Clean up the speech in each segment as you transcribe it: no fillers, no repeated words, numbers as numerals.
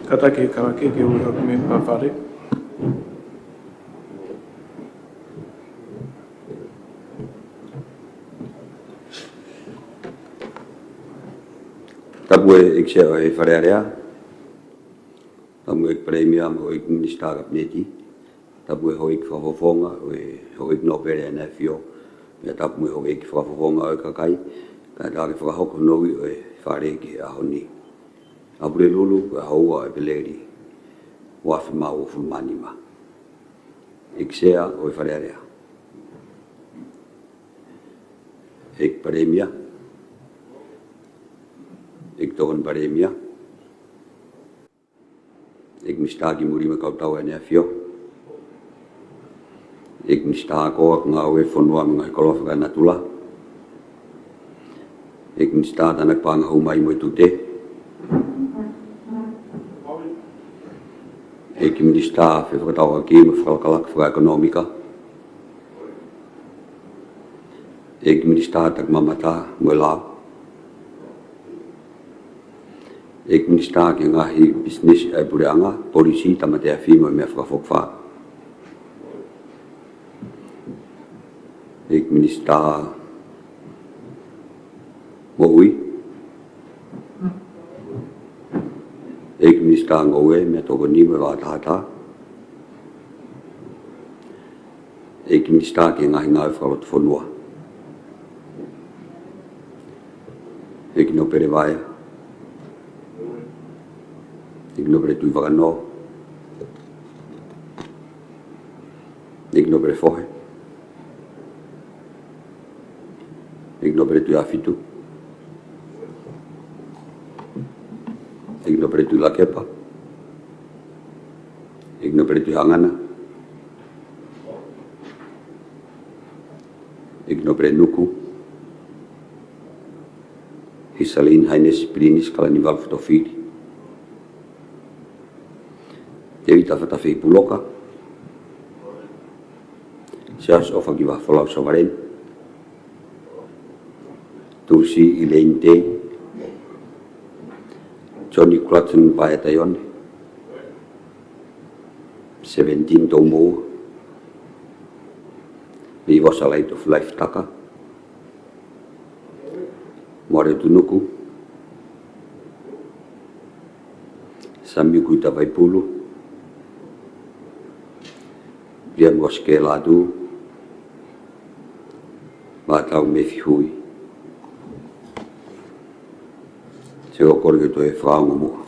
Kata ke karake ke uha me pawhare. Tapu e xe o e wharearea. Tapu e premia mo e minister kabineti. Tapu e hoi ki whawhawhonga o e hoi ki nopere ane whio. Mea tapu e hoi ki whawhawhonga o kakai. Ka tāke whakahoko noui o e whare ki a honi. Apure lulu ka haua e peleri. Wafi mau o fulmani ma. Iksea o e wharearea. Ek premia. Ek tohon premia. Ek mistaki muri me kautau ane whio. Ek mistako ngā ue whanua mga kolofa ka natula. Ek mistata nak panga humai mo tute. Ek minister fe whakatau aki me whakalak whaka ekonomika. Ek minister tak mamata mo lao. Ek minister ki ngahi business ai pureanga, polisi tamate a fimo me whakawhokwa. Ek minister mo ui. Ek minister ngoe me toko ni me wātahata. Ek minister ki ngahi ngāi whakalot whanua. Ek no pere vaia. Ek no pere tui whakano. Ek no pere whohe. Ek no pere tui awhitu. Ek no pere tui lakepa. Ek no pere tui hangana. Ek no pere nuku. Hisalin haines prinis kalani valfutofiri. Tewi tawhatawhi puloka. Seas o whakiwa whalau sawaren. Tursi Elaine Day. Johnny Clutton Paetayon. 17 Tomo. We was a light of life taka. More tunuku. Sami kuita vaipulu. Dia moske ladu. Matau me fihui. Se o korge to e whaonga mua.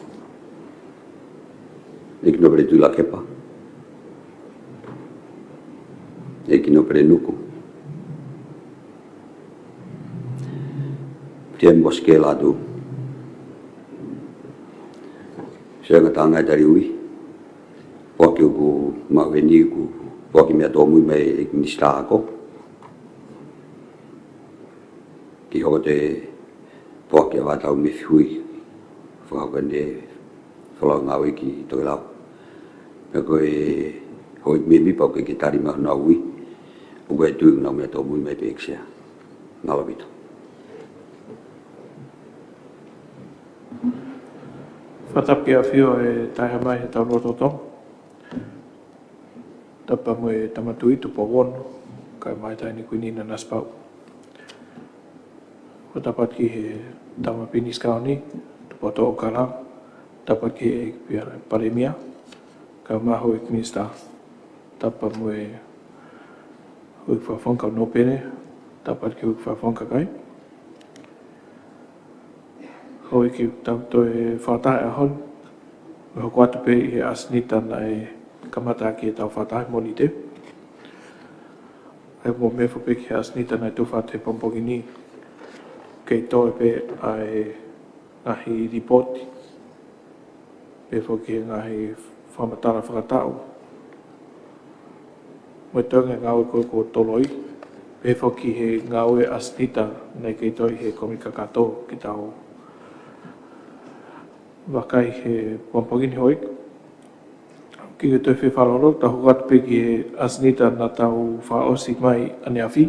Eki no pere tu la kepa. Eki no pere nuku. Dia moske ladu. Se nga tangai dari ui. Poki uku mawini uku. Poki mea tomu me eki nista ako. Ki hoko te poki a watau me fihui. Whakakane whalau ngāui ki toi lau. Mea koe hoi me mipa koe ki tari mahu nā ui. O koe tui ngā mea tomu me pe eksea. Ngalawito. Whatapi a whio e taiha mai he tau rototo. Tapa mo e tamatui tupo wono. Kai mai taini kuinina naspau. Whatapat ki he tamapinis kaoni. Tupo to o karang. Tapat ki he piara paremia. Ka maho e minista. Tapa mo e hui whawhonka no pene. Tapat ki hui whawhonka kai. Hoi ki tau to e whātai a hon. Me hoko atu pe i he asnita na e kamata ki e tau whātai moni te. Ai mo me whape ki he asnita na e tu whātai pompoki ni. Kei to e pe ai ngahi ripoti. Pe whoki e ngahi whamatara whakatau. Mo e taunga ngau e koe ko toloi. Pe whoki he ngau e asnita nei kei to i he komika kato ki tau wakai he pompogini hoik. Ki te te whewharoro, ta hokat pe ki he asnita na tau whaosi mai ane awhi.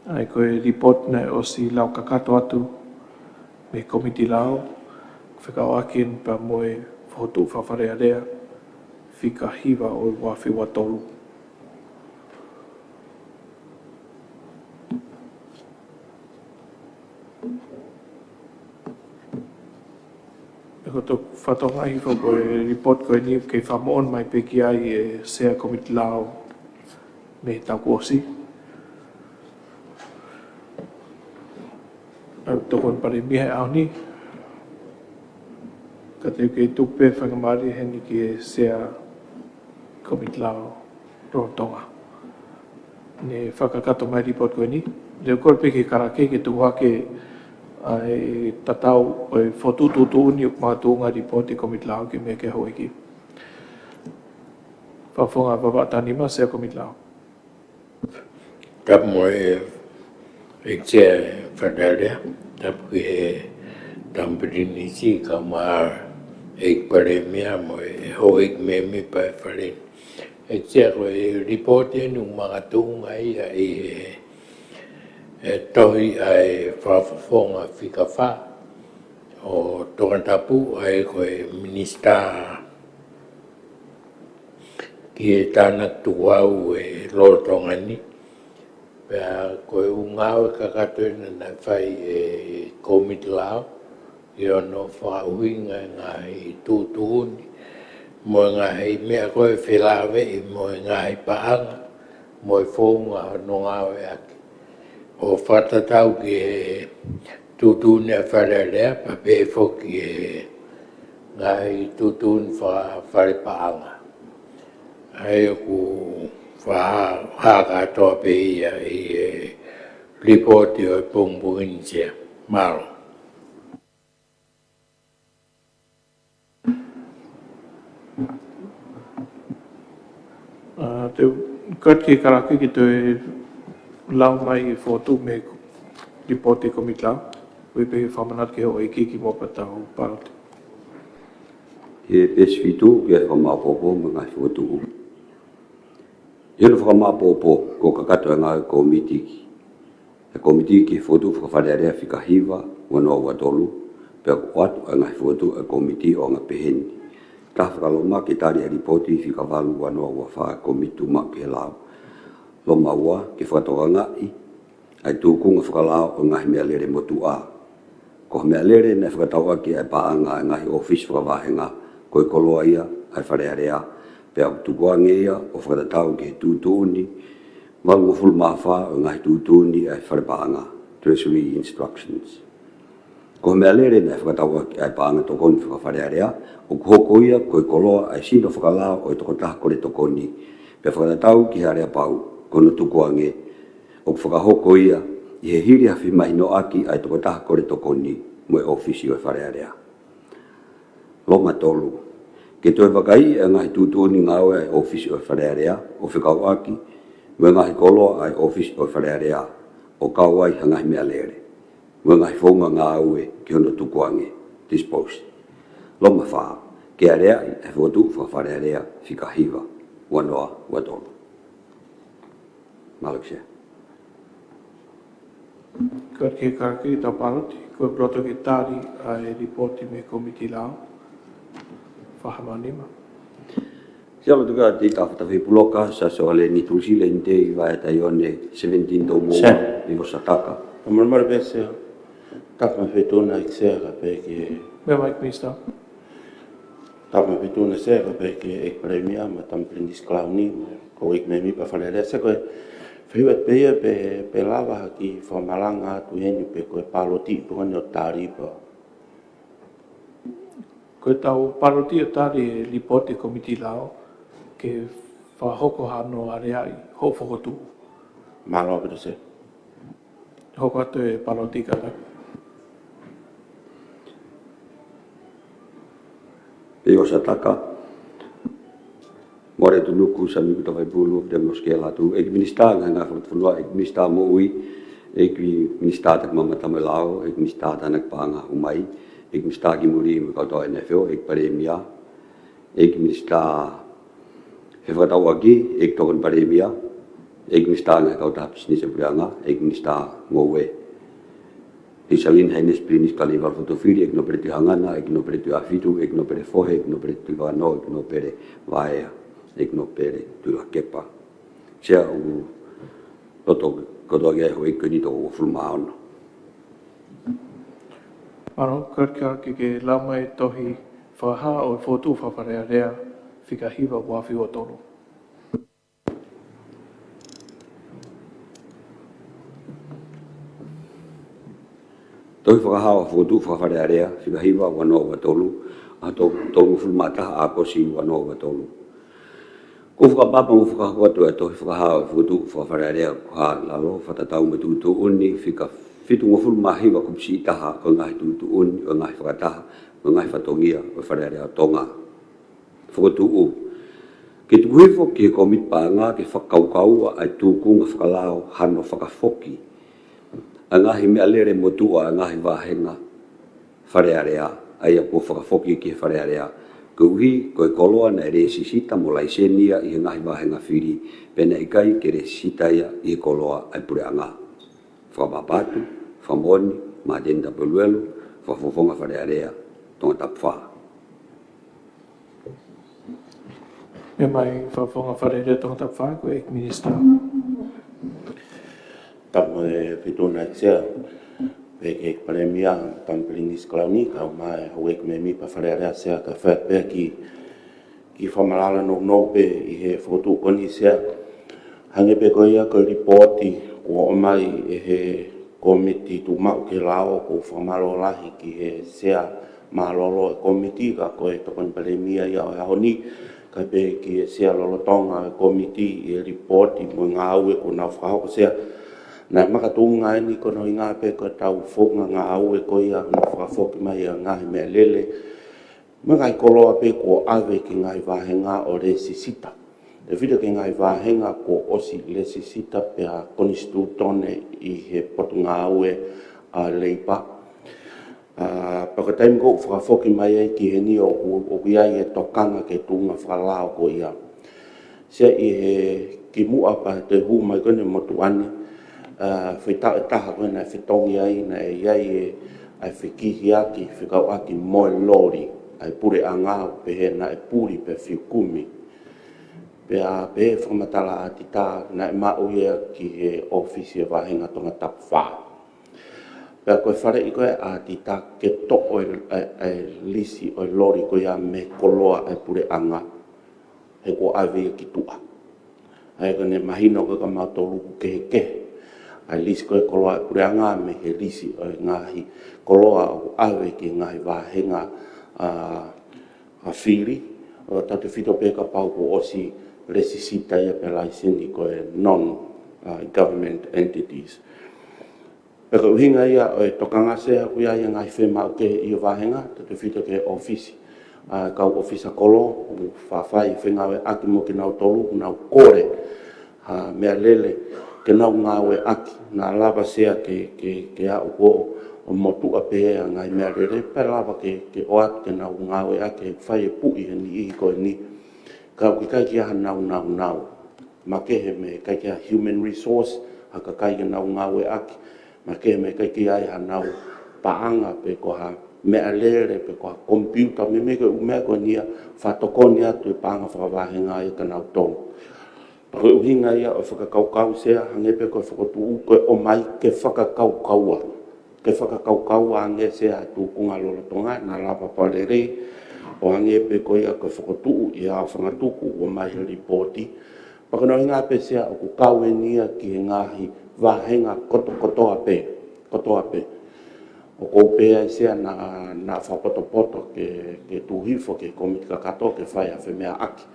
Ai koe report na osi lau kakato atu me komiti lao. Whikawaki pa moe whotu whawharearea whika hiwa o wafi watolu. Ko tō whatonga hi ko e report ko e ni kei whamoon mai peki ai e sea komiti lao me tau kuosi. Tokon pare mihe au ni. Ka te kei tupe whangamari heni ki e sea komiti lao rotonga. Ne whakakato mai report ko e ni. Leo kore peki karake ke tuwake ai tatau o fotu tutu ni mātua report i komiti lao ki me ke hoi ki. Whawhonga wawatanima sea komiti lao. Tap mo e tia whanarea, tap ki e tampirinisi ka maa e pare mea mo e hoi me me pa e whare. E tia ko e report e nung mga tuunga ia e tohi ai whawhonga whika wha o Tokatapu ai ko e minista ki e tāna tuau e Rotonga ni. Pea koe ungau e kakatoina na whai e komiti lao, i ono whauhinga ngahi tūtūni, mo ngahi mea koe whilawe i mo ngahi paanga, mo e whonga no ngau e aki. O whatatau ki e tūtūni a wharerea, pa pe whoki e ngahi tūtūni whare paanga. Ai ku whaka toa pe ia i reporti o Pungpungini sia. Maro. Te kati karaki ki te lau mai i fotu me reporti komiti lao. Ui pe whamanat ke ho e kiki mo patau paroti. He pesfitu ke whamapopo mga fotu. Ino whamapopo ko kakato ngā komiti ki. E komiti ki fotu whawharearea whika hiwa wano watolu pe watu ngā fotu e komiti o ngā peheni. Ta whakaloma ki tari e ripoti whika walu wano wawha komitu ma ke lao. Loma ua ki whakatoka ngai ai tūkunga whakalao o ngahi mea lere motu a. Ko mea lere ne whakataua ki ai paanga ngahi office whakawahenga koe koloa ia ai wharearea pe au tukuange ia o whakatatau ki tūtūni Malungo full mawha o ngahi tūtūni ai wharepaanga, Treasury Instructions. Ko mea lere nei whakataua ki ai paanga tokoni whakawharearea, o kuhoko ia koe koloa ai sino whakalao o i tokotaha kore tokoni, pe whakatatau ki harea pau, kono tukuange, o whakahoko ia i he hiri hawhi mahino aki ai tokotaha kore tokoni mo e ofisi o i wharearea. Longa tolu, ke toi wakai e ngahi tūtūni ngāwe ai ofisi o i wharearea, o whikau aki, Mwe ngahi koloa ai office o wharearea o kauai hangahi mea lere. Mwe ngahi whaunga ngā aue ki hono tukuange, dispose. Loma whaa, ke area i e whotu wharearea whika hiwa, wanoa watolo. Maluksia. Ka ke karaki ta paroti, koe proto ke tari ai reporti me komiti lao. Whahamanima. Siapa tu kan kita tapi puloka sasole ni tulsile inte vai ta ione 17 do mo ni Osaka. Amor bese tapa fetuna exera perché Mea mai minister. tapa fetuna sera perché ek premia ma tam prendis clowni ko ek memi pa fare adesso ko fiat pe lava ki formalanga tu eni pe ko paloti po ne otari po Koe tau paroti o tari reporti komiti lao ke whahoko hano areai ho whakotu. malo pe se Hoko atu e paroti karaki. Pe Osaka. More tu nuku sa mi kuta vai bulu de moskela tu ek minister nga fortunwa ek minister mo ui ek minister tak mama tamelao ek minister tanak panga umai ek minister ki muri me ka to NFL ek premia ek minister he whakatau aki, ek tokon paremia, ek minister nga kau ta business e purianga, ek minister ngowe. Isalin haines plinis kalival fotofiri, ek no pere tu hangana, ek no pere tu afitu, ek no pere fohe, ek no pere tu vano, ek no pere vaea, ek no pere tu kepa. Sea u loto koto ge ho ek ni to fulmaon. Mano karka ke lama e tohi whaha o fotu whawharea rea whika hiwa wafi o tonu. Toi whakahawa fotu whawharea rea, whika hiwa wano wa tolu, a tolu fulmataha a kosi wano wa tolu. Ko whakapapa mo whakahuatu e tohi whakahawa fotu whawharea rea ha lalo whatatau me tutu uni, whika fitu ngofulu mahiwa kupsi itaha o ngai tutu uni, o ngai whakataha, o ngai whatongia, o wharearea tonga. Whakatu u. Ke tukuhifo ki he komit pānga ke whakaukau ai tūkunga whakalao hano whakafoki. A ngahi mea lere motua a ngahi wāhenga wharearea, ai a po whakafoki ki he wharearea. Kuhi koe koloa na ere sisita mo laisenia i he ngahi wāhenga whiri, pena ikai ke re sisita ia i he koloa ai pure anga. Whamapatu, whamoni, majenda peluelu, whafofonga wharearea, tonga tapwha. Me mai whawhonga wharearea tonga tapwha ko ek minister. Tamu e whituna e sea, peke ek paremia, tamplinis klauni, kau mai hau ek me mi pa wharearea sea, ka whapea ki whamalala no pe i he whotu koni sea, hange pe koia ko reporti, ko o mai e he komiti tu mau ke lao ko whamalo lahi ki he sea malolo e komiti ka ko e tokon paremia ia o honi ka pe ki e sea lolotonga e komiti e reporti mo ngā au e ko na whahoko sea na makatunga ni ko no ngā pe ko tau whonga ngā au e ko ia na whafoki mai a ngā mea lele mga i koloa pe ko ave ki ngai wahenga o re sisita. E whita ki ngai wāhenga ko osi le sisita pe a konistutone i he potunga aue a leipa. Pakataim ko whakafoki mai ai ki he ni o iai e tokanga ke tunga whakalao ko ia. Sia i he ki mua pa te hu mai kone motuani. Whita e taha koe na whitongi ai na e iai e ai whikihi aki, whikau aki moe lori. Ai pure a ngāo pe he na e puri pe whiukumi. Pea pe whamatala ati tā na e mau ia ki he ofisi e wāhenga tonga tapwha. Pea koe whare i koe ati tā ke toko e lisi o lori koe a me koloa e pure anga he ko ave ki tua. Ai kone mahino koe ka mautolu ke he ke. Ai lisi koe koloa e pure anga me he lisi o ngahi koloa o ave ki ngahi wāhenga a whiri. O tatu whito pe ka pau ko osi resisita ia pe laiseni ko e non-government entities. Peko uhinga ia o e tokanga sea kuia ia ngai whemau ke i o wāhenga, tatu whito ke ofisi. Kau ofisa kolo, whawhai whengawe aki mo ke nau tolu, nau kore, mea lele, ke nau ngawe aki, nā lava sea ke au ko o motu a pēa ngai mea lele, pe lava ke oat ke nau ngawe aki, whai e pui he ni i ko e ni. Kau ki kai kia nau. Ma kehe me kai kia human resource, haka kai kia nau ngawe aki. Ma kehe me kai kia ai nau paanga pe ko ha mea lere, pe ko ha computer, me me ko umea ko nia, whatokoni atu e paanga whakawahenga i ka nau tonu. Pako uhinga ia o whakakaukau sea, hange pe ko whakotu koe o mai ke whakakaukaua. Ke whakakaukaua ange sea tūkunga lolotonga, nā lapa parerei, o hange pe ko ia ko whakotuu i a whangatuku o mai he reporti. Pakano i ngā pe sea o ku kaue nia ki he ngahi wāhenga kotoa pe. O kou pēa i sea na whapoto ke tūhifo ke komitika kato ke whai a whemea aki.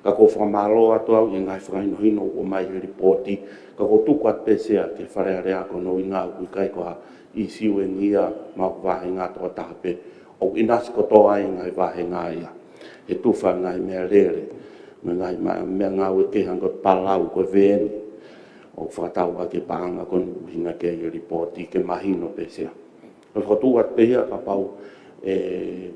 Ka kou whamalo atu au i ngai whakainohino o mai he reporti. Ka kou tuku at pe sea ke wharearea ko no i ngā uikai ko ha i siwe ngia mau wāhenga toa taha pe. O inas kotoa ai ngai wāhenga ia. E tuwha ngai mea lere. Ngai mea ngau e ke hanga palau ko veni. O whakatau a ke paanga konu hinga ke i reporti ke mahino pe sea. O whakatu at pe hia ka pau e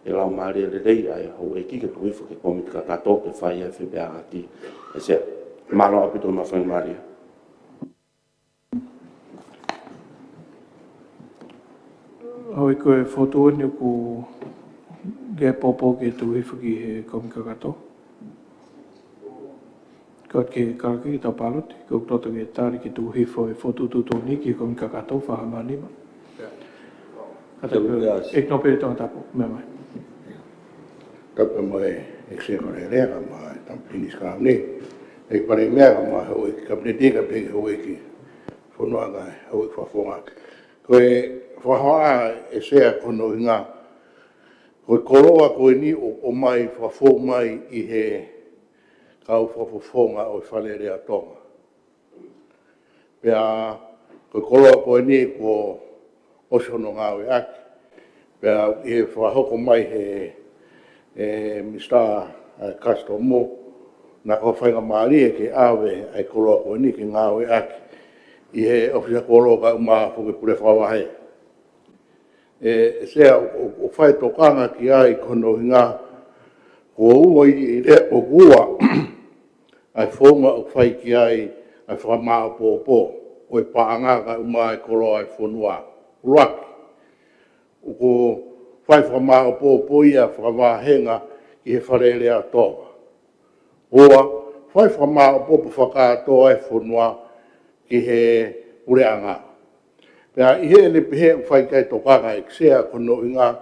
lau maare le rei ai hau e ki ke tuifu ke komitika kato ke whai e whibea ati. E sea, maro apito ma whai maria. i koe whotua ni ku ge popo ke tu hifuki he komikakato. Ko ke karaki ta paloti ko toto ke tari ki tu hifo e fotu tutu ni ki komikakato whahamani ma. Kata ko ek no pe tonga tapo me mai. Tapa mai ek se kore rea ma tampinis ka ni. Ek pare mea ma ho ek kapne tinga pe ho ek fonua ga ho ek fafonga. Ko e fahoa e se kono nga ko koroa ko ni o mai fafo mai I he kau fafofonga o fale rea tonga. Pea ko koroa ko ni ko osono ngawe aki. Pea I whahoko mai he Mr. Customo na ko whainga maari ke awe ai koroa ko ni ke ngawe aki. I he ofisa koroa ka umaa fuke pure whawahe. Sea o whai tokanga ki ai kono hinga ko ua I re o gua ai whonga o whai ki ai whamaa pōpō o I paanga ka umaa koroa ai whonua ruaki. O ko whai whamaa pōpō ia whakawahenga ki he wharerea toa. Oa, whai whamaa pōpō whakatoa ai whonua ki he ureanga. Pea I he le pehe whai kai tokanga e ksea kono inga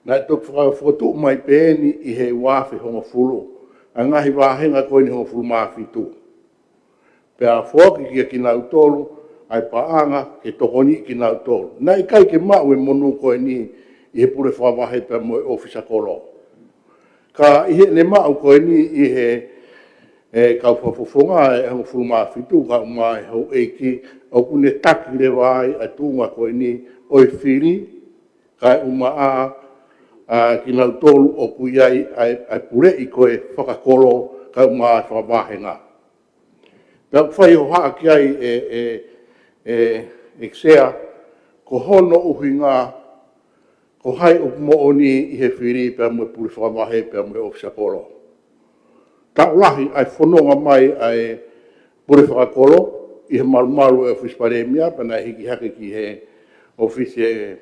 na tuk whakawhotu mai pēni I he wāwhi honga fulu. A ngahi wāhenga koe ni honga fulu māwhi tū. Pea whoki ki a kinau tolu, ai paanga ke tokoni ki nau tolu. Nai kai ke mau e monu koe ni I he pure whawahe pia moe ofisa kolo. Ka I he ne mau koe ni I he kau whafofonga e honga fulu māwhi tū ka umai hau eiki au kune taki le wai a tūnga koe ni oi whiri kai umaa ki nau tolu o kuiai ai pure I koe whakakolo kai umaa whawahenga. Pea whai ho haa ki ai e ksea ko hono uhinga ko hai o mooni I he whiri pea mwe pure whakawahe pea mwe ofisa kolo. Ta ulahi ai whanonga mai ai pure whakakolo I he marumaru e ofisi paremia pana hiki hake ki he ofisi e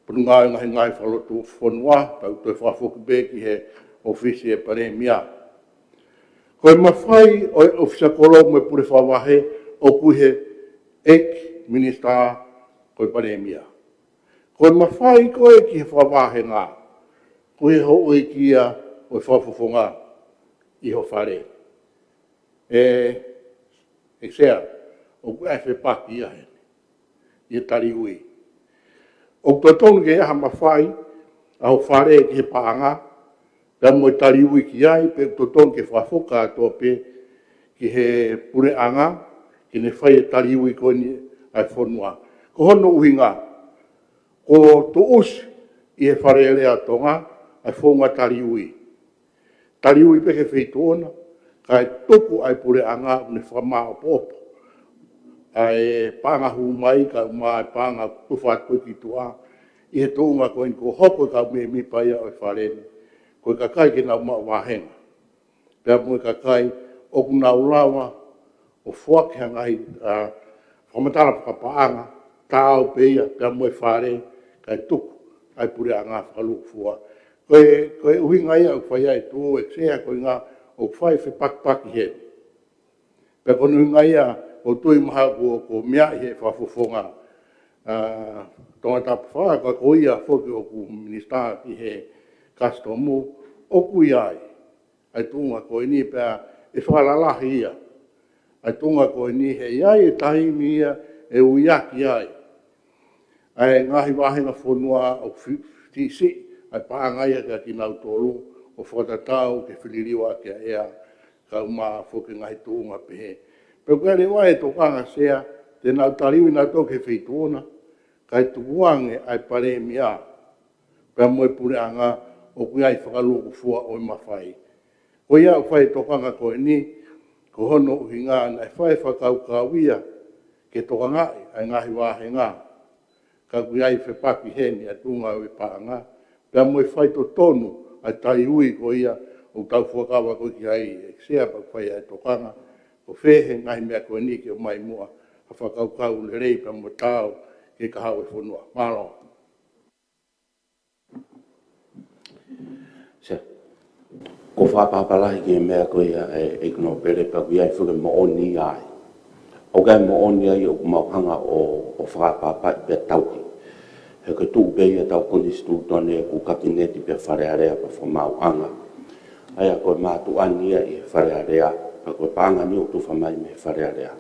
punungai ngai whalotu whanua tau toi whafoku be ki he ofisi e paremia. Koe mawhai o ofisa kolo mwe pure whawahe o kuhe ek minister koe paremia. Koe mawhai koe ki he whawahe ngā. Koe ho oi kia o whafofonga I ho whare. E sea, o kua e paki ia he. I tari ui. O kua tonu ke aha mawhai, a ho whare ki he paanga, pia mo tari ui ki ai, pe kua tonu ke whafoka ato pe ki he pure anga, ki ne whai e tari ui koe ni ai whanua. Ko hono uhinga, ko to usi I he whare lea tonga, ai whonga tari ui. Tari ui peke whituona, kai toku ai pure anga ne whamao popo. Ai panga hu mai ka mai panga tufa koe ki tua I he tūnga koe ni ko hoko ka me mi pai o whareni koe ka kai ki nau maa wahenga pia mui ka kai o kuna ulawa o whuake hangai whamatara whakapaanga tāo peia pia mui whare kai tuku ai pure anga whakaluku fua koe uhinga ia o whai ai tū e ksea koe ngā o whai whipakpaki he pia koe uhinga ia o tui maha ko mea he whafofonga. Tonga tapu whaa, ka ko ia whoki o ku minister ki he customo, o kui ai. Ai tunga ko ni pia e whalalahi ia. Ai tunga ko ni he iai e tahimi ia e uiaki ai. Ai ngahi wahenga whanua o tisi, ai paangaia ka ki nau tolu, o whakatatau ke whiliriwa ke ea, ka uma whoki ngahi tuunga pehe. Pero kaya le wae tokanga sea, te nau tariwi nau toke whituona, kai tukuange ai pare mia, pia moe pure anga o kui ai whakaluku fua o mawhai. Ko ia o whai tokanga koe ni, ko hono uhinga na whai whakaukawia ke tokanga ai ngahi wahe ngā. Ka kui ai whepaki heni a tunga o paanga, pia moe whai to tonu ai tai ui ko ia o tau whakawa ko ki ai e sea pa whai ai tokanga, o whehe ngahi mea koe ni ke o mai mua, a whakaukau le rei pa mo tāo ke ka hau e whanua. Mālo. Se. Ko whapapalahi ki mea koe e no pere pa kui ai whuke mo oni ai. O kai mo oni ai o kumauhanga o whakapapai pe tauki. He ke tuu pe ia tau koni stu tone ku kabineti pe wharearea pa whamauhanga. Aia koe mātu ania i wharearea, pa koe pāanga ni o tu whamai me wharearea.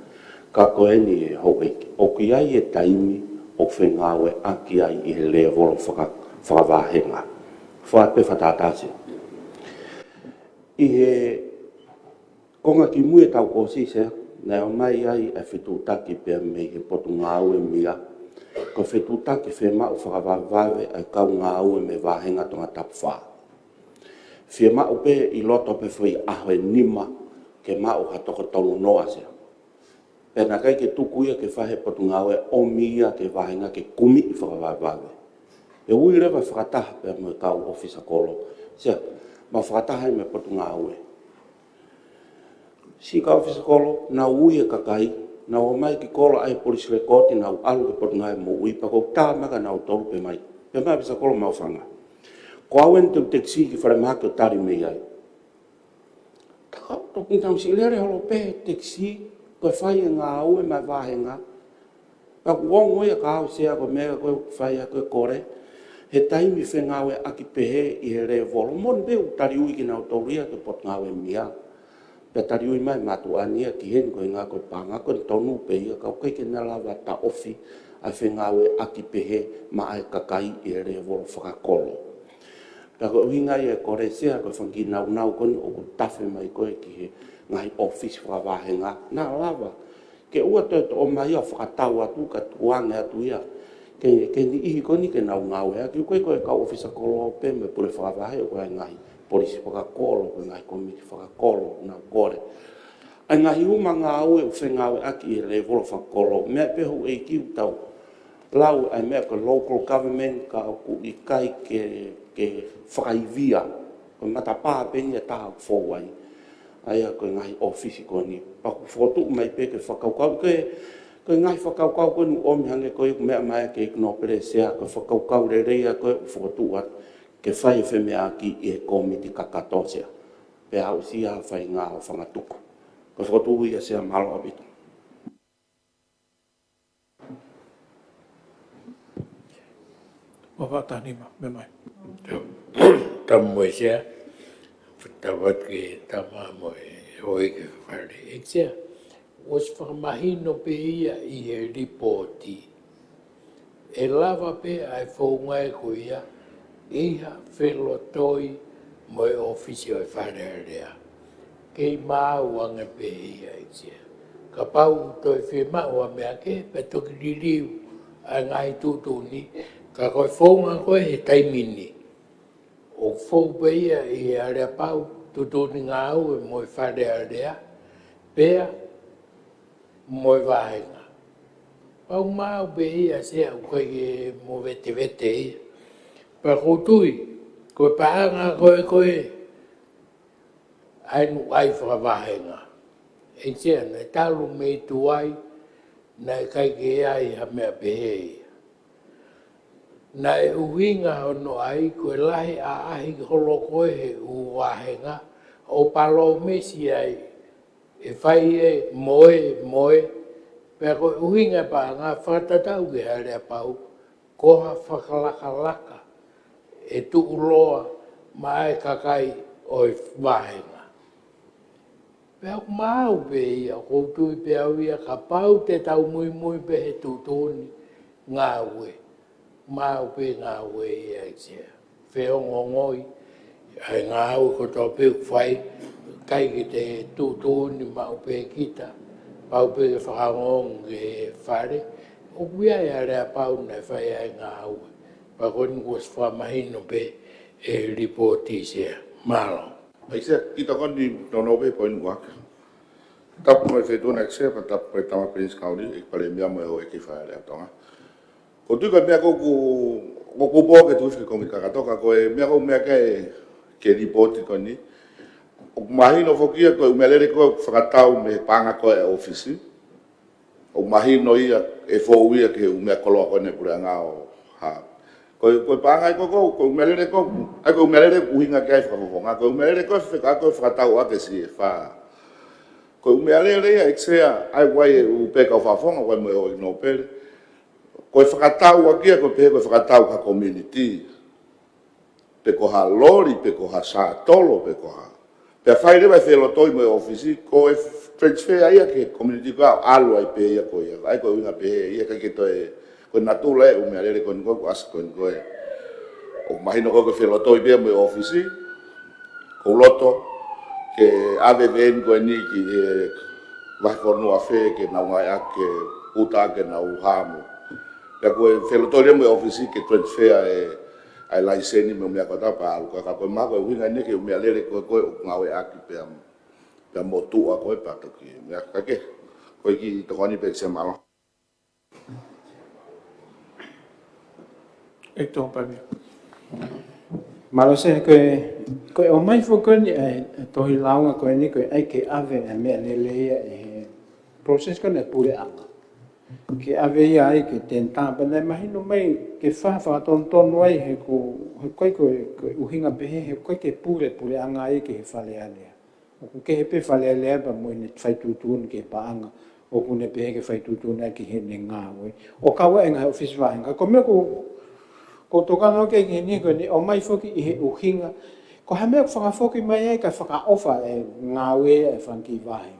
Ka koe ni e hau eiki. O ki ai e taimi o whengawe aki ai i he lea volo whakavahenga. Whape whatatase. I he konga ki mue tau kosi se, nei o mai ai e whetutaki pia me he potu ngā ue mia. Ko whetutaki whe mau whakavavawe ai kau ngā ue me vahenga tonga tapu wha. Whe mau pe i loto pe whi ahoe nima ke mau hatoko tonu noa se. Pena kai ke tukuia ke whahe potu ngā ue o mia ke vahenga ke kumi i whakavavawe. E ui rewa whakataha pia me kau ofisa kolo. Se, ma whakataha me potu ngā ue. Si ka ofisa kolo, na ui e kakai, na o mai ki kolo ai police record, na u alu ke potu ngā mo ui, pa kou tā maka na u tolu pe mai. Pe mai ofisa kolo mau whanga. Ko awen te teksi ki whare maha ke o tari mei ai. Taka, toki tau si lere holo pe teksi, koe whai e ngā ue mai vahenga. Pa kuongo ia ka hau sea koe mea koe whai a koe kore, he taimi whengawe aki pehe i he rea volo. Mon beu tari ui ki nau tauria ke pot ngawe mia. Pe tari ui mai matu ania ki hen koe ngā koe panga koe tonu pe ia kau kei ke nalawa ta ofi a whengawe aki pehe ma ai kakai i he rea volo whakakolo. Pe koe uhinga i e kore sea koe whangi nau koe o ku tafe mai koe ki he ngai office whakawahenga. Nā lawa, ke ua tō o mai a whakatau atu ka tuange atu ia. Ke ni ihi koni ke nau ngau hea, ki koe koe kau ofisa kolo pe me pure whakawahe o koe ngahi polisi whakakolo, koe ngahi komiti whakakolo, nau kore. Ai ngahi uma ngau e whengawe aki e le volo whakakolo, mea pehu e kiu tau. Lau ai mea ko local government ka ku i kai ke whakaivia, koe matapaa peni e taha fōwai. Ai a koe ngahi ofisi koni, paku whotu mai pe ke whakaukau koe ngai whakaukau koe nu omi hange koe mea mai ke ikno pere sea koe whakaukau re reia koe whakatu at ke whai e mea ki i he komiti kakato sea. Pe hau si a whai ngā o whangatuku. Koe whakatu ui a sea malo abitu. Wawatani me mai. Tamu e sea, tawat ke tama mo e hoi ke whare e sea. Was whakamahino pe ia i he ripoti. E lava pe ai whaungai ko ia, iha whelotoi mo e ofisi o e wharearea. Kei māuanga pe ia i tia. Ka pau toi whemau a mea ke, pe toki ririu a ngai tūtuni, ka koe whaunga koe he taimini. O whau pe ia i area pau, tūtuni ngā au e mo e wharearea, pea moi vahenga. Pau mau be ia se au koe ke mo vete ia. Pa koutui, koe pahanga koe, ainu ai whakavahenga. E tia, nei talu mei tuai, nei kai ke ai ha mea pehe ia. Nei uhinga hono ai, koe lahi a ahi holo koe he uwahenga, o palo mesi ai, e whai e moe, pēr koe uhinga pa ngā whakatatau ki harea pau, koha whakalaka, e tuuloa mai kakai o i wahenga. Pēr mau pe ia, koutui pe au ia, ka pau te tau mui pe he tūtoni ngā ue. Mau pe ngā ue ia i tia. Wheongo ngoi, ai ngā ue ko tō peu whai, kai ki te tūtoni mau pe kita, pau pe ke whakangong ke whare, o kuia e area pau nei whai ai ngā ue. Pa koni kuas whamahino pe e ripoti sea. Malo. Aise, kita koni tono pe poin waka. Tapu mai whetuna ekse, pa tapu mai tama Prince County, ik pale mea mo e ho eki whaere atonga. Ko tuka mea koku po ke tuiske komi kakatoka, ko e mea koku mea ke ripoti koni. O mahino fokia ko umelere ko whakatau me panga ko e ofisi. O mahino ia e fōu ia ke umea koloa kone pura ngā o ha Ko panga ko melere ko ai ko melere uhinga kai fa ko nga ko melere ko fa ko fa ta wa ke si fa ko melere ai sea ai wai u pe ka fa fonga ko mo no pe ko fa ta wa ke ko pe ko fa ta ka community pe ko ha lori pe ko ha sa tolo pe ko ha pe fa ile vai felo toi mo ofisi ko transfer ai ke community ko alo ai pe ia ko ia ai ko una pe ia ka ke to ko natula e me alere con ko as con ko o imagino ko felo toi be mo ofisi ko loto ke ave ben ko ni ki va for no afe ke na wa ke uta ke na u hamo ya ko felo toi mo ofisi ke transfer ai license me me ko ta pa ko ma ko winga ni ke me alere ko ngawe aki pe mo tu ko pa to ki me ka ke ko ki to ni pe se malo Hector Pamia. Malo se ko o mai fo ko ni to hi launga ko ni ko ai ke ave a me le e process ko na pure anga ke ave ia ai ke tenta ba le mai no mai ke fa ton wai he ko uhinga be he ko ke pure anga ai ke fale ale o ke he pe fale ale ba mo ni fai tutun ke pa anga o ku ne pe ke fai tutun ai ke he ne nga we o ka wa nga office va nga ko me ko toka no ke ni ko ni o mai foki i he uhinga ko ha me fa foki mai ka fa ofa e ngawe e fanki vai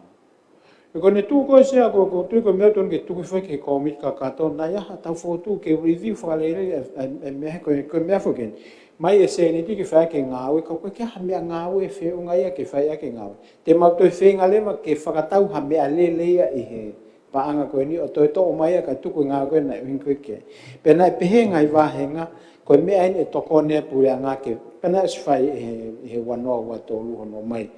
ko ne tu ko se ko tu ko me ton ke tu ko foki ko mit ka to na ya ta foto ke review fa le e me ko me foki mai e se ni ti ke fa ke ngawe ko ke ha me ngawe fe unga ya ke fa ya ke ngawe te ma to fe ngale ma ke fa tau ha me ale le ya i he pa anga ko ni o to o mai ka tu ko nga ko na win ko ke pe na pe he ngai va henga ko me ai e to ko ne pu ya nga ke pe na sfai he wano wa to lu no mai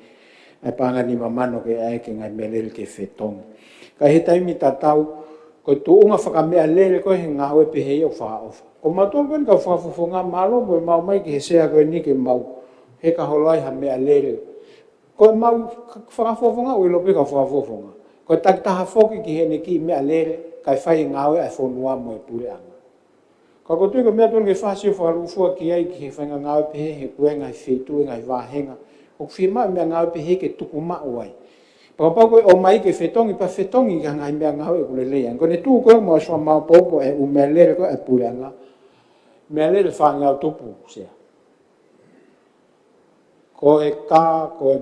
ai pa nga ni mama no ke ai ke ngai melel ke fetong ka he tai mi tatau ko tu unga fa ka me ale ko he nga we pe he o fa ko ma to ko ka fa fu nga malo mo ma mai ke se ko ni ke mau he ka holai ha me ale ko mau fa fu nga we lo pe ka fa fu nga ko tak ta foki ki he ne ki me alere kai fai ngawe a fo noa mo pure anga ka ko tu ko me ton ke fa si fo lu fo ki ai ki fa ngawe pe he ku nga fe tu nga va henga o firma me ngawe pe he ke tu ku ma wai pa ko o mai ke fetong pa fetong i nga me ngawe ku le le ko ne tu ko mo so ma po e u me alere ko e pure anga me alere fa nga tu pu se ko e ka ko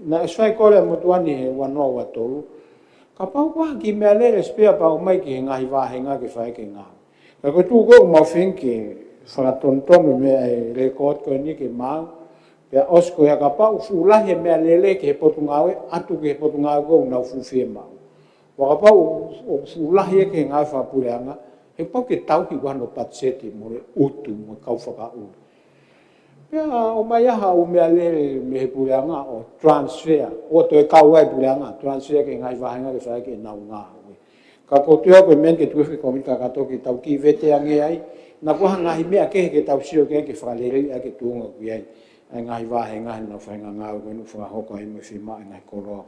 na sai ko le mo tuani he wano wa tolu ka pau kwa ki me alere spea pa mai ki ngai va henga ke fai ke nga ka ko tu ko mo fin ke fra ton me record ko ni ke ma ya osko ya ka pau fu la he me alele ke potungawe atu ke potungawe ko na fu fe ma wa ka pau fu la he ke nga fa pulanga e pau ke tau ki wa no patseti mo utu mo ka fa ka u ya o mai ha o me ale me pulanga o transfer o to ka wa pulanga transfer ke ngai va nga ke fa ke na nga ka ko tu ko men ke tu ke ko mi ka to ki tau ki vete ange ai na ko nga hi me ke tau sio ke fa le ri ke tu nga ku ai ngai va nga na fa nga nga ko no fa ho ko ai me fi ma nga ko ro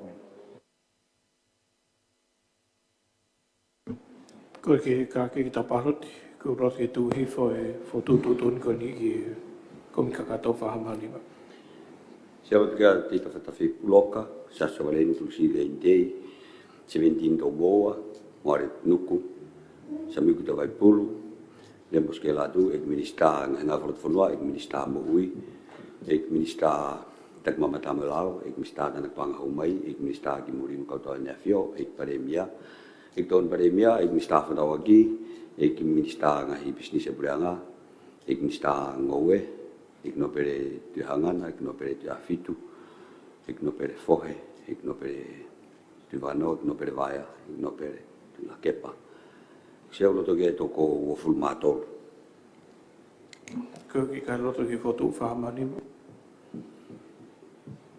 Ko ke ta paroti ko ro ke tu hi fo tu ko ni ki kom ka to fa ma ni ba Se o ka te ta fi loka sa so le ni tu si le inde 17 do boa more nuku sa mi ku ta vai pulu le moske la tu ek minista nga for fonwa ek minista mo ui ek minista tak mama tamelao ek minista na pang humai ek minista ki murim ka to na fio ek paremia ek ton paremia ek minista fa dawagi ek minista nga hi business e branga ek minista ngowe ik no pere tu hangana, ik no pere tu afitu, ik no pere fohe, ik no pere tu vano, ik no pere vaia, ik no pere tu la kepa. Se o loto ke toko o fulmator. ko ki ka loto ki fo tu fa ma ni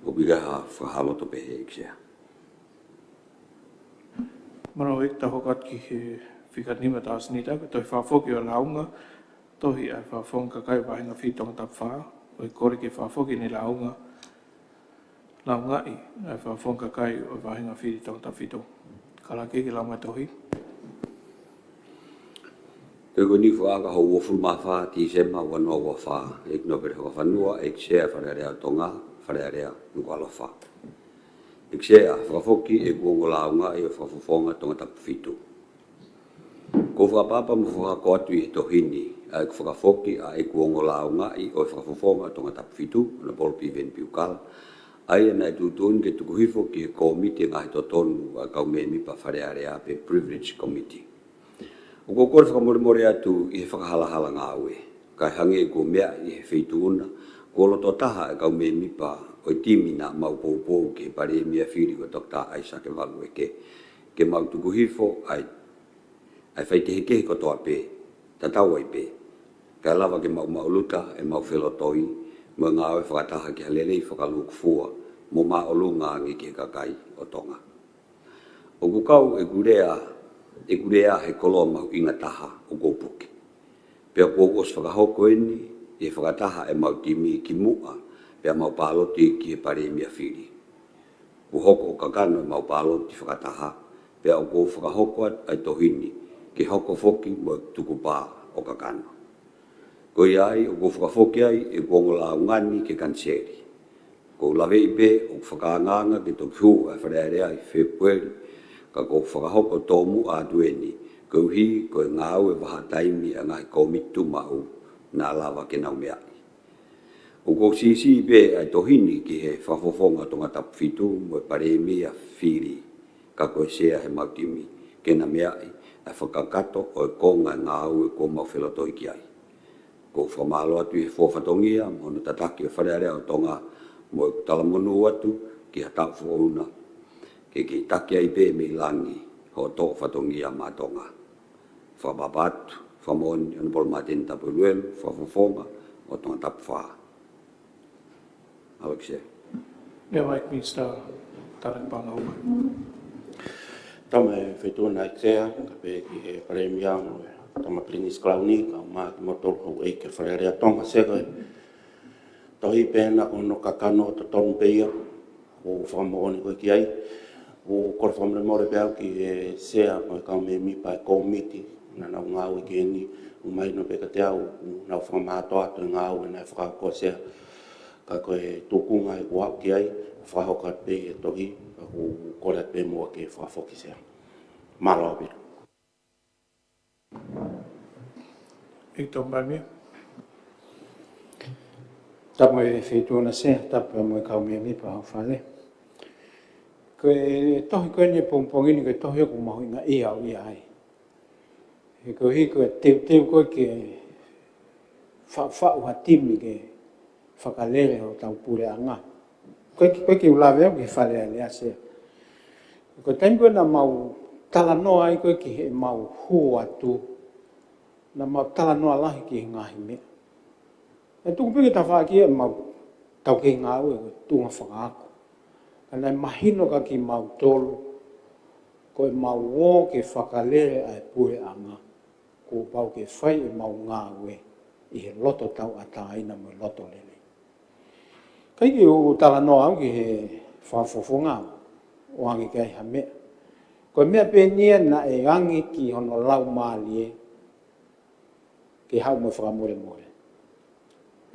O biga ha loto pe he iksia. mano ek ta hokat ki fika ni mata asni ta to fa fo ki o launga to hi a fa fon ka kai va nga fi tong ta fa o ko ke fa fo ki ni launga i a fa fon ka kai o va nga fi tong ta fi to kala ke la ma to hi Ko ni fo aga ho wo fu ma fa ti se ma wa no wa fa ek no per ho fa no ek se fa re tonga fa re no wa fa ek se a fa foki e go la nga e fa fo fonga tonga ta fitu ko fa papa mo fa ko tu e to hini a ek fa foki a ek go la nga i o fa fo fonga tonga ta fitu na bol pi ven pi kal ai na tu tun ke tu hi foki ko miti nga to ton a ka me mi pa fa re pe privilege committee o ko ko fa mo atu i fa hala nga we ka hange ko mea i feituna ko lo to taha ka me mi pa o timi na mau po ke pare mi afiri ko dokta Aisa ke valu ke mau tu hifo ai fai te ke ko to ape ta tau ai pe ka lava ke mau luta e mau felotoi mo nga e fa taha ke lele fa ka lu fua mo ma o lu nga ngi ke ka kai o tonga o ku kau e gurea he koloma inga taha o go puke pe ko os fa ho ko ni e fa taha e mau timi ki mua pe mau palo ti ki pare mi afiri o hoko ka kano mau palo ti fa taha pe o go fa hoko ai to hini ki hoko foki mo tuku pa o ka kano ko ai o go fa foki ai e go la ngani ke kanseri ko lave ipe o fa nganga ki to khu fa re ai february ka ko whakahoko tōmu a dueni, ko hi ko ngāu e waha taimi a ngai ko mitu mau nā lawa ke nau mea. O ko sisi be ai tohini ki he whafofonga tonga tapwhitu mo e pare mea whiri, ka ko sea he mautimi ke na mea a whakakato o e konga ngāu e ko mau whelotoi ki ai. Ko whamalo atu he whawhatongia mo na tataki o wharearea o tonga mo e talamonu atu ki ha tau whauna. Ke ki take ai pe me langi ho to fatongi a matonga fa babat fa mon en bol matin ta puluel fa fonga o ton tap fa Alexe Ja, Mike Minister taran pangau. Tama fetuna ikea ka pe ki premia tama plinis klauni ka ma motor ho e ke frere tonga sega to hi pena ono kakano to ton peia o fa mo ni ko ki ai o korfam le more bel ki sea mo ka me mi pa committee na na nga o ki ni o mai no pe ka te au na fa ma to ato nga o na fa ko sea ka ko tu ku nga ko ki ai fa ho ka pe to hi o ko la pe mo ke fa fo ki sea malo bi Ik tom bij me. Tap mo e feituna se, tap mo e kau me mi pa fale. Ko e tohi koe ni pongpongini ko e tohi aku mahu inga ia au ia ai. E ko hi ko e teu koe ke whau hatimi ke whakalere o tau pure anga. Koe ki ulawe au ki whale a lea se. Ko taimi koe na mau tala noa ai koe ki he mau hu atu. Na mau tala noa lahi ki he ngahi mea. E tuku piki ta whaki e mau tau ke ngā ue koe tunga whakaako. Ana mahino ka ki mau tolu, ko e mau wō ke whakalere ai pure anga, ko pau ke whai e mau ngā ue, i he loto tau ataina mo loto lele. Kai ki u tala noa au ki he whafofonga, o angi kai ha mea. Ko e mea penia na e angi ki hono lau maali e, ke hau mo whakamore more.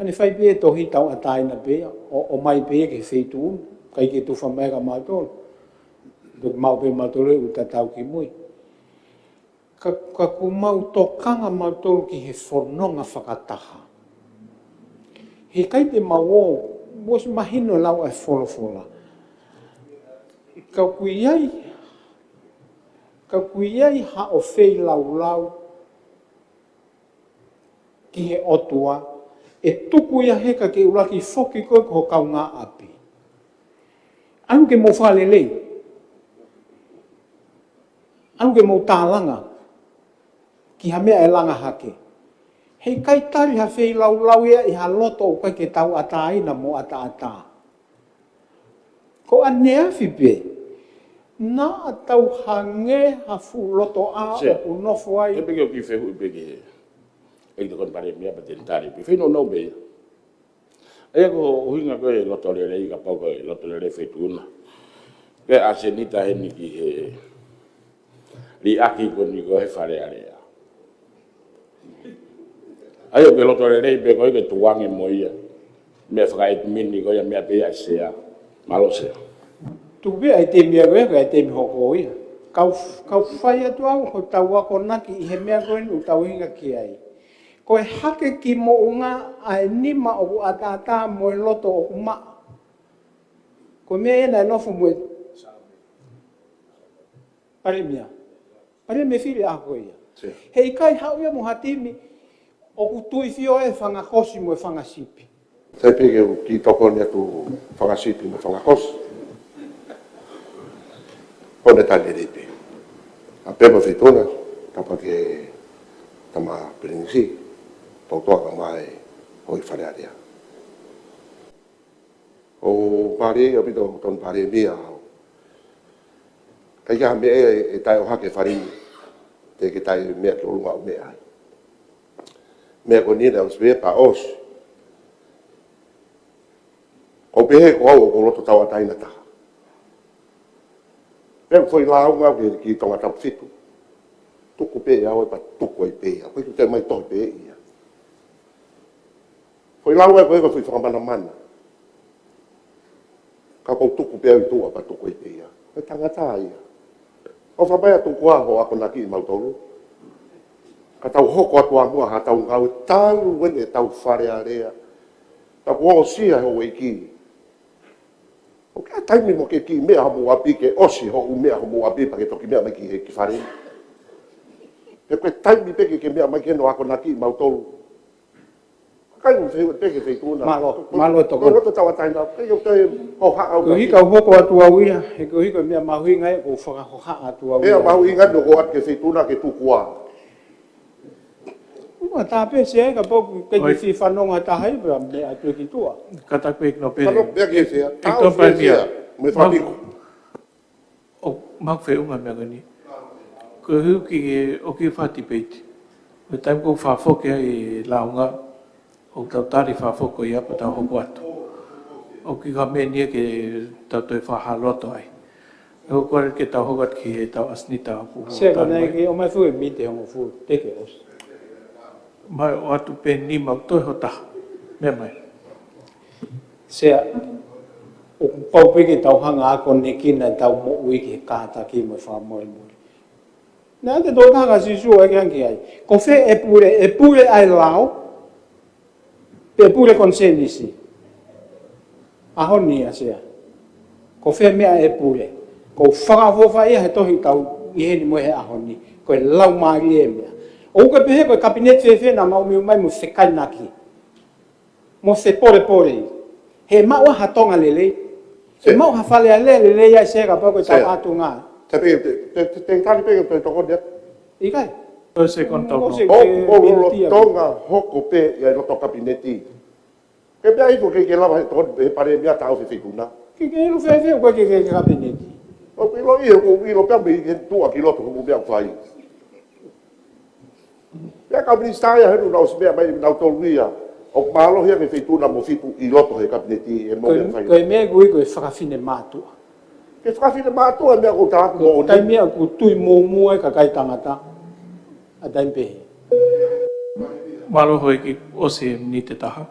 Ani whai pia tohi tau ataina pia, o mai pia ke wheitu unu. Kai ki tu whamega mātolo. Duk mau pe mātolo u tatau ki mui. Ka ku mau tokanga mātolo ki he whanonga whakataha. He kai te mau o, mos mahino lau ai wholofola. Ka kui ai ha o whei lau ki he otua, e tuku ia heka ke ulaki whoki koe ko kau ngā api. Anu ke mo whalelei. Anu ke mo tālanga. Ki ha mea e langa hake. Hei kai tari ha whei lau ia i ha loto o kai ke tau ataina mo ata. Ko anea whipe. Nā tau hange ha fu loto a o nofo ai. E peke o ki whehu i peke e te kon pare mea pa te tari. Whino no be. E ko hinga koe loto le rei ka pau koe loto le rei whetuna. Ke a se nita he ni ki he ri aki ko ni ko he whare area. Ai o ke loto le rei pe ko ke tuange mo ia. Me fai mini ko ia me pe ia sea. Malo sea. Tu be ai te mea koe ai te mi hoko ia. Kau whai atu au ko tau ako naki i he mea koe ni tau hinga ki ai. Ko e hake ki mo unga ai nima o ku atata mo e loto o ku maa. Ko mea ena e nofu mo e pare mea. Pare me whiri a koe ia. Hei kai hau ia mo hatimi o ku tui fio e whangakosi mo e whangasipi. Sai pege ki toko ni atu whangasipi mo whangakosi. Hone tali reipe. A pepa feitona, tapa ke tama piringisi, tautoa mai hoi wharearea. O pare, o pito ton pare mia au. Kai ka me e tai o hake wharini, te ke tai mea ki olunga o mea ai. Mea ko nina o svea pa os. Ko pehe ko au o ko loto tau ataina taha. Pea foi la unga ki tonga tau fitu. Tuku pe au e pa tuku ai pe. Koe tu te mai tohi pe ia. Foi la unga koe foi whakamana mana. Ka kou tuku pe au i tua pa tuku ai pe ia. Koe tangata ia. O whabaya tuku aho ako naki i mautolu. Ka tau hoko atu amua ha tau ngau tau wene tau whare area. Ta kua o sia ho e ki. O kia taimi mo ke ki mea hamu api ke osi ho u mea hamu api pa ke toki mea mai ki he ki whare. He koe taimi peke ke mea mai ke no ako naki i mautolu. Kai mo peke feituna. Malo toko. Ko roto tawa taina. Kei o te ho haa au. Ko hika hoko atu au ia. He ko hika mea mahui ngai ko whakahoha atu au ia. Hea mahu ingat no ko at ke feituna ke tukua. Ua tāpe se ka poku kei ki whanonga tahai pra me atu ki tua. Kata koe no pere. Kano pea ke sea. Tau Tau pai fea sea. Me whapiko. O mau whee unga mea gani. Ko hu ki o ki whati peiti. Me taim ko whawhoke i launga. O tau tari whawhoko i apa tau hoko atu. O ki ka mea nia ke tau toi whahaloto ai. E ho kore ke tau hokat ki he tau asnita. Se ka nei ki o mai fu e mite hongo fu teke os. Mai o atu pe ni mau toi ho taha. Mea mai. Se o pau peke tau hanga ako ne kina tau mo ui ki kāta ki mo whamoe mo. Nā te tō taka sisu e ki ai. Ko whe e pure ai lao, pe pure konsenisi. Aho ni a sea. Ko whe mea e pure. Ko whakawhawha ia he tohi tau i heni mo he aho ni. Ko e lau maari e mea. O uka pehe ko e kabinet whewhena mau miu mai mo whekai naki. Mo se pore pore. He maua hatonga lele. He mau ha whale a lele ia se ka pau ko tau atu ngā. Te peke, te tari peke te toko dia. I kai? O se kontau no. O lo tonga hoko pe ia roto kabineti. Ke pea ito ke lawa he pare mea tau whiwhikuna. Ki ke ilu whewhe ko ke kabineti. O ilo i lo pea me he tua ki loto kumu mea whai. Pea kabineti stāia heru nao si mea mai nao toluia. O malo hea ke whituna mo whitu i loto he kabineti e mo mea whai. Ko e mea kui ko e whakawhine mātua. Ke whakawhine mātua mea ko tāku mo Tai mea ku tui mōmua e ka kai tangata. A taim pehe. Malo hoi ki o se ni te taha.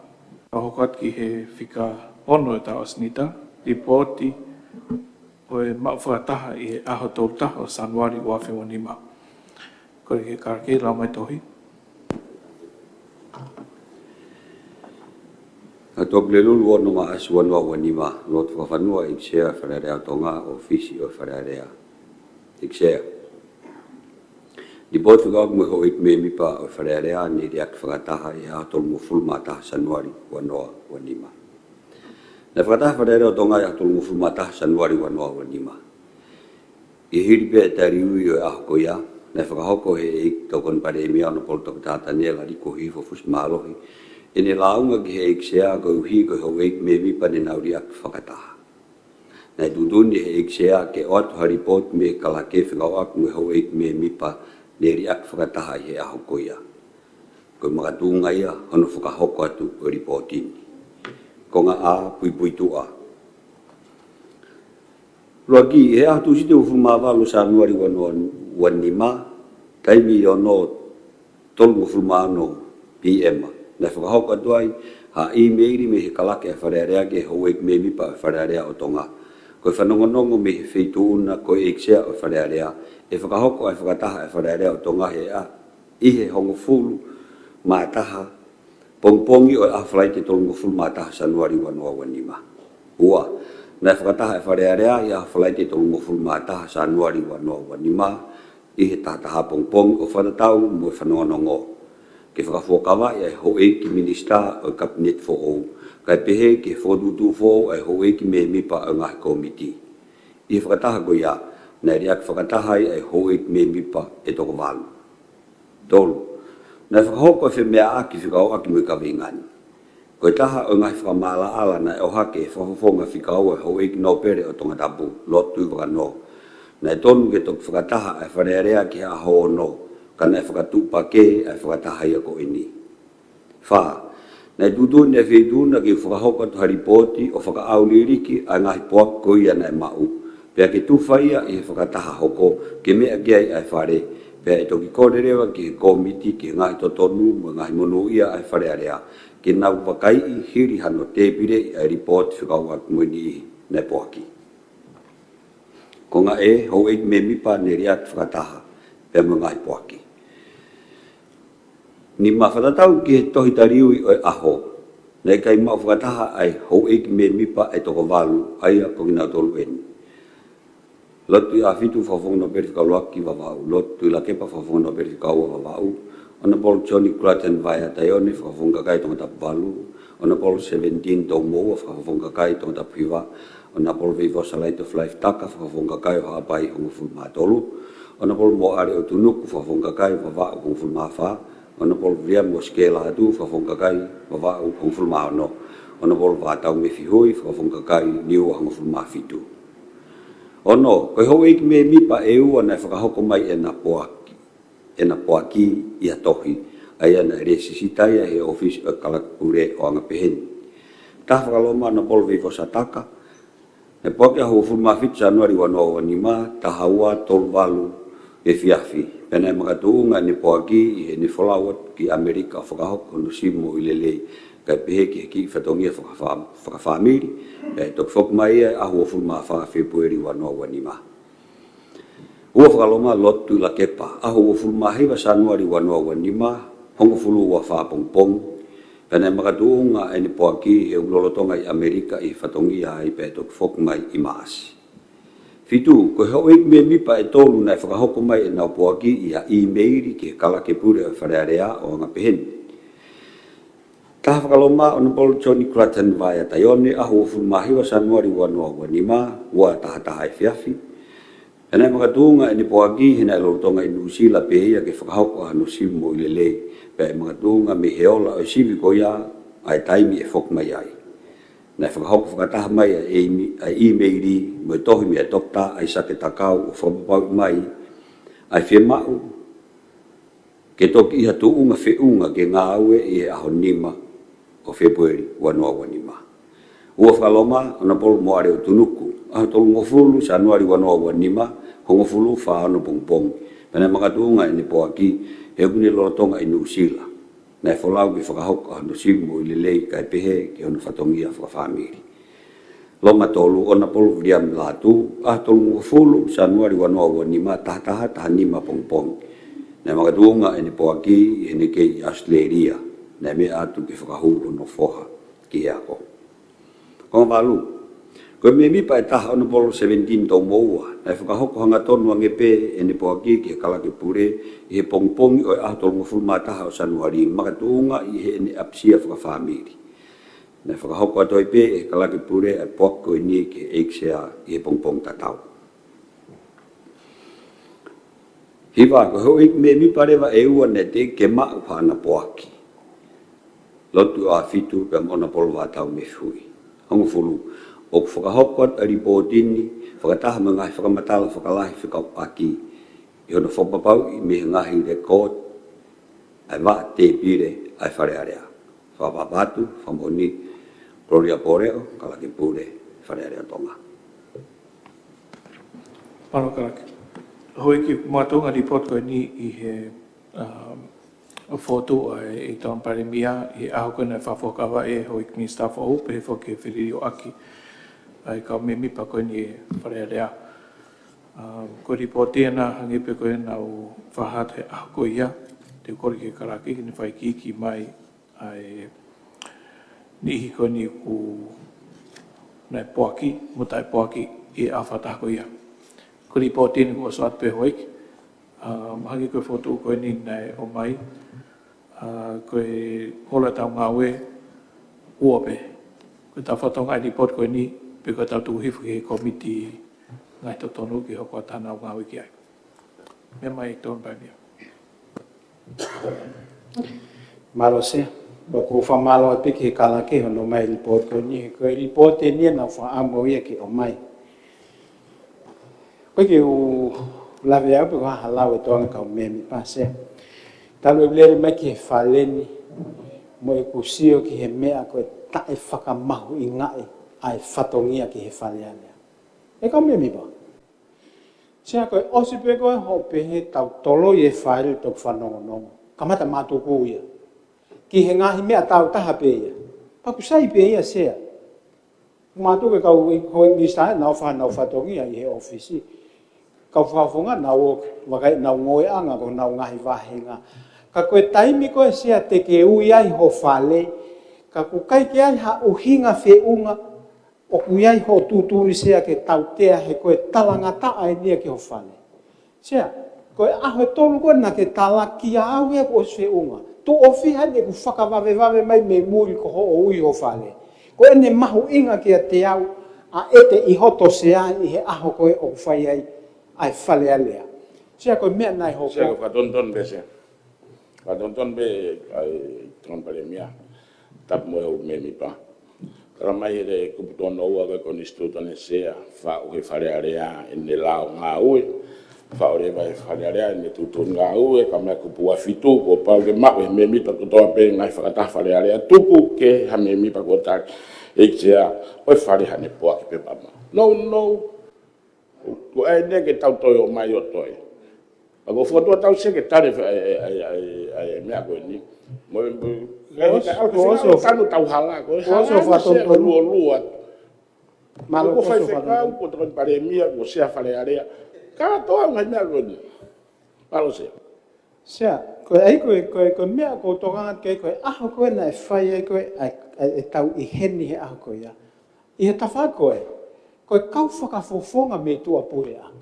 Ka hokat ki he whika ono e tau asnita. Ripoti o e mawhakataha i he aho tau taha o Sanwari o Awhiwa Nima. Kore ke karake lau mai tohi. A tok le lulu ono ma asuan wa Nima. Lot whafanua i ksea wharerea tonga o fisi o wharerea. I ksea. Di bot whakau mwe ho ik me mipa o wharerea ni reak whakataha i atol mo fulmataha Sanwari wa Nima. Na whakataha wharerea tonga i atol mo fulmataha Sanwari wa Nima. I hiripe e tariui o e aho koia. Na whakahoko he ik tokon pare e mea no poltok tāta nela riko hifo fus mālohi. E ne launga ki he ik sea ko uhi ko ho ik me mipa ne nauriak whakataha. Na duduni he ik sea ke oatu haripot me kalake whikawak me ho ik me mipa ne riak whakataha i he aho koia. Ko makatunga ia hono whakahoko atu o ripotini. Ko ngā a pui tua. Loaki he atu site ufu mawalo sa nuari wa Nima. Taimi o no tolu fulmano PM na whakahoko atuai ha email me he kalake e wharearea ke hoi me mi pa wharearea o tonga. Koe whanongonongo me he whituuna koe eksea o wharearea e whakahoko e whakataha e wharearea o tonga he a ihe hongo fulu mātaha pongpongi o a whalai te tolu fulu mātaha sanuari wanoa wanima. Ua, na whakataha e wharearea i a whalai te tolu fulu mātaha sanuari wanoa wanima i he tātaha pongpongi o whanatau mo e whanongonongo. Ke whakafuakawa i hoi ki minista o cabinet fo o, kai pehe ke whodutu fo ai hoi ki me mipa o ngahi komiti. I whakataha ko ia, na riak whakataha i hoi ki me mipa e toko walu. Tolu, na whakahoko e whemea aki whikao aki mui kawingani. Koe taha o ngahi whakamala ala na e ohake e whafafonga whikao e hoi ki no pere o tonga tapu, lotu i wakano. Na e tonu ke tok whakataha e wharearea ki a ho no, kana e whakatupa ke e whakataha ia ko ini. Wha, na e tutu ne whituna ki whakahoko tu haripoti o whakaauliriki a ngahi poak ko ia na e mau. Pea ke tuwhaia i he whakataha hoko ke mea kia i ai whare. Pea e toki kōrerewa ki he komiti ki ngahi totonu mo ngahi monu ia ai wharearea. Ke nau wakai i hiri hano tepire i ai report whikau ak muini i ne poaki. Ko ngā e hou eik me mipa ne riat whakataha pea mo ngahi poaki. Ni mawhatatau ki he tohi tariui o e aho. Nei kai mau whakataha ai hou eik me mipa e toko walu aia ko ngina tolu eni. Lotu i a fitu whawhonga no perifkau laki wawau. Lotu i la kepa whawhonga no perifkau wawau. Ona polo Johnny Clutton vaya taione whawhonga kai tonga tapu walu. Ona polo 17 tau moa whawhonga kai tonga tapu hiwa. Ona polo Vivosa Light of Life taka whawhonga kai o hapai hongo fulma tolu. Ona polo mo are o tunuku whawhonga kai wawau hongo fulma wha. Ona polo vria mo skela atu whawhonga kai wawau hongo fulma ono. Ona polo vatau me fihui whawhonga kai niua hongo fulma fitu. Ono, koe hou eiki me mipa e ua na whakahoko mai e na poaki. E na poaki i a tohi. Aia na resisitaia he office o kalakure o anga peheni. Tā whakaloma na polo Vivosa taka. E poaki a hou fulma fitu sanuari wanoa wanima, ta haua tolu walu e fiafi. Pena e makatuunga ni poaki i he ni folawat ki Amerika whakahoko no simo i lelei. Kai pehe ki ki whatongia whakawhamiri, e tok whok mai e ahu o fulma whakawhepueri wanoa wanima. Ua whakaloma lotu la kepa, ahu o fulma hewa sanuari wanoa wanima, hongo fulu wa whapongpong, pena makatuunga e ni poaki e ulolotonga i Amerika i whatongia i pe tok whok mai i maasi. Fitu, koe hau eik me mipa e tolu na whakahoko mai e nau poaki i a e-maili ki kala ke pure o wharearea o anga peheni. Tā whakaloma o polo Johnny Clutton vaya taione ahu o fulmahiwa sanuari wanoa wanima, ua tahataha e fiafi. E nei makatuunga e ni poaki hina e lorotonga i Nusila pehia ke whakahoko a Nusimo i lelei, pe e makatuunga me heola o sivi ko ia ai taimi e whok mai ai. Nei whakahoko whakataha mai a e-maili mo e tohi me e tokta ai sake takau o whapapau mai ai whia mau. Ke toki iha tuunga whiunga ke ngā aue i e aho nima o Februari wanoa wanima. Ua whakaloma, ona polo mo are o tunuku. Aho tolu ngofulu sanuari wanoa wanima, hongofulu whaano pongpong. Pena makatuunga e ni poaki, he kuni lorotonga i Nusila. Nei whalau ki whakahoko a Nusimo i lelei kai pehe ki ono whatongia whakawhamiri. Longa tolu, ona polo vriam latu, aho tolu ngofulu sanuari wanoa wanima, tahataha taha nima pongpong. Nei makatuunga e ni poaki, he ni kei Australia. Nei me atu ki whakahulo no foha ki ako. Konga malu, koe me mipa e taha ono polo 17 tau moua, nei whakahoko hanga tonu angepe e ni poaki ki he kalake pure, i he pongpongi o e aho tolu ngofulma taha o sanuari, makatuunga i he ni apsia whakawhamiri. Nei whakahoko atoi pe e kalake pure e poko i ni ki he eiksea i he pongpong tatau. Hiwa, ko hoi me mipa rewa e ua ne te ke mau whana poaki. Lotu a fitu pe mona polo watau me fui. Hongo fulu, o whakahokot a ripotini, whakataha me ngahi whakamatala whakalahi whakapaki, i hono whapapau i me ngahi rekod, ai wa te pire, ai wharearea. Whapapatu, whamoni, Gloria Poreo, kalake pure, wharearea tonga. Pano kalake. Hoi ki mātonga report koe ni i he foto ai ton parimia I aho kona whafokawa e hoi kini staff o pe foke whiriri o aki. Ai ka me mipa koe ni wharea rea. Ko ripoti ana hangi pe koe na o whahat he aho koe ia. Te kori ke karaki ni whai kiki mai ai ni ihi koe ni ku nai poaki, mutai poaki I a whatako ia. Ko ripoti ni ko soat pe hoik. Hangi koe foto koe ni nai o mai. Koe hola tau ngawe uope. Koe tau whatonga I report koe ni, pe koe tau tuhifu ke komiti ngai to tonu ki hoko tana o ngawe ki ai. Me mai ton pai mia. Malo se, ko fa malo pe ki kala ke no mai report ko ni ko report ni na fa amo ia ki o mai. Ko ki u la vea pe ko hala o tonga ka me mi pase. Talo blere mai ki faleni mo e kusio ki he mea ko ta e whakamahu I ngai ai whatongia ki he whaleane. E ka me mi ba. Sia koe osi pe koe ho pe he tau tolo I e whaere tok whanongonongo. Kamata mātuku ia. Ki he ngahi mea tau taha pe ia. Pakusai pe ia sea. Mātuku kau hoi mista nau whanau whatongia I he ofisi. Kau whafonga nau wakai nau ngoe anga ko nau ngahi wahenga. Ka koe taimi koe sea te ke ui ai ho whale. Ka kukai ke ai ha uhinga whiunga. O kui ai ho tūtūri sea ke tau tea he koe talangata ai nia ki ho whale. Sea, koe aho e tolu koe na ke talaki a au ea ko whiunga. Tu ofi hane ku whakawawe mai me muri ko ho o ui ho whale. Koe ne mahu inga ki a te au a ete I hoto sea I he aho koe o whai ai whale alea. Sea koe mea nai ho Sea ko whatonton be sea. Whatonton be ai ton parimia. Tap mo e me mi pa. Kara mai re kuputono ua koe koni stutone sea. Wha uhe whare area ne lao ngā ue. Wha ore vai whare area ne tutun ngā ue. Ka mea kupua fitu ko pau ke mau e me mi pa kutoa pe ngai whakata whare area tuku ke ha me mi pa kutoa sea. Oi whare hane poa ki pe mama. No. Ko ai ne ke tau toi o mai o toi. Ako foto tau se ke tare ai mea koe ni. Mo ko tanu tau hala ko. Oso whatonto lua. Malo ko fai koso whakau ko tron paremia ko sea whare area. Ka toa ngai mea koe ni. Malo se. Sea, koe ai koe mea ko tokangat kei koe aho koe na e whai ai koe e tau I heni he aho koe ia. I he tawha koe, koe kau whakafofonga me tua pure a.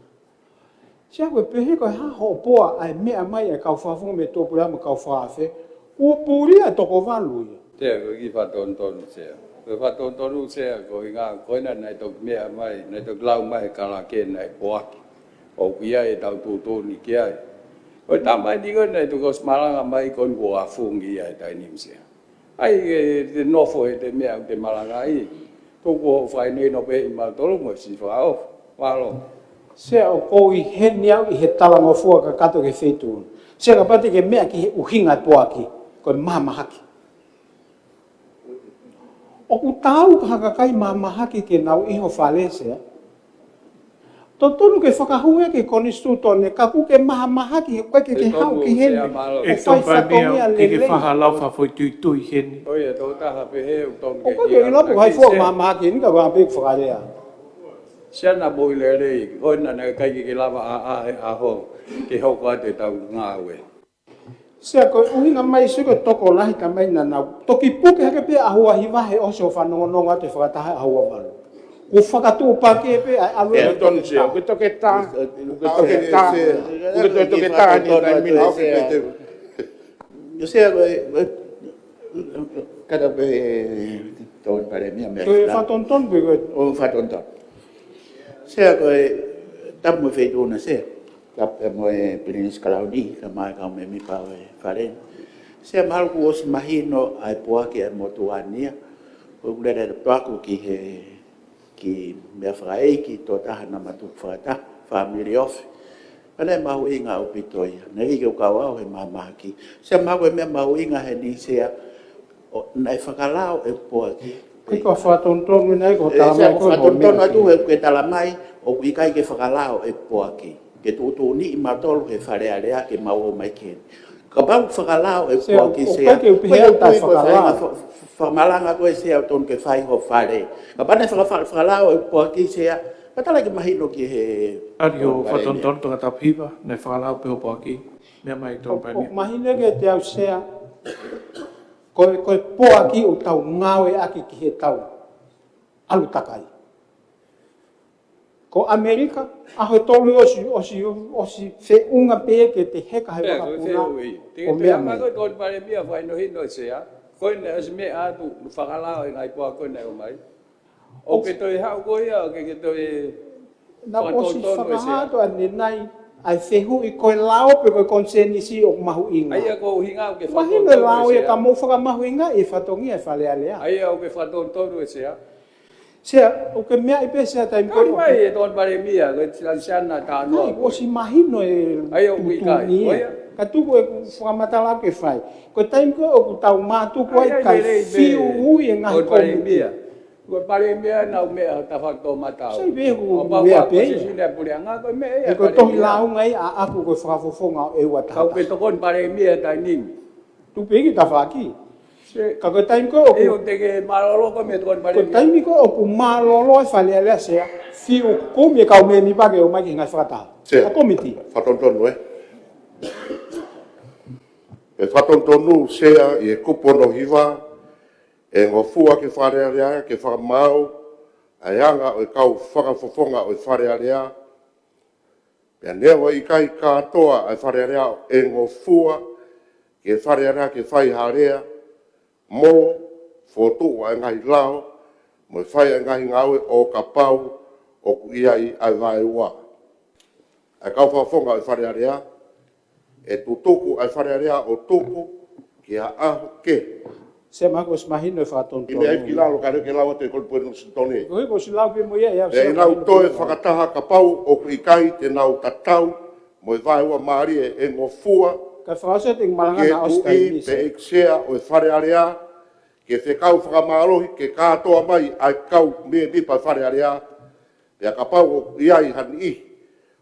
Sea koe pehe koe haho poa ai mea mai e kau whafonga me tua pure a ma kau whaafe, ua puri a toko walu ia. Tea koe ki whatontonu sea. Koe whatontonu sea koe ngā koina nei tok mea mai, nei tok lau mai karake nei poaki. O kia e tau tūtūni kia e. Koe tamai ni koe nei tok osmaranga mai koe kua fungi ai tai nimsea. Ai te nofo e te mea te maranga I. Toko o whai nei no pe I mautoro mo si whao. Walo. Sea o kou I heni au I he talangofua ka kato ke whetūn. Sea ka pati ke mea ki he uhinga poaki, koe mahamahaki. O ku tau ka hakakai mahamahaki ke nau iho whalesea. Totonu ke whakahunga ke konistutone, ka ku ke mahamahaki he koe ke hau ki heni. E ton pai mea ki ke whahalau whafoi tui heni. Oia tau taha pe he u tonu O koe ke lopu hai fuak mahamahaki, ni ka wāpik whakarea. Sia na boile rei, koina na kai ke lava a ho, ke hoko ate tau ngā ue. Sea koe uhinga mai se koe toko lahi ka mai na nau. Toki puke hake pe ahua hiwahe oso whanongononga te whakataha ahua walu. Ko whakatu pake pe ai alu. E ton se, ko toke ta. Ko toke ta. Ko toke ta ni tai mina. Yo sea kada pe ton paremia me. Koe whatonton pe koe. O whatonton. Sea koe tapu me whetuna sea. Tapu mo e Pirinis Kalauni, ka mai kau me mi pau e wharen. Sea maru ku os mahino ai poaki ai motuania. Ko ulere paku ki mea whaei ki tō taha na matuk whakata, family off. Pane mahu inga o pitoia. Nei ke ukau au he mamaki. Sea mahu e mea mahu inga he ni sea nei whakalao e poaki. Iko whatonton nei ko talamai koe. Whatonton atu he ke talamai o ikai ke whakalao e poaki. Ke tūtū ni I matolu he wharearea ke mau o mai keni. Ka pau whakalao e Sea, kua ki o sea. peke upehea tai whakalao. Whamalanga koe sea o tonu ke whai ho whare. Ka pane whakalao e kua ki sea. Patala ki mahino ki he... Ari o whatonton tonga tapiwa, nei whakalau pe hopo aki, mea mai tō O paimia. mahine ke te au sea, koe po aki o tau ngāwe aki ki he tau alu takai. Ko Amerika, aho tolu osi fe unga pe ke te heka he wakapuna o mea mai. Ko tōn pare mia whai no hino sea. Koe ne as me atu whakalao e ngai pua koe nei o mai. O ke toi hau koe ia, o ke toi... Na osi whakahato ane nai, ai whehu i koe lao pe koe konsenisi o mahu inga. Aia ko hinga o ke Mahine lao e ka mo whakamahu inga e whatongi e whale alea. Aia o ke whatonu e sea. Sea, o ke mea i pēsea taim Kau mai e tōn pare mia, ko siana tā noa. O si mahino e Ai o kuikai, oia. Ka tuku e whakamatala ke whai. Ko taim ko o ku tau mātuku ai kai whiu hui e ngahi komutu. Ko pare mea nau mea ta whakto matau. Sai vehu mea pēia. Sine pureanga ko mea E ko tohi launga ai a aku ko whakafofonga e ua Kau tata. pe tokon pare mea tai nimi. Tu pēki ta whaki. Ka ko taim ko o E o ku... te ke marolo ko me tokon pare Ko mea. taimi ko o ku mālolo e whale alea sea. Whiu kumi e kau me mi pake o mai ki ngai whakataha. Sea. A komiti. Whatontonu e whatontonu sea i e kupono hiwa, e ngofua ke wharearea, ke whakamau, a anga o e kau whakafofonga o e wharearea, pia newa i kai katoa a wharearea e ngofua, ke wharearea ke whai harea, mo fotu a ngai lao, mo whai a ngai ngaue o ka pau, o ku ia i ai vai ua. A kau whafonga o e wharearea, e tutuku ai wharearea o tuku ki a aho ke. Se mako se mahino e whakatonto. I mea ki lalo ka reke lau ate kolpue no sintone. Ko hiko si lau pe mo ia ia. E nau toe whakataha ka pau o ku ikai te nau tatau mo e vai ua maari e ngofua Ka whakase te ke malangana o ui pe eksea o e wharearea ke te kau whakamalohi ke katoa mai ai kau me nipa wharearea pe a ka pau o iai hani i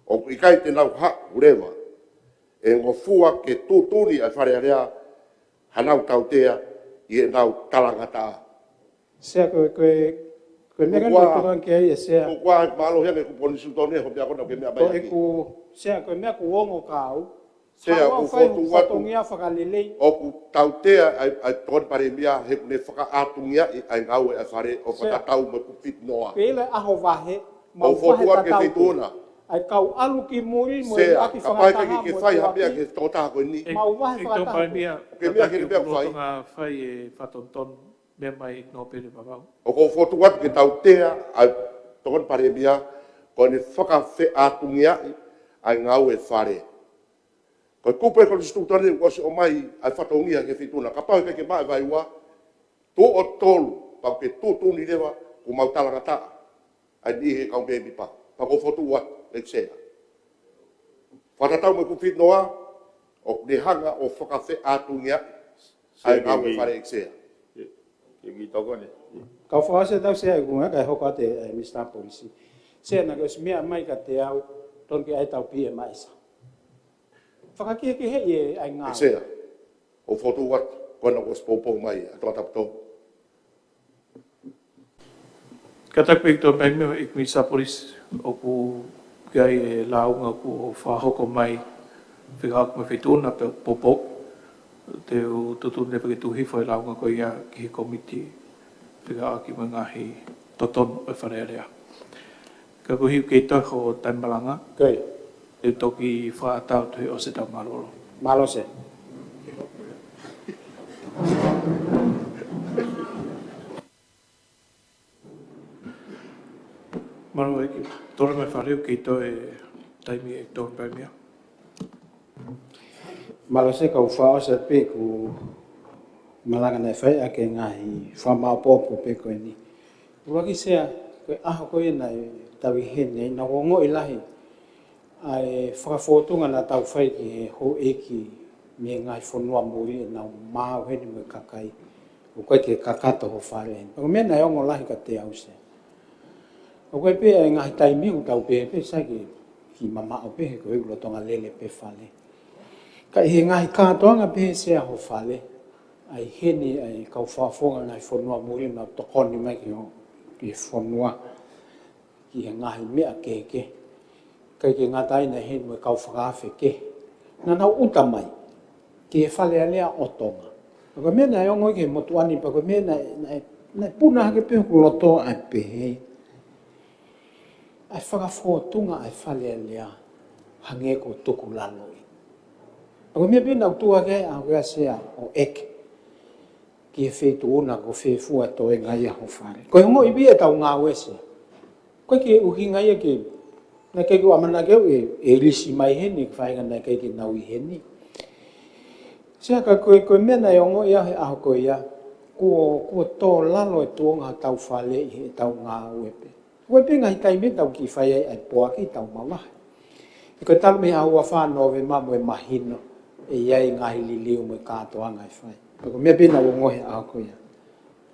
o ku ikai te nau ha urewa. E ngofua ke tutuni ai wharearea hanau tautea i e nau talangata. Sea koe mega no tokan ke ai e sea. Ko kwa malo hene ku poni sutone ho bia kona ke mea Ko mai e aki. ku sea koe mea ku ongo kau. Sea ku fotu watu Whatongia whakalelei. o ku tautea ai ton pare mia he ne whaka atungia i ai ngau e whare o whakatau mo ku fit noa. Pele aho wahe. O fotu ake feitona. Ai kau alu ki muri mo Sea aki ka pai whakataha ke mo whai te hapea waki. ke tōtaha koe ni. Mau wahe E tō whakataha. paimia, Ke mea ke ripea whai. ngā whai e whatonton, mea mai nō pere papau. O ko fotu watu ke tautea ai ton pare mia ko ne whaka fe atungia ai ngau e whare. Ko kupe ko stu tone ko o mai ai whatongia ke fituna. Ka pau ke mai vai wa. To o tolu pa ke tu ni lewa ku mau talanga ta. Ai ni he kau bebi pa. Pa ko fotu wa leksea. Whatatau me ku fit noa o ne hanga o whakafe atungia ai ngau e whare leksea. Kau whakase tau sea e kunga kai hoka te Mr. Polisi. Sea na kau smea mai ka te au ton ke ai tau pia mai sa. Whakakia ke hei e ai ngā. Leksea. O fotu wa kona ko spopo mai a tō tapto. Ka taku i tō paimia i Mr. Police, o ku gai e launga ku o whahoko mai, whikahaku me whituna pe popo, te o tutune pe tu hifo e launga ko ia ki he komiti, whikahaku me ngahi toton o wharearea. Ka kuhiu kei toho o taimalanga, Kei, e toki whaatau tui o se tau maroro. malo se. Maro e ki tore me whareu kei to e taimi e tō paimia. Malo se kau whao se pe ku malanga nei whai a ke ngahi whamao pōpō pe koe ni. Waki sea, koe aho koe nei tau i hene, na wongo i lahi. Ai whakafotunga na tau whai ki he ho eki me ngai whanua muri e nau māu hene mo kakai. O koe ke kakato ho whare hene. Pako mea nei ongo lahi ka te au se. O koe pe e ngahi taimi u tau pe sai ki mama o pe he koe ulo tonga lele pe whale. Ka he ngahi kātoanga pe sea ho whale. Ai heni ai kau whaafonga nai whanua muri na tokoni mai ki whanua. Ki he ngahi mea keke. Kai ke ngatai na heni mo kau whakawhi ke. Nga nau uta mai. Ki he whale alea o tonga. Pako mea na ongo ke motuani, pako mea na puna hake pe ku loto ai pe hei. Ai whakawhotunga ai whale alea hange ko tuku laloi. Ako mea pina utua ke a wea sea o eke. Ki e whetu una ko whewhua to e ngai aho whare. Ko e ngoi bia tau ngā wese. Ko ke uhi ngai e ke, na ke kua mana keu e risi mai heni, whainga na ke nau i heni. Sea ka koe mea na e ongo ia he aho koe ia. Kua tō lalo e tōnga tau whale i he tau ngā uepe. Koe pe ngai taime tau ki whai ai poa ki tau mawahi. I koe talu me haua whanau ve mamu e mahino. E iai ngahi li liu mo kātoa ngai whai. Pako mea pina o ngohe a koe ia.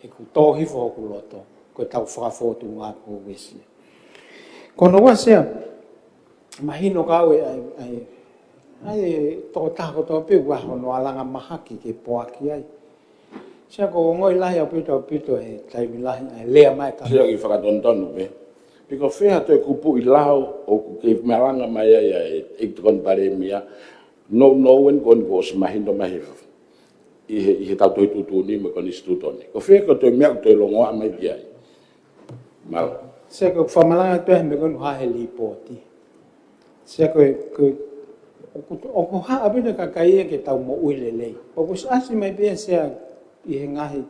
E ku tōhi whoku loto. Koe tau whakawhotu ngā kō wesi. Kono wa sea, mahino kau ai tō tāko tō pe waho no alanga mahaki ke poaki ai. Sea ko ngoi lahi au pito e taimi lahi ai lea mai ka. Sea ki whakatontonu pe. Piko whea toi kupu i lao o ku ke maranga mai ai e tukon paremia. No wen kon ko se mahino mahi. I he tau toi tutuni me kon istutoni. Ko whea ko toi mea toi longoa mai ki ai. Mal. Sea ko whamalanga toi me kon hahe li pōti. Sea ko o ko haa apina ka kai ke tau mo uile lei. O ko asi mai pia sea i he ngahi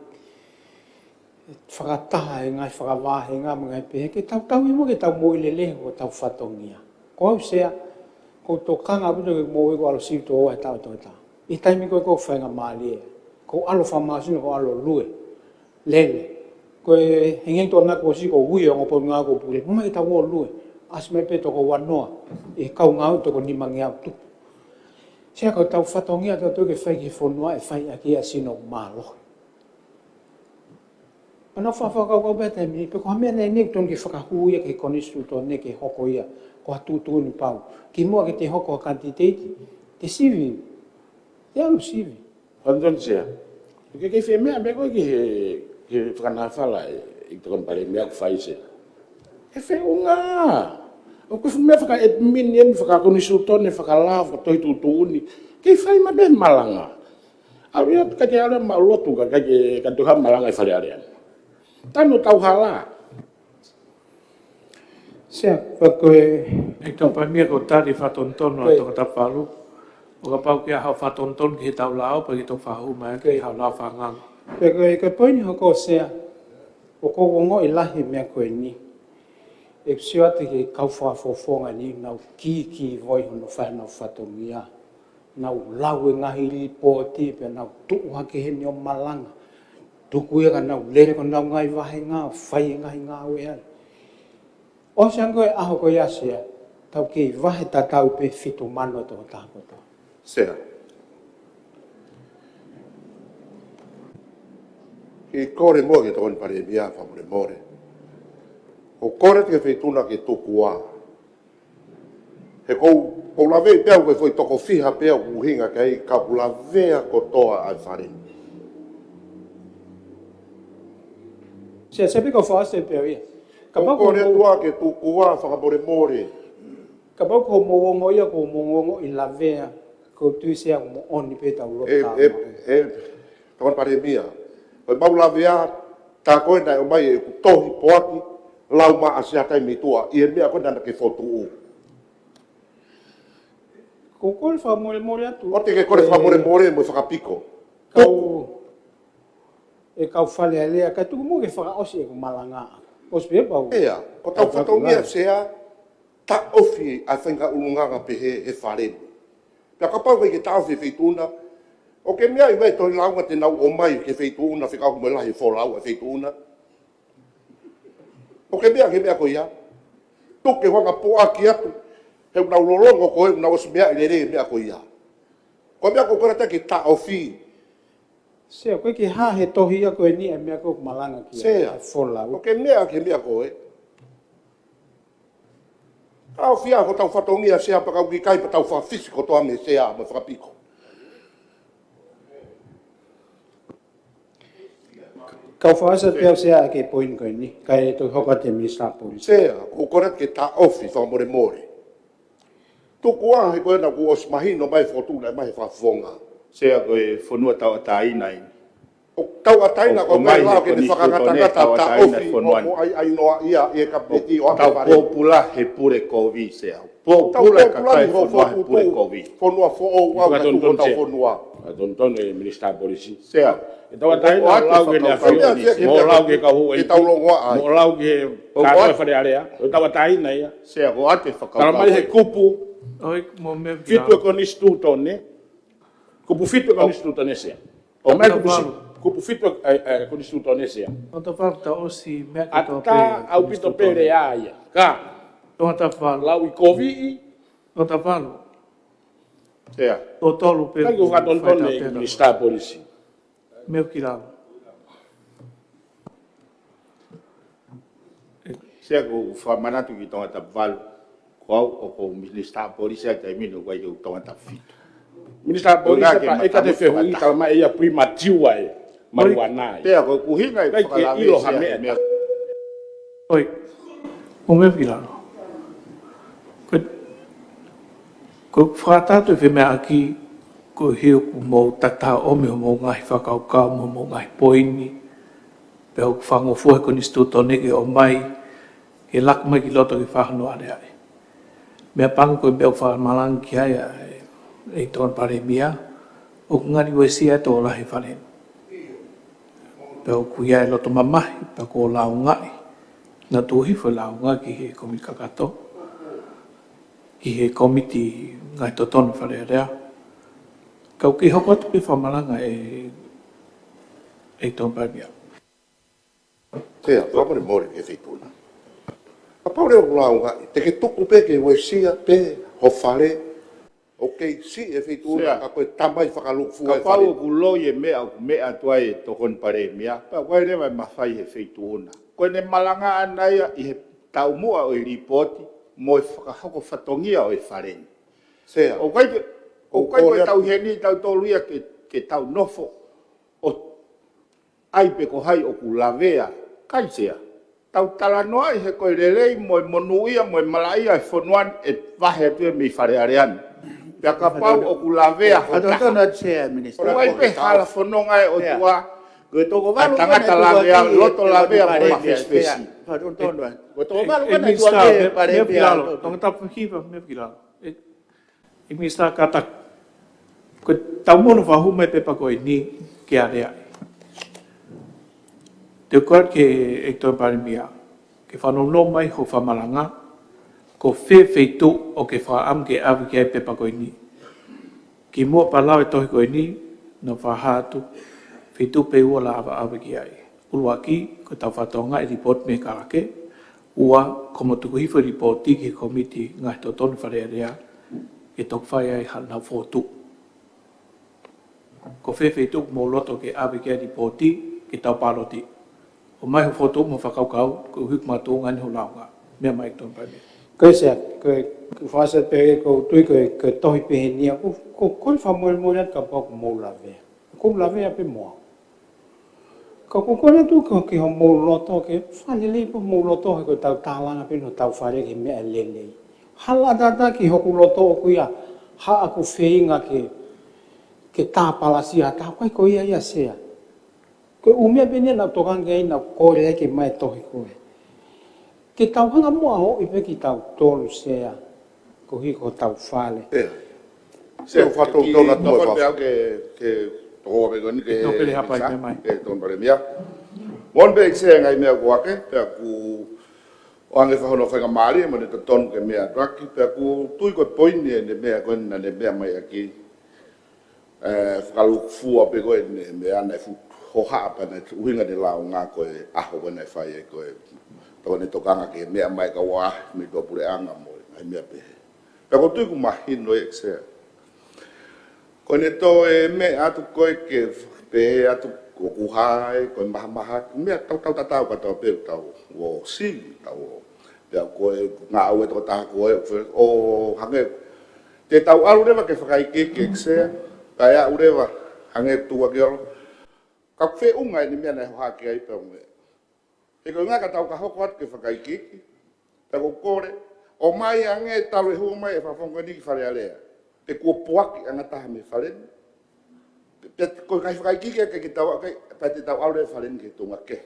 whakataha e ngai whakawahe ngā mga pia ke tau i mo ke tau mo uile lei ko tau whatongia. Ko au sea ko tō kanga apina ke mo ko alo siuto o e tau tau tau. I taimi koe ko whainga maali e. Ko alo whamasino ko alo lue. Lele. Ko e hengeng tō nako si ko hui o ngopo ngā ko pule. Muma ke tau o lue. Asi mai pe toko wanoa. E kau ngau toko nimangi au tupu. Sea ko tau whatongia tau tau ke whai ki whanua e whai a kia sino mālo. Pana whawhakau bete mi, pe ko hamea nei nek ton ke whakahuia ke konistu tō ne ke hoko ia, ko hatutu ni pau. Ki mua ke te hoko a kantiteiti, te sivi, te alu sivi. Anton sea. Ke whea mea me koe ke whakanawhala i tukon paremia ku whai se. E whea unga. O koe mea whaka-admin ien, whakakonisutone, whakalao, whakatoi tutuni. Kei whai ma be malanga. Aria kake aria maulotu ka tuha malanga i whare arean. Tano tau hala. Sea, koe... E tau pamia ko tari whatontono a toka tapalu. O ka pau kia hau whatontono ki he tau lao, pa ki tau whahu mai ki hau lao whangang. Koe poini hoko sea, o ko wongo i lahi mea koe ni. E psio ate ke kau whaafofonga ni, nau ki voi hono whanau whatongia. Nau lau e ngahi li pōti, pe nau tuku hake heni o malanga. Tuku e ka nau lere ko nau ngai wahe ngā, whai e ngahi ngā ue ai. O sean koe aho koe asea, tau ke wahe tatau pe fitu mano tō tākoto. Sea. I kore mua ke tōni pare mia whamure more. O kore te whaituna ke tōku a. He kou lawe pēu koe whoi toko whiha pēu uhinga kei, ka lawea ko toa ai whare. Sea sepe ko whaase pēu ia. Ko kore tua ke tōku a whakamore more. Ka pau ko mōngo ia ko mōngo i lawea, ko tui sea mo oni pe tau rota. Tōni pare mia. Koe mau lawea, tā koe nai o mai e ku tohi poaki, lau maa asea tai mitua, i e mea koe nana ke whotu u. Ko kore whamore atu. O te ke kore whamore mo whakapiko. Kau whale a lea, kai tuku mo ke whakaosi e ku malanga. Ospe e pau. Ea, ko tau whatongia sea, ta ofi a whainga ulunganga pe he whare. Pea ka pau ke tau whi whituna, o ke mea i wei toi launga te nau o mai ke whituna, whikau me lahi wholau a whituna. O ke mea ko ia. Tuke wanga poa ki atu. Heu nau lolongo ko heu nau osmea i lere mea ko ia. Ko mea ko kora te ki ta ofi. Sea, koe ki ha he tohi a koe ni e mea koe malanga ki Sea, o ke mea ko e. Tau fia ko tau whatongia sea pa kau ki kai pa tau whawhisi ko toa me sea ma whakapiko. Kau fasa pia sea ke point ko ni kai to hoka te minister police. Sea, ko kora ke ta ofi fa more more. Tu kuā he koe na ku os mahino mai fotu na mai fa fonga. Sea koe whanua tau atai nai. O tau atai na ko mai la ke ni whakangata ta ofi whanuan. o ai noa ia e ka peti o Tau ka pōpula he pure kovi sea. Pōpula ka kai whanua he pure kovi. Fonua fo o wa ka tu tau fonua. Tonton e minister polisi. Sea, e tau atai na lau ke nea whioni. Mo lau ke ka hu e tau longoa ai. Mo lau ke ka koe whare area. O tau atai na ia. Sea, ko ate whakau. Kala mai he kupu. Oi, mo me Fitu e koni stuto ne. Kupu fitu e koni stuto ne sea. O mai kupu fitu e koni stuto ne sea. O ta whāru ta osi mea ki tō Ata au pito pere aia. Ka. O ta whāru. Lau i kovi. O ta whāru. Sea. O tolu pere. Kai ko whatonton e minister polisi. Meu ki raro. Sea ko whamanatu ki tonga ta valu. Ko au o ko minister polisi a tai mino wai o tonga ta fitu. Minister polisi pa e ka te whehu i tau mai ia prima tiua e. Mariwanai. Pea ko kuhinga e Kai ke ilo ha mea. Oi, o meu ki raro. Ko whātātu e mea aki ko hiu ku mō tata o meo mō ngahi whakaukau mō ngahi poini. Pea o whango fuhe ko ni stutone ke o mai ke lak mai ki loto ki whahano are ai. Mea pangu ko mea whamalang ki ai e tōn pare mia o ngari o sia tō lahi whare. Pea o ku ia e loto mamahi pa ko lau ngai. Na tuhi fo lau ngai ki he komi kakato. Ki he komiti ngai totonu whare area. Kau ki hoko atu ki whamalanga e tōn pare mia. Tea, whamare more e whituna. Ka paure o launga, te ke tuku pe ke we sia pe ho whare, o kei si e whituna, ka koe tamai whakaluku Ka e pau whare. ku loi e mea tua e tokon pare mea. Pa wai rewa e mawhai he whituuna. Koe ne malanga anaia i he tau mua o i ripoti, mo e whakahoko whatongia o e whareni. Sea, O kai koe tau heni tau toluia ke tau nofo o ai pe ko hai o ku lavea kai sea. Tau talanoa i he koe rerei mo e monuia mo e malaia e whonuan e wahe atu e mi whare areani. Pea ka pau o ku lavea hota. Tonton sea minister. O ai pe hala whanonga e o tua Koe toko walu tangata lavea, loto lavea mo mawhespesi. Tonton wa. Koe toko walu E kana minsta, tua pare meu pia. kilalo, tonga tapu hiva, meu kilalo. E minsta kata, ko tau mono whahume pepa koe ni ke are ai. Te koe ke e toi pare mia, ke whanonō mai ho whamalanga, ko whewheitu o ke whaam ke awi ke ai pepa koe ni. Ki mua palau e tohi koe ni, no whahatu, whitu pe ua la awa ki ai. Ulua ki, ko tau whatonga e report me karake, ua ko mo tuku hifo reporti ki komiti ngai to tonu whare area, e tok whai ai hana whotu. Ko whewheitu mo loto ke awi ke reporti, ke tau paroti. O mai ho whotu mo whakaukau, ko huk mātou ngani ho launga. Mea mai tōn pai mea. Koe sea, koe whasa pe ko tui koe tohi pe he nia, ko koe whamoe mo rea ka pau ko mou lavea. Ko lavea pe moa. Ka ko koe tu ko ki ho mou loto ke, whanelei po mou loto he ko tau tālanga pe no tau whare ke mea lelei. Hala tata ki hoku loto o kuia, ha aku wheinga ke tāpalasi ha tā koe ko ia ia sea. Koe umea pene na tokange ai na kore ai ke mai tohi koe. Ke tau hanga mua ho i pe ki tau tolu sea, ko hi ko tau whale. Sea whatou tōna tua Nokon wha. pea ke toho pe koni ke No pere hapa i me mai. ke ton pare mia. Mon pe se ngai mea ko ake pe ku o ange whahono whainga maari mo ne to ton ke mea raki pe ku tui ko poini ne mea ko na ne mea mai aki. Whakalu fua pe ko ne mea na fu ho hapa na uhinga de lao ngā ko e aho wana e whai e ko e tau ne tokanga ke mea mai ka wā mi to pure anga mo ai mea pe. Pe ko tui ku mahino e se. Ko ne to e me atu koe ke pe atu ko kuhai ko maha me tau ka tau pe tau wo si tau ya ko nga au to ta ko o hange te tau alu reva ke whakai ke se ta ya ureva hange tu ke ka fe unga ni mea na hoa ke ai pe unga. E ko ngā ka tau ka hoko atu ke whakaikiki, ta ko kore, o mai ange tau e hua mai e whawhonga ni ki whare alea. Pe kua puaki anga taha me wharen. Ko kai whakaikiki ke ki tau akai, pa te tau aure wharen ke tunga ke.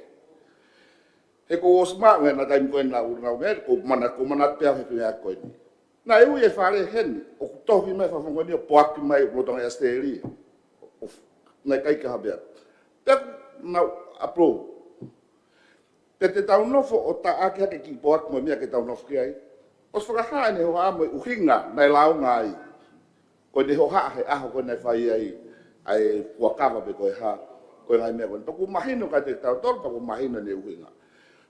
He ko osma ngā na taim koe nā urunau ngā, ko mana pia he pia koe ni. Nā e ui e whare hen, o tohi mai whawhonga ni o puaki mai o rotonga e asteri. Nai kai ka habea. Pea nau apro. Pe te tau nofo o ta ake hake ki poak mo mea ke tau nofo ki ai. O whakahaa ne hoa mo uhinga nai lau ngā ai. Ko ne hoa he aho koe nai whai ai ai puakawa pe koe ha. Koe ngai mea koe. Paku mahino ka te tau tolu, paku mahino ne uhinga.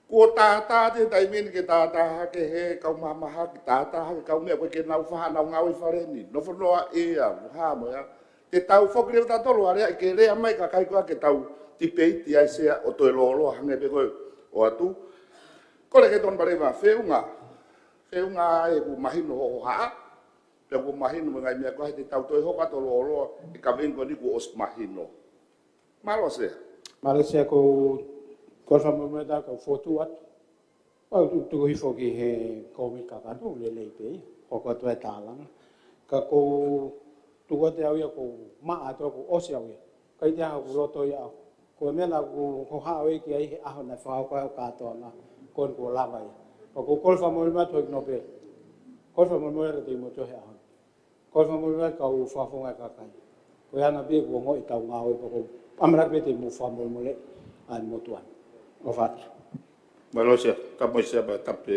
Ko tātā te taimini ke tātā hake he kau mamaha ki tātā hake kau mea koe ke nau whaha nau ngau i whareni. Nofo noa ea, muha mo ya. Te tau whokreo tā tolu area i ke rea mai ka kai koa ke tau tipeiti ai sea o toi lolo hange pe koe. O atu, kore ke ton parewa, whiunga e ku mahino ho haa, pe ku mahino mga imea koe te tau toi hoka tolo oloa, e ka vengo ni ku os mahino. Malo sea? Malo sea ko whamamata ka whotu atu. Pau tuku hifo ki he komi kakatu, le leipe, hoko atu e tālanga. Ka ko tuku te au ia ko maa atu ko osi au ia, kai te hau ku roto ia au. Ko mena ku hao e ki ai he aho na whao koe o katoa na kon ko lava ia. O ko kolfa moima to ignobe. Kolfa moima te imo to he aho. Kolfa moima ka u whafonga kakai. Ko ana be ko ngoi tau ngau e ko amra be te mo fa moima le ai motuan. O fatu. Malosia, kapo se ba tape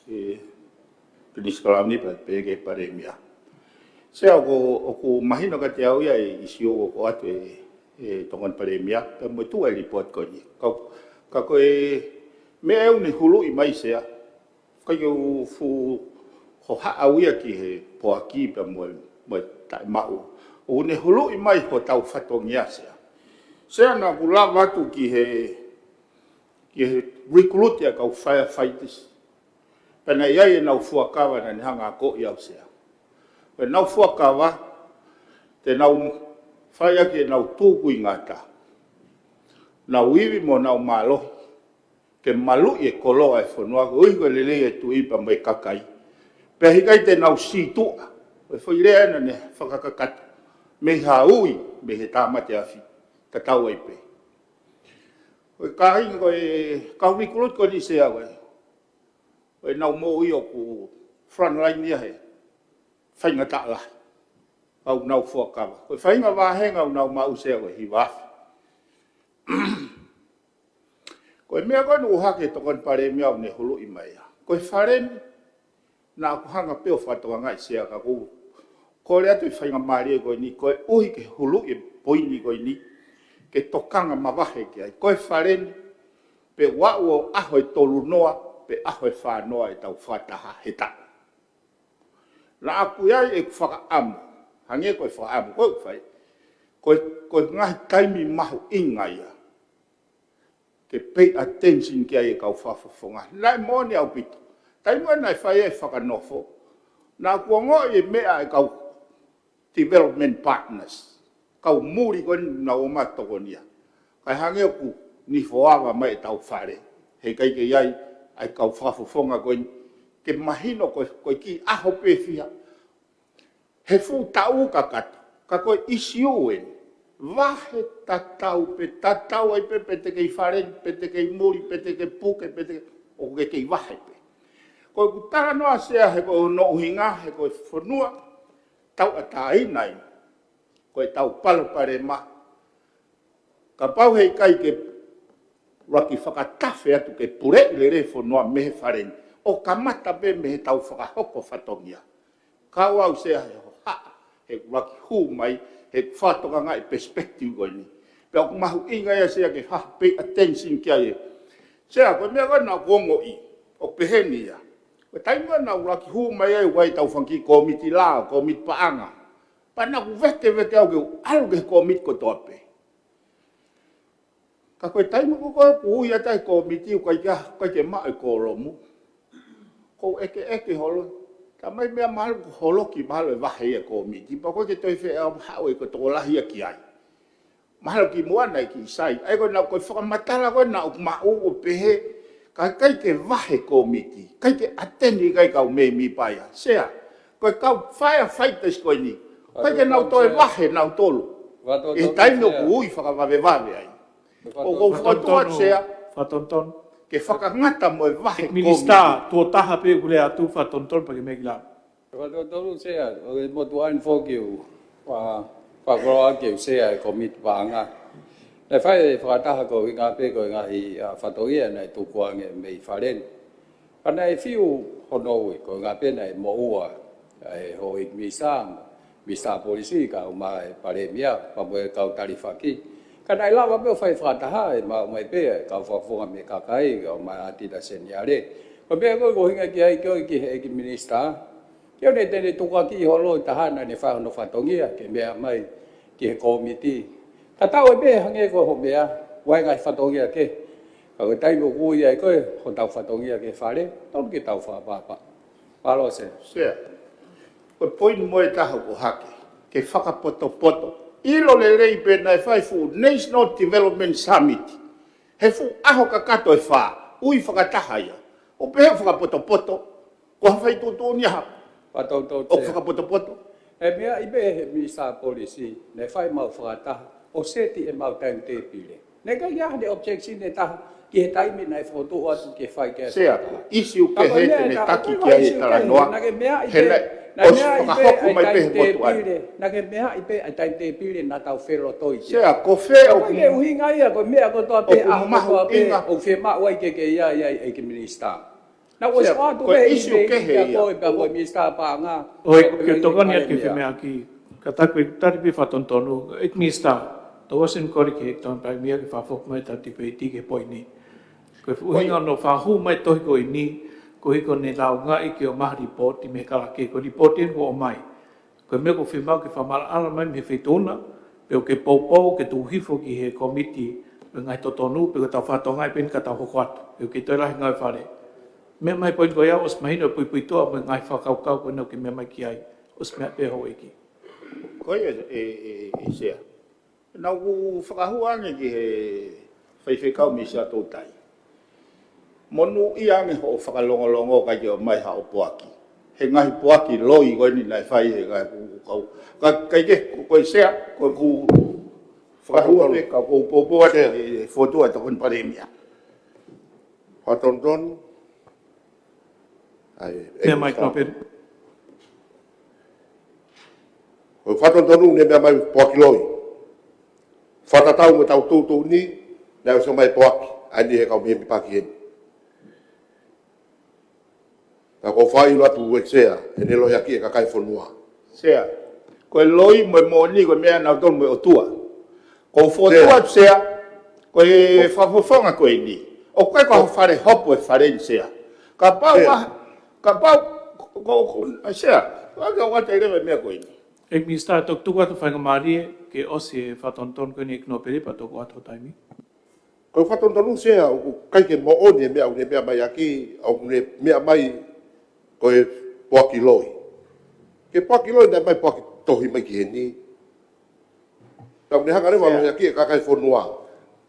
e Peninsula ni pa pe ke pare mia. Se o ko mahino ka te au ia i sio ko atu e tongan pare mia, pe mo tu ai report ko ni. Ka ko e me eu ni hulu i mai sea. Ka yo fu ho ha au ia ki he po aki pe mo tai mau. O ne hulu i mai ho tau fatongia sea. Sea na kula watu ki he recruit ya kau firefighters. Pena ia e nau fuakawa na ni hanga ko i au sea. Pe nau fuakawa, te nau whaia ke nau tūku i ngata. Nau iwi mo nau malo, ke malu i e koloa e whanua, ui koe lele e tu ipa mai kakai. Pe hikai te nau situa, e whairea na ne whakakakata. Me haui, me he tāmate awhi, ka tau ai pe. Koe kāhinga koe, kauri kurut koe ni sea koe. Koe nau mō i o ku frontline nia he, whainga tāla. Au nau fuakawa. Koe whainga wāhenga au nau mau sea koe hi wafi. Koe mea koe nu hake tokan pare mea ne hulu i mai. Koe whareni, nā kuhanga peo whatoa ngai sea ka kou. Koe atu i whainga maari koe ni, koe uhi ke hulu i poini koe ni, ke tokanga mawahe ki ai. Koe whareni, pe wau o aho e tolu noa, pe aho e whanoa e tau whataha he tau. Na aku iai e whaka amu, hange koe whaka amu, koe whai, koe ngahi taimi mahu ingaia, ke pay attention ki ai e kau whafafonga. Nai mōni au pito, taimua nai whai e whakanofo, na aku ngo e mea e kau development partners, kau muri koe na o matoko nia. Kai hange oku ni whoawa mai tau whare, he kai ke iai, ai kau whafafonga koe, ke mahino koe ki aho pewhia. He fu tau ka kata, ka koe isi uen, wahe tatau ai pe te kei wharen, pe te kei muri, pe te kei puke, pe te kei, o ke kei wahe pe. Koe ku tara noa sea he koe no uhinga, he koe whanua, tau atai nai, koe tau palo pare ma. Ka pau hei kai ke raki whakatafe atu ke pure le re whanua mehe wharen, o ka mata pe mehe tau whakahoko whatongia. Kau au sea he ho haa, he raki hu mai, he whatonga ngai perspective koe ni. Pea ku mahu inga ia sea ke ha pay attention kia e. Sea koe mea koe na kongo i, o peheni ia. Koe taimua na raki hu mai ai wai tau whanki komiti la, komiti paanga. Pa na ku vete au ke alu ke komiti ko tope. Ka koe taimua ko koe ku ui atai komiti u kai ke maa e koromu. Ko eke holo. Ka mai mea malu ku holo ki malu e wahe e komiti. Pa koe ke toi whea au hao e ko tōlahi a ki ai. mahalo ki moana ki sai ai ko na ko whakamatala ko na o mau o pehe kai ke vahe komiti kai ke atendi kai kau me mi paia sea ko kau firefighters ko ni kai ke nau toe vahe nau tolu e tai no kui whakavave vave ai o whakatua sea Whatonton. ke whakangata mo e vahe komiti Minista, tō taha pe kule atu whatonton pa ke me kila. Whakatonu sea, o e motu ain fōkiu, whakoroa kiu sea e komit pāanga. Nei whai e whakataha ko i ngā pe ko i ngā hi whatoia nei tūkuange mei wharen. Ana e whiu honoui ko i ngā pe nei mo ua e ho i misa polisi ka o mai pare mia, pa mo e kau tari whaki. Kana i lawa pe o whai whakataha e mai pe kau whafonga me kakai o mai ati da seniare. Ko pe ko hinga ki ai ki minista. Kio ne tene tuka ki holo i tahana ne whahano whatongia ke mea mai ki he komiti. Ka tau e mea hange ko ho mea, wai ngai whatongia ke. Ka koe taimu kui ai koe, ho tau whatongia ke whare, tonu ki tau whapapa. Palo se. sea ko poin mo e taha ko hake ke whakapoto. Ilo le rei pe nei whai fu National Development Summit. He fu aho ka kato e wha, ui whakataha ia. O pehe whakapoto, ko hawhai tūtū ni ha. Patau O whakapoto. E mea i be he misa polisi, ne whai mau whakataha, o seti e mau taim te pile. Ne kai ia hane objection e taha, ki he taimi nei whotu atu ke whai ke Sea, isi ke he te ne taki ki ai tala noa. O whakahoku mai pehe motu ai. Nake mea i pe ai taim te pile na tau whero toi. Sea, ko whea o Ko ke uhinga ia, ko mea ko toa pe o aho mahu toa pe, inga. o whe maa wai ke ia e ke minista. Na o Sea, sā tu ko pe isi o kehe ia. Ko e pa ko minista pa ngā. Oi, ke tokoni at ke whemea ki, ka taku i tari pi whatontonu, ik minista, tō wasin kori ke ton pai mea ke whawhok mai tati pe ti ke poi ni. Koe uhinga no whahu mai tohi ko i ni, ko hiko ne lau ngā i ke o maha report i me karake, ko report in ko o mai. Koe mea ko whemau ke whamara ala mai me whetona, pe o ke poupou ke tū hifo ki he komiti, pe ngai totonu, pe ko tau whatongai pen ka tau hoko atu, pe o ke toirahi ngai whare. Mea mai poin ko iau, os mahina pui toa, me ngai whakaukau ko nau ke mea mai ki ai, os mea pe ho eki. Koe e sea. Nau ku whakahua ange ki he whaiwhekau mi sa tō tai. Monu i ange ho whakalongolongo kai ki o mai ha o poaki. He ngahi poaki loi koe ni nai whai he kai kukau. Kai ke koe sea, koe ku whakahua me ka kou popoa te whotua e tokon paremia. Whatonton. Mea mai knopere. O whatotonu ne mea mai poaki loi. Whatatau me tau tūtū ni, ne o so mai poaki, ani he kau miemi paki heni. Ka ko whai latu uexea, e ne lohi aki e kakai whanua. Sea, koe loi mo moni koe mea nau tonu me o tua. Ko whotua sea, koe whawhawhonga koe ni. O koe ko whare hopo e whare ni sea. Ka pau, sea, waka wata i rewe mea koe ni. Ek minsta tok tuku atu whainga marie ke osi e whatonton koe ni knopere pa toko atu taimi. Ko whatotonu sea, o kai ke mo o ne mea mai aki, o ne mea mai koe poaki loi. Ke poaki loi ne mai poaki tohi mai ki heni. Tau ne hanga rewa lohi aki e kakai whanua.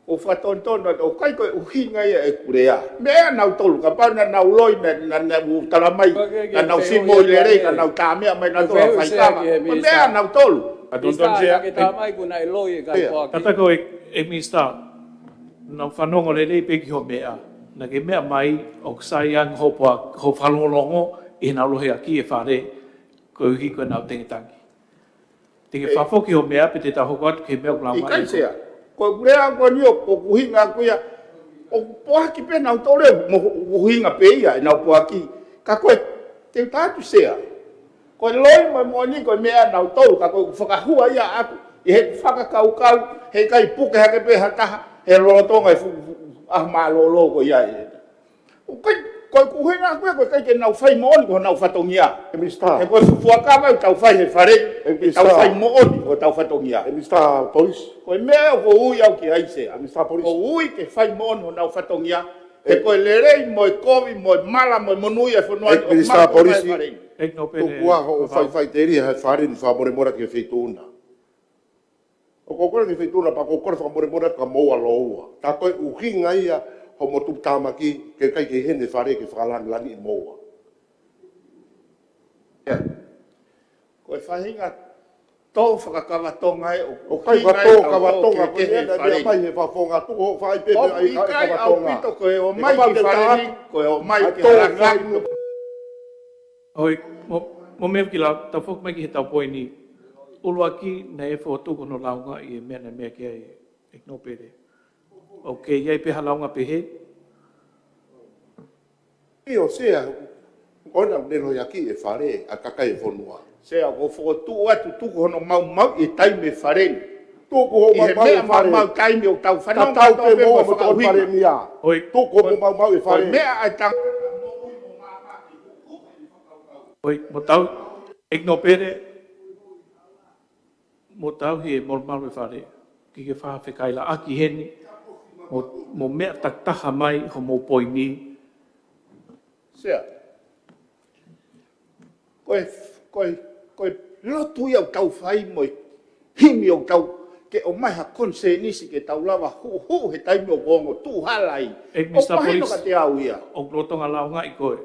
O whatontono, o kai koe uhinga ia e kurea. Mea nau tolu, ka pau na nau loi, na talamai, na nau simo i lerei, ka nau tāmea mai na tola whaikama. Mea nau tolu. Atonton sea. Ke tā mai kuna e loi e kai poaki. Tata ko e minsta, nau whanongo le rei peki ho mea. Na ke mea mai, o ksai ang ho whalongolongo, e nau lohe aki e whare, ko uhi koe nau tengetangi. Tenge whafoki ho mea, pe te tahoko atu ke mea kulau mai. I kai sea. Ko kurea ko ni o kuhinga kuia. O poaki pe nau tole mo kuhinga pe ia e nau poaki. Ka koe te tātu sea. Ko loi mo moni ko mea nau tolu ka koe whakahua ia aku. I he whakakaukau, he kai puke hake pe hataha, he lolotonga e ahma lolo ko ia e. O kai koe kuhinga kuia koe kai ke nau whai mooni ko nau whatongia. E mista. He koe fuakama tau whai he whare, tau whai mooni ko tau whatongia. E mista polis. Koe mea ko ui au ki aise. Mista polis. Ko ui ke whai mooni ho nau whatongia. E koe lerei, moe kovi, moe mala, moe monui e whanua. E mista polisi. Ek no pere. Tukua ho whai teri ha whare ni whamore mora ki e whetuna. O kokore ki feituna pa kokore whamore ka moa loa. Ta koe uhinga ia ho motu tamaki ke kai ke hene whare ke whakalangi i moa. Koe whahinga tō whakakawatonga e O kai kato kawatonga koe nena mea mai he whawhonga tuko ho whai pepe ai i kai au kawatonga. pito koe o mai ki whareni, koe o mai ki harangai. Oi, mo mea ki la, tau whok mai ki he tau poi ni, ulua ki na e whō tūko no launga i e mea na mea ki ai e no pere. Ok, iai peha launga pehe. I o sea, kona nero yaki e whare a kakai e whonua. Sea ko whakatu atu tuku hono mau i taime whareni. Tuku ho I he mea mau taime o tau whanau. Tau te moa mo tau whare mia. Oi, Tuku mo mau e Koe whare. mea ai tau. oi, mo tau, e no pere, mo tau he mormaru e whare, ki ke whaha whekaila aki heni, mo mea taktaha mai ho mo poi ni. Sea. Koe lotu i au tau whai moi. Himi au tau. Ke o mai ha konse nisi ke tau lava hu he taime o gongo tu halai. Ek O Mr. mahino Police. ka te au ia. O rotonga launga i koe.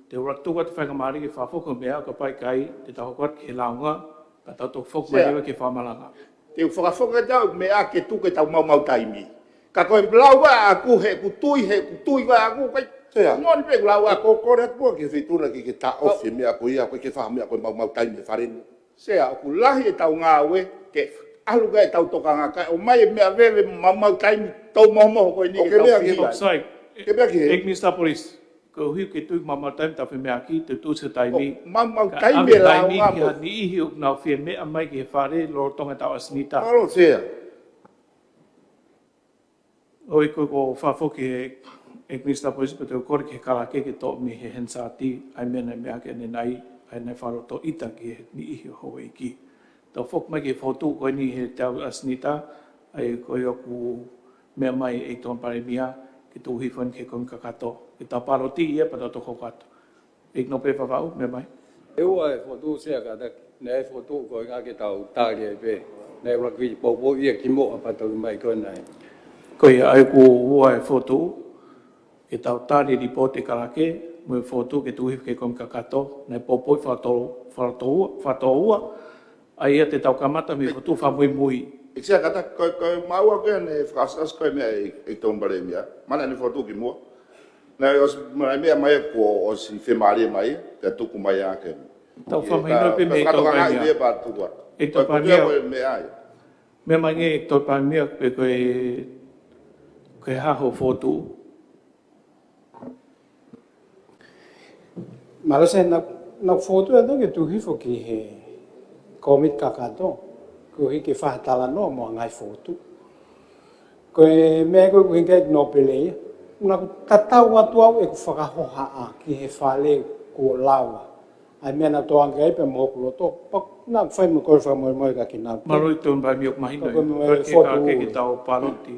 Te uratuka te whakamari ke whawhoko mea ka pai kai, te taho kwat ke launga, ka tau tō whok mai ewa ke whamalanga. Te whakawhaka tau me a ke tu ke tau mau taimi. Ka koe blaua aku he kutui wa aku kai. Sea. Ngon pe blaua Ko kore atua ke feituna ki ke ta ofi mea ko ia ko ke whaha mea ko mau taime whare. sea ku lahi e tau ngā we ke alu ga e tau toka ngā kai o mai mea vewe mau taimi tau moho ko ni O ke ke tau mea ki whia. Sai, Ke mea ki he? ek Mr. Police, ko hiu ke tui mama taim ta whi mea ki, te tu se taimi. Mau Ka taimi awe la taimi ngā ki ha ni ihi o nau whia mea mai ki he whare, loro tonga tau asinita. Aro sea. Oi ko ko whawhoki he ek Mr. Police, pe te kore ke karake ke tō mi he hensati, ai mena mea ke ne nai, ai nei wharo tō ita ki he ni ihi o hoi ki. Tau whok mai ke whotu koe ni he tau asinita, ai koe oku mea mai e tōn pare mia, ke tō hifon ke kon kakato. Ke tau paroti ia pa tau toko kato. Ek no pe whawau, mea mai. E ua e whotu sea ka te, ne e whotu ko ngā ke tau tāri e pe. Ne ua ki popo ia ki moa patau mai koe nei. Koe ai ku ua e whotu, ke tau tāri ripo te karake, mo e whotu ke tūhif ke kon kakato, nei popoi whatoua, ai ia te tau kamata me whotu whamui mui. Ik zeg dat ik mau ook en as kan me ik toon bare mia. Mana ni foto ki mo. Na os mai mai ko os female mai, te tu ku mai ake. Tau whamahino pe me e tau pai mea. pa tu wa. E tau pai mea. Me ai. Mea mai nge e tau pai mea pe koe haho whotu. Malase na foto ado ke tu hifo ki he komit kakato. Ko hi ke whahatala no mo ngai foto. Ko e mea koe ku hinka no pele. Una ku tatau atu au e ku whakahoha a ki he whale ko lawa. Ai mea na toa ngai pe mo ku loto. Pak na whai mo koe whamoe ka ki nau. Maroi tōn pai mea mahino. Koe me Koe ke whotu. karake ki tau paroti.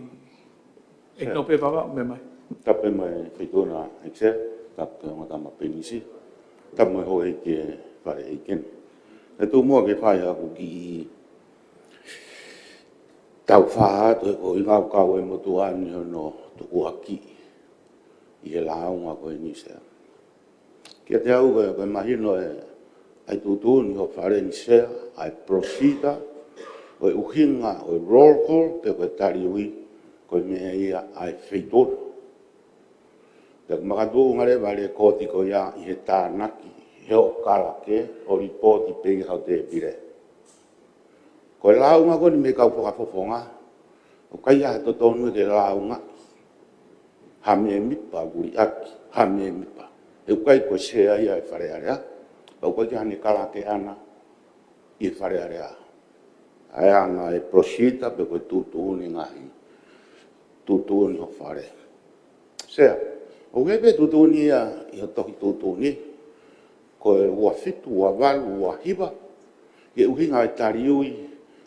Ek no pe wawa, mea mai. Tape mai whitona ekse, tape o ngata mapenisi, tape mai hoe ke whare eiken. E tō mua ke whai aku ki tau whaa to e ko i ngau kau e motu ani no tuku aki i he launga ko e nisea. Kia te au koe mahino e ai tūtū ni ho whare nisea, ai prosita, o e uhinga, o e roll call, te koe tari ui, koe mea ia ai whitona. Te makatū ngare wale kōti ko ia i he tānaki, he o karake, o ripoti pegi hau te pire. Ko e launga ko ni me kau whakafofonga, o kai aha to tonu ke launga, hame e mipa, guri aki, hame e mipa. E kai ko sea ia e whare area, o kai ki hane karake ana, i e whare area. Ai anga e prosita pe koe tūtūni ngahi, tūtūni ho whare. Sea, o wepe tūtūni ia, i ho toki tūtūni, ko e ua fitu, ua walu, ua hiwa, ke uhinga e tari ui,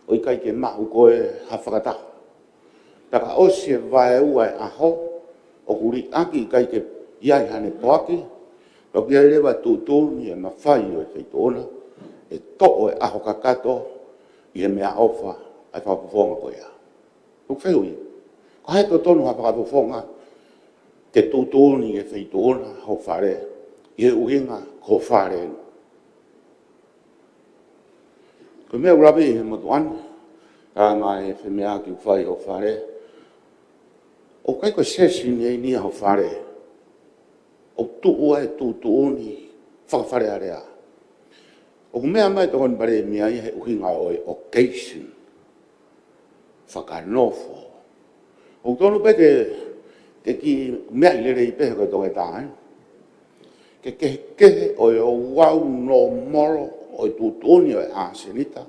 o i kai ke mahu ko e hawhakataho. Taka osi e vae ua e aho, o kuri aki i kai ke iai hane poaki, o kia lewa tūtūni e mawhai o e whaitona, e to'o e aho kakato, i he mea ofa ai whakafonga koe a. Uk wheu i. Ko hai to tonu ha whakafonga, ke tūtūni e whaitūna ho whare, i he uhinga ko whare. Ko mea urawe i he matuan, ka mai e whemea ki whai ho whare, o kai ko sesi nei ni ho whare, o tua e tūtūni whakawhare area. O mea mai tokon bare mea i he uhinga o e occasion, whakanofo. O tonu pe ke ki mea i lere i pehe koe toke tāe. Ke o e o wau no moro o e tūtūni o e āsenita,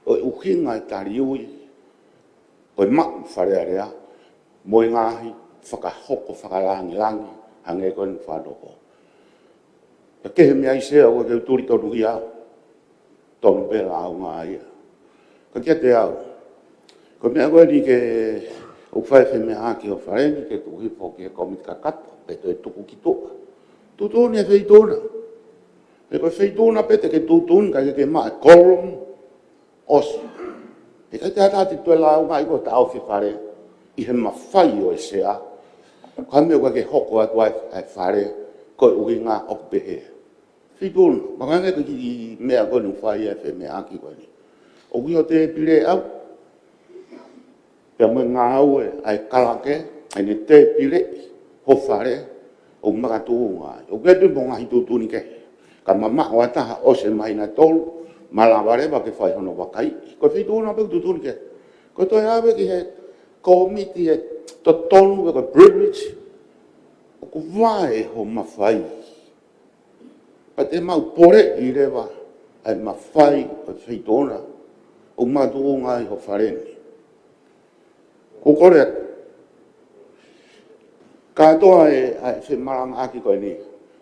o e uhinga e tariui, o e mak whare area, mo i ngahi whakahoko whakalangi, hange koe ni whanoko. Ke he mea i sea o ke uturi tonu hi au, tonu pēla au ngā ia. Ka kia te au, ko mea koe ni ke o whai whemea ki o whareni, ke tuhi po ki he komit kakato, ke to e tuku ki toa. Tūtūni e whaitūna. E koe whaitūna pete ke tūtūni, ka ke maa e kolom, osi. E kai te hatati tue la au ngā i ko ta au whi whare, i he mawhai o e sea. Ka mea koe ke hoko atu ai whare, koe uhi ngā okpehe. Whaitūna, makange koe ki mea koe ni whai e whemea ki koe ni. O ki o te pire au, pia mwe ngā au e ai kalake, ai ne te pire, ho whare, o makatu ngā. O kia tui mo ngā hitu tūni ke. Ka mama o ataha o se mai na tolu, malaware ba ke whai hono wakai. Ko whitūna pe tu tūni ke. Ko toi awe ki he komiti he to tonu e ko privilege. O ku wae ho mawhai. Pa te mau pore i rewa ai mawhai o whitūna. O matu ngā i ho whareni. Ko kore atu. Katoa e se maranga aki koe ni.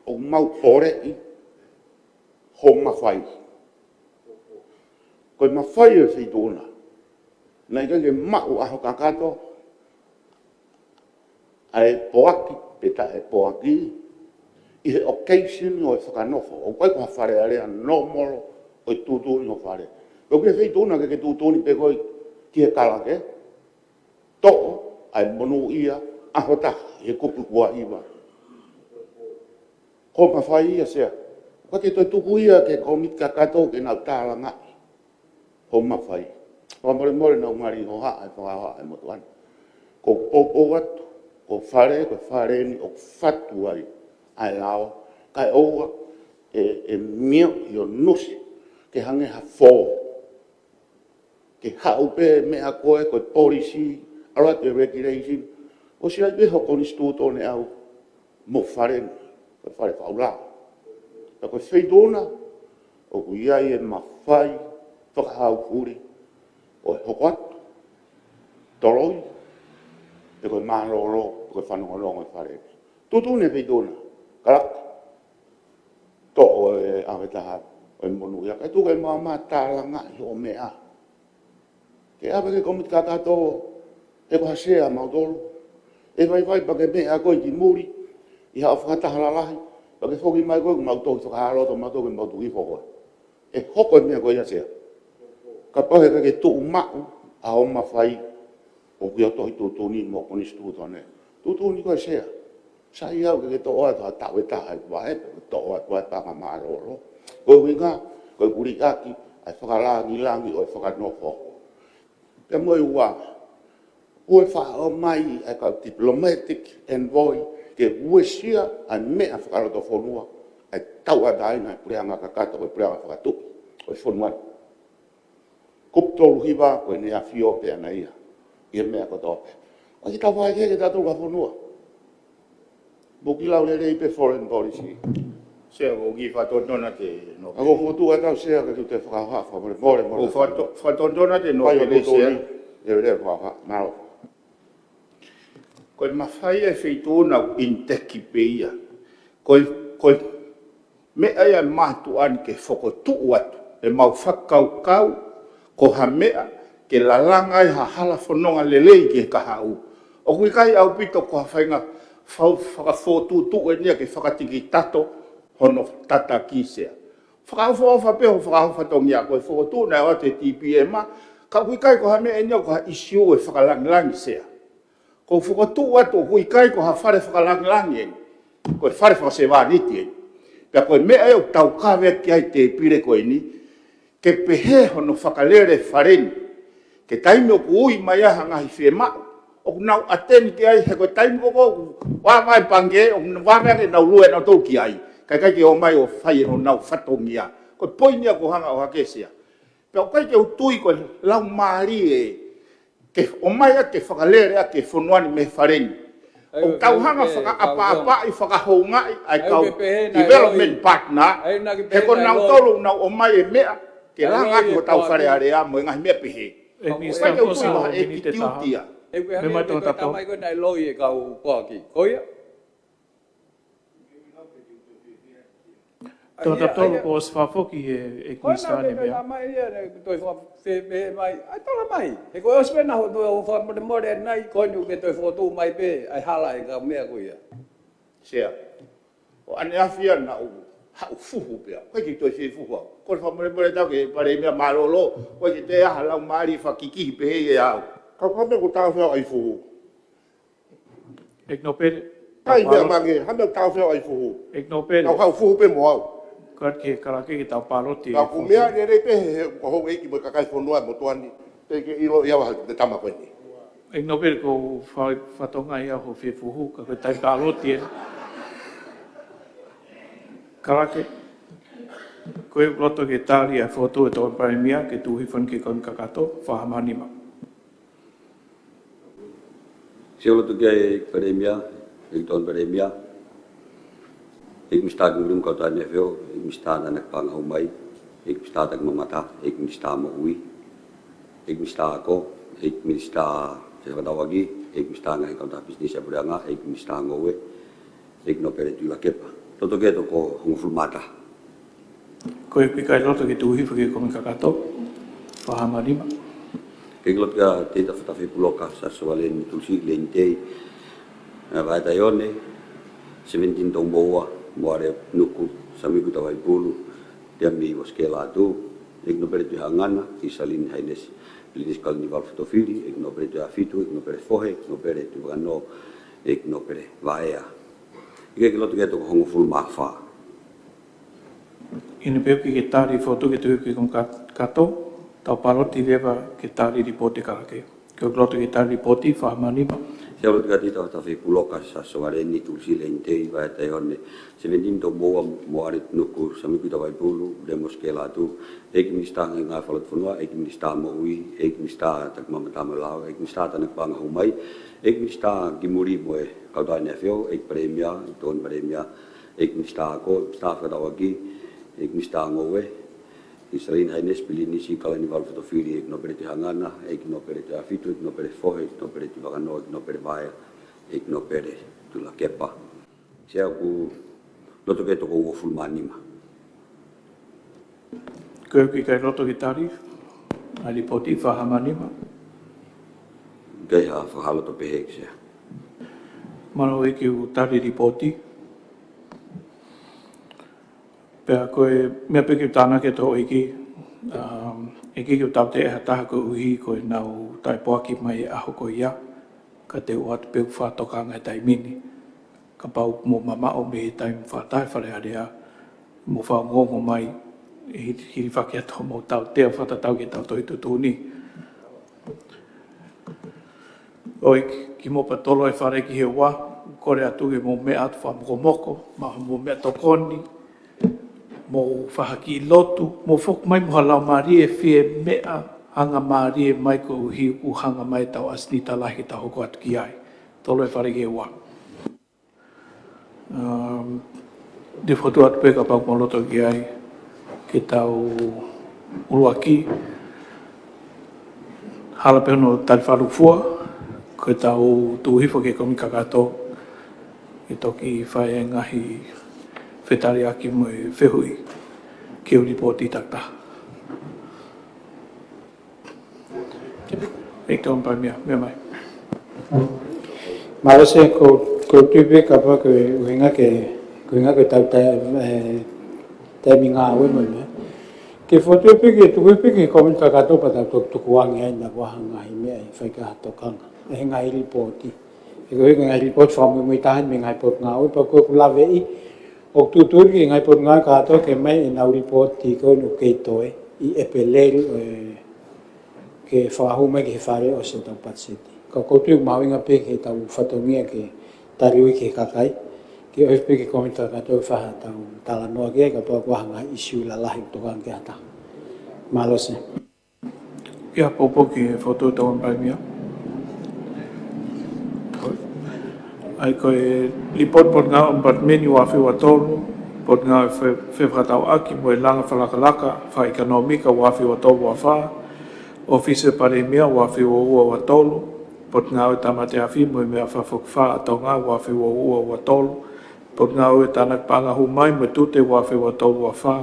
O mau pore i ho mawhai. Koe mawhai e whitūna. Nei ke mau aho kakato. Ai poaki, peta e poaki. I he occasion o e whakanofo. O koe koha whare area no moro o e tūtūni o whare. O ke whitūna ke tūtūni pe koe ki he kalake. Toko ai monu ia aho taha. E kupu kua iwa. Ko mawhai ia sea. Kwa ke toi tuku ia ke komit kakato ke nau tāla ngai. Ko mawhai. Ko more nau ngari ho haa e whakaha e motuan. Ko popo atu, ko whare ni o whatu ai. Ai lao. Kai oua e mio i o nusi. Ke hange ha fō. Ke haupe mea koe koe polisi. Arat e regulation. O si ai hoko ni stūto ne au mo whare whaula. Ta koe whitūna, o ku iai e mawhai, whakahau kuri, o e hoko atu, toroi, e koe māroro, e koe whanongorongo e whare. Tūtūne whitūna, karaka. To o e awe taha, o e monu ia. Kai tūka e mā tāla ngai o mea. Ke awe ke komit kakato, e koe hasea mautoro. E vai pa ke mea koe ki muri, i hao whakataha lalahi, pa ke whoki mai koe, mau toki whakaharoto, mau toki mau tuki whokoe. E hoko e mea koe ia sea. Ka pahe ka ke tuu mau, a o mawhai, o ki o tohi tūtūni mo koni stūtone. Tūtūni koe sea. Sa i au ke to oa toha tau e taha e wae, to oa toa e panga māroro. Koe winga, koe kuri aki, ai whakalangi langi o e whakanofo. Pea moe ua, ue wha o mai e ka diplomatic envoy ke uesia a mea whakaroto whonua e tau a daina e pureanga kakata o e pureanga whakatuki o e whonua. Kuptolu hiwa koe nea whio pea na ia i e mea kotope. O ki tau whae ke tātou ka whonua. Buki lau lere i pe foreign policy. Se o gi whatondona te no. Ako whotu a tau sea ka tu te whakahafa more. O whatondona te no ke sea. E rea whakaha, maro. Koe mawhai e whitūna in teki peia. Koe mea ia mātu an ke whakotuu atu. E mau whakaukau ko ha mea ke lalanga i ha hala whanonga lelei ke kahau. O kui kai au pito ko ha whainga whakawhotutu e nia ke whakatiki tato hono tata kisea. Whakawhawha peho whakawhatongia koe whakotu na o te TPM-a Ka hui kai ko ha me enyo ko isio e whakalangilangi sea. Ko whakatu atu hui kai ko ha whare whakalangilangi e. Ko e whare whakasewaniti e. Pea koe mea e o tau kawe ki ai te pire koe ni. Ke pehe hono whakalere whareni. Ke taimi o ku ui mai aha ngahi whie mao. O ku nau ateni ki ai he koe taimi o ku wawai pange o ku wawai nau lue nau tau ki ai. Kai kai ke o mai o whai no nau whatongia. Koe poinia ko hanga o hakesia. Pea o kai ke utui koe lau maari e. Ke o mai a ke whakalere a ke whonuani me whareni. O tau hanga whaka-apa-apa i whakahoungai ai kau development partner. He ko nau tolu nau o mai e mea. Ke ranga ki o tau whare area mo ngahi mea pehe. Mr. Kosau, ini te taha. Me mai tō tato. Tamai koe nai loi e kau koaki. Koia? Tō tato ko swafoki e kunistane mea. Koina mai ia toi whawhe mai. Ai tola mai. He koe osmena ho toi o whamore more nai koinu ke toi whotu mai pe. Ai hala e kau mea koia. Sea. O ane awhia na u. Hau fuhu pia. Koe ki toi fuhu au. Koe whamore more tau ke pare mea marolo. Koe ki te aha lau maari whakikihi pehe e au. Kau hame ko tau whio ai fuhu. Ik no pere. Kai mea mange, hame tau whio ai fuhu. Ik no pere. Kau hau fuhu pe mo au. Kat ke karake ki tau paloti. Kau ku mea ne rei pehe ko hou eiki mo kakai whonua mo tuani. Te ke ilo iawa te tama koe ni. Ik no pere ko whatonga ia ho whie fuhu. Ka koe tai paloti e. Karake. Koe roto ke tāri a whotu e tō parimia ke tūhifon ke kon kakato. Whahamanima. Se olo tu kai paremia, ik ton paremia. Ik mista gulum kau tanya feo, ik mista nak pang humai, ik mista tak mamata, ik mista maui, ik mista ako, ik mista sewadawagi, ik mista ngai kau ta bisnis aburanga, ik mista ngowe, ik no pere tu la kepa. Toto ke to ko ngufulmata. Koe pikai roto ke tūhifo ke kon kakato. Whahamanima. Keglot ka te ta fatafi puloka sa soalen tulsi lentei. Vai ta yone 17 tomboa moare nuku samiku ta vai pulu. Dia mi was kela tu. Ik no pere tu hangana ki salin haines linis kal ni valf tofili, ik no pere tu afitu, ik no pere fohe, ik no pere tu gano, ik no pere vaea. Ik keglot ke to hongo ful mafa. Ine peuki ke tāri whotu ke tūhifo ke kon kato. Tau paroti lewa ke tāri ripoti karake. Ke o gloto ke tāri ripoti, whahamanima. Se olo tika tita ta fi puloka sa soareni tulsi lentei vai ta yone 17 tomboa moare nuku samiku ta vai pulu demos kela tu ek mista nga falot funua ek mista moui ek mista tak mamata malau ek mista ta nak bang humai ek mista gimuri moe kauda nefio ek premia ton premia ek mista ko staff ka dawagi ek mista ngowe Israel haines pilini si kalani valf to fili ek no pere hangana ek no pere afitu ek no pere fohe ek no pere vagano ek no pere vaia ek no pere tu la kepa se aku loto ke to ko fulmanima Koe ki kai roto ki tāri. A ripoti, whahamanima. Kei ha whahalo to pehek se. Mano e ki u tāri ripoti. Pea koe, mea peki tāna ke tō eki, eki ki u tāpte e hataha ko uhi koe nau tai poaki mai e aho ko ia, ka te uat peu whātokanga e tai mini. Ka pau mo mama o me tai mwhātai whare area, mo whaongongo mai, e hiri whake ato mo tau tea whatatau ke tau toi tutuni. Oi, ki mo patolo e whare ki he wā, kore atu e mo mea atu whamoko, maha mo mea tokoni, mo whahaki i lotu, mo whok mai mo halau maari e whie mea hanga maari e mai ko uhi u hanga mai tau asni talahi ta hoko atu ki ai. Tolo e whare ki he wā. Di whotu atu peka pau mo loto ki ai, ki tau uruaki, hala pehono tali wharu fua, ko tau tuhifo ke komi kakato, ki toki whae ngahi whetari aki mo e whehui, ki uri pōti takta. Ek tōn pai mea mai. Marase ko tupe kapa ko uhinga ke tau tai minga awe mo me. ke foto peke tu peke komenta ka to pata to kuang ai na wa hanga hi me ai fai ka to kang e ngai ripoti e ko ngai report from mi tahan mi ngai pot ngau pa ko la ve i ok tu tu ki ngai pot ngai ka to ke mai na report ti ko no ke to e i epelel ke fa hu me ke fare o se to pat siti ko tu ma winga peke ta u foto mi ke tariwi ke kakai ke o peke komenta ka to fa ta tala no ke ka to wa hanga issue la la hi to kang ke ata Malose. Ia popo ki foto tau pai mia. Ai koe lipot pot ngā umpat menu a whiwa tolu, pot ngā whiwa tau aki mo e langa whalakalaka, wha ekonomika wa whiwa tolu a wha, ofise pare mea wa whiwa ua wa tolu, pot ngā o tamate a whi mo e mea whawhuk wha a tau ngā wa whiwa ua wa tolu, pot ngā o e tanak panga hu mai mo tute wa whiwa tolu a wha,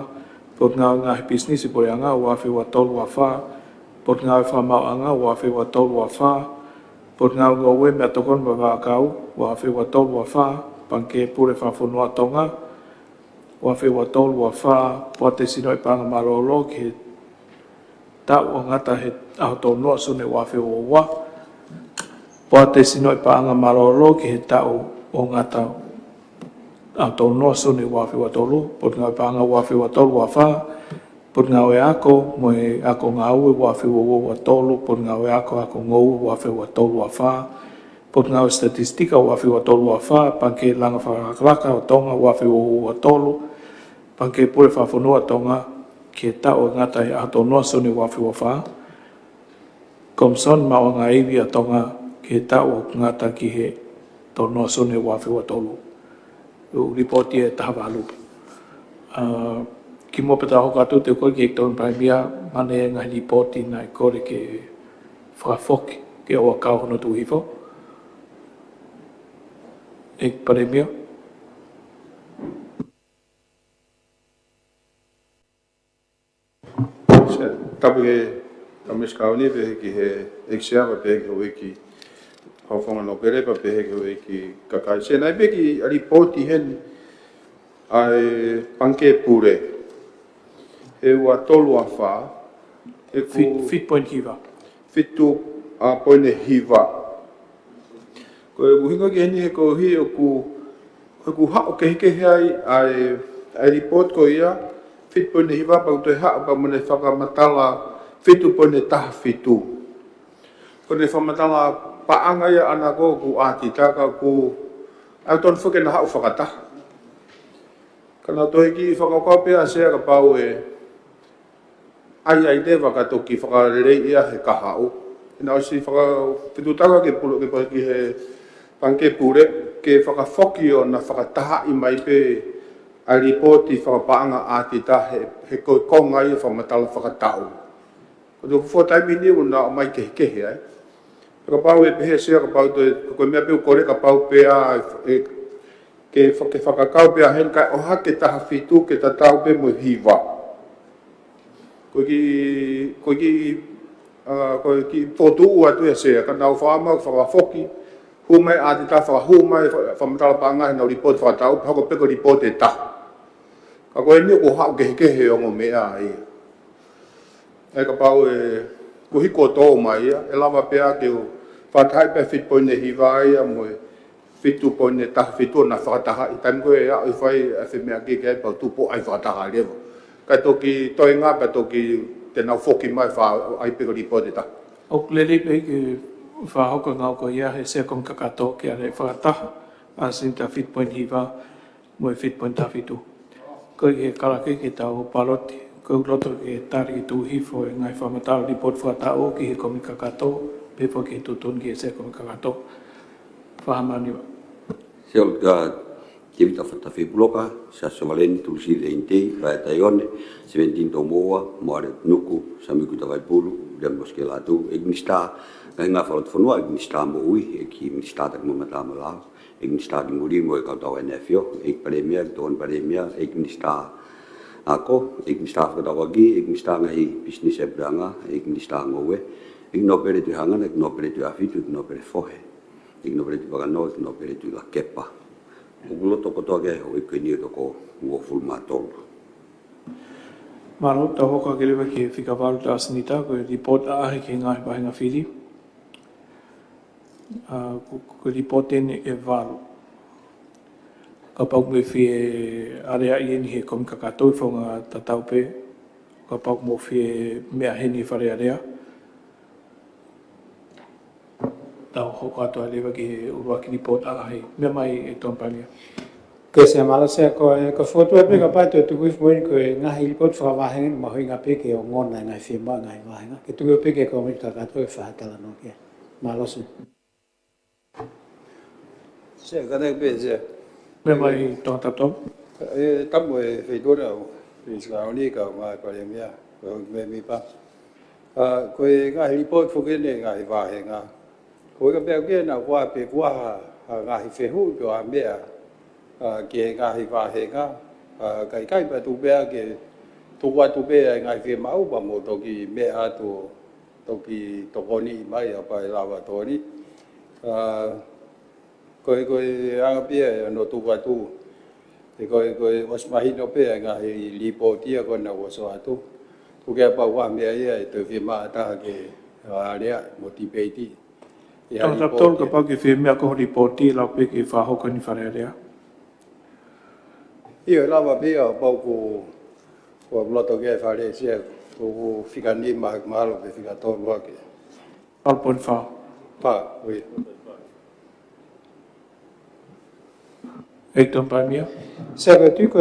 pot ngā ngā he business i pore anga wa whiwa tolu a wha, pot ngā o whamau anga wa whiwa tolu a wha, pot ngā ngā ue mea tokon ma wākau, wa whiwa tolu a wha, panke pure whawhunua tonga, wa whiwa tolu a wha, po te sino i panga marolo ki tau o ngata he aho tau noa sune wa whiwa ua, po te sino i panga marolo ki he tau o ngata a tau noa sune wa whiwa tolu, pot ngā panga wa whiwa tolu a wha, pot ngā e ako, mo e ako ngā ue wa whiwa wa tolu, pot ngā e ako ngau wa whiwa tolu a wha, pot ngā statistika wa whiwa tolu a wha, panke langa whakalaka o tonga wa whiwa wa tolu, panke pure whawhunua tonga, ke tau ngata e ato noa sune wa whiwa wha, komson mao ngā iwi a tonga, ke tau ngata ki he tau noa sune wa whiwa tolu. U ripoti e tahawalu. Ki mo pata hoka tu te kore ki ek tonu pai mia, mane e ngai ripoti nai kore ke whakafoki ke oa kauhono tu hifo. Ek pare mia. Tapu ke kamis kauni pe ki he ek siapa pe ke oe ki hawhonga no pere pa pe ke oe ki kakai. Se nai pe ki ripoti hen ai panke pure. E ua tolu a wha. Fit point hiva. Fitu a poine hiva. Ko e uhinga ki heni he ko hi o ku hao ke hike hei ai report ko ia. Fit poine hiva pa uto e hao pa mune whakamatala fitu poine taha fitu. Ko ne whamatala paanga ia ana ko ku ati taka ku au ton whuke na hao whakataha. Kana tohe ki whakakau pia sea ka pau e ai te whakatoki whakarerei ia he kahau. Ina osi whakawhitutaka ke pulu ke pahi ki he panke pure ke whakafoki o na whakataha i mai pe a ripoti whakapaanga āti ta he koe konga i whamatala whakatau. Ko tu whotai mini una o mai kehe ai. Ka pau e pehe sea ka pau koe mea peu kore ka pau pea ke whakakau pia hen kai oha ke taha fitu ke tatau pe mo hiva. Koe ki potu ua tu e sea, ka nau whaama whakafoki, humai ati ta whakahumai, whamatala panga he nau ripoti whakatau, hako peko ripoti e taha. Ka koe ni ko hao kehe o ngo mea ai. E ka pau e ko hiko tō mai ia, e lava pia ke o whatai pe fit poine hiva ia mo e fitu poine taha fitu na whakataha i taim koe a i whai a whemea ki kei pau tupo ai whakataha lewa. Kai toki toi ngā pa toki te nau whoki mai wha ai peko ripoti ta. O lele pe ke whahoka ngau ko ia he sea kong kakato ki a rei whakataha a sinta fit point hiva mo e fit point tafitu. Koe ke karake ke tau paloti, koe roto ke tari tu hifo e ngai whamatau ripot whakatau ki he komi kakato, pepo ki tutun ki e sea komi kakato. Whahamaniwa. Seo ka ke vita whatafi bloka, sa sovaleni tulisi le intei, vai taione, 17 tau moa, moare nuku, samiku ta vai pulu, le moske la tu, egnista, ka hinga whalot whanua, egnista mo ui, e ki egnista tak mo matama lao, egnista ki muri mo e kautau NFO, ek paremia, ki toan paremia, egnista ako, egnista whakatau aki, egnista ngai business e branga, egnista ngowe, ek no pere tu hangana, ek no pere tu afitu, ek no pere fohe, ek no pere tu pakano, ek no pere tu la kepa. O kulo toko toke o i koe ni toko ua fulma tolu. Mano, tau hoka ke lewa ki whika waru ta asanita, ko report a ahe ke ngahi pahinga whiri. Ko report tēne e waru. Ka pau me whie area i eni he komi kakatou i whaunga tatau pe. Ka pau mo whie mea heni whare area. Tau hoka atoa lewa ki he urua ki report a ahe. Mea mai e tōmpalia. Ke se Malaysia ko foto e pe ka pai tu kuif mo ko ngahi report fa wa hen ma hinga pe ke o ngona ngai firma ngai wa hen ke tu pe ke ko mi ka ka to fa ta la no ke Malaysia se ka ne pe se Mea mai tōtatou. e tam e fe do ra pe ska ni ka ma pa le mia ko me mi pa ko nga report fo ke ne nga wa he nga ko ka pe ke na wa pe kwa nga hi fe hu do a mea ke nga hi wa he nga kai kai pa tu pe ke tu wa tu pe nga fe ma u pa mo to ki me a tu to ki to ko ni mai a pa la wa to ni ko anga pe no tu wa tu ko was mai no pe nga hi li po ti ko na wo so atu tu ke pa wa me ai te fe ma ta ke area motivate Tōtatou ka pau ki whie mea ko report i lau pe ki whahoka ni whare area. Io lava via poco loto che fare sia tu fica ni ma malo che fica to lo che 12.4. pa oui E tōmpamia. se ko tu ko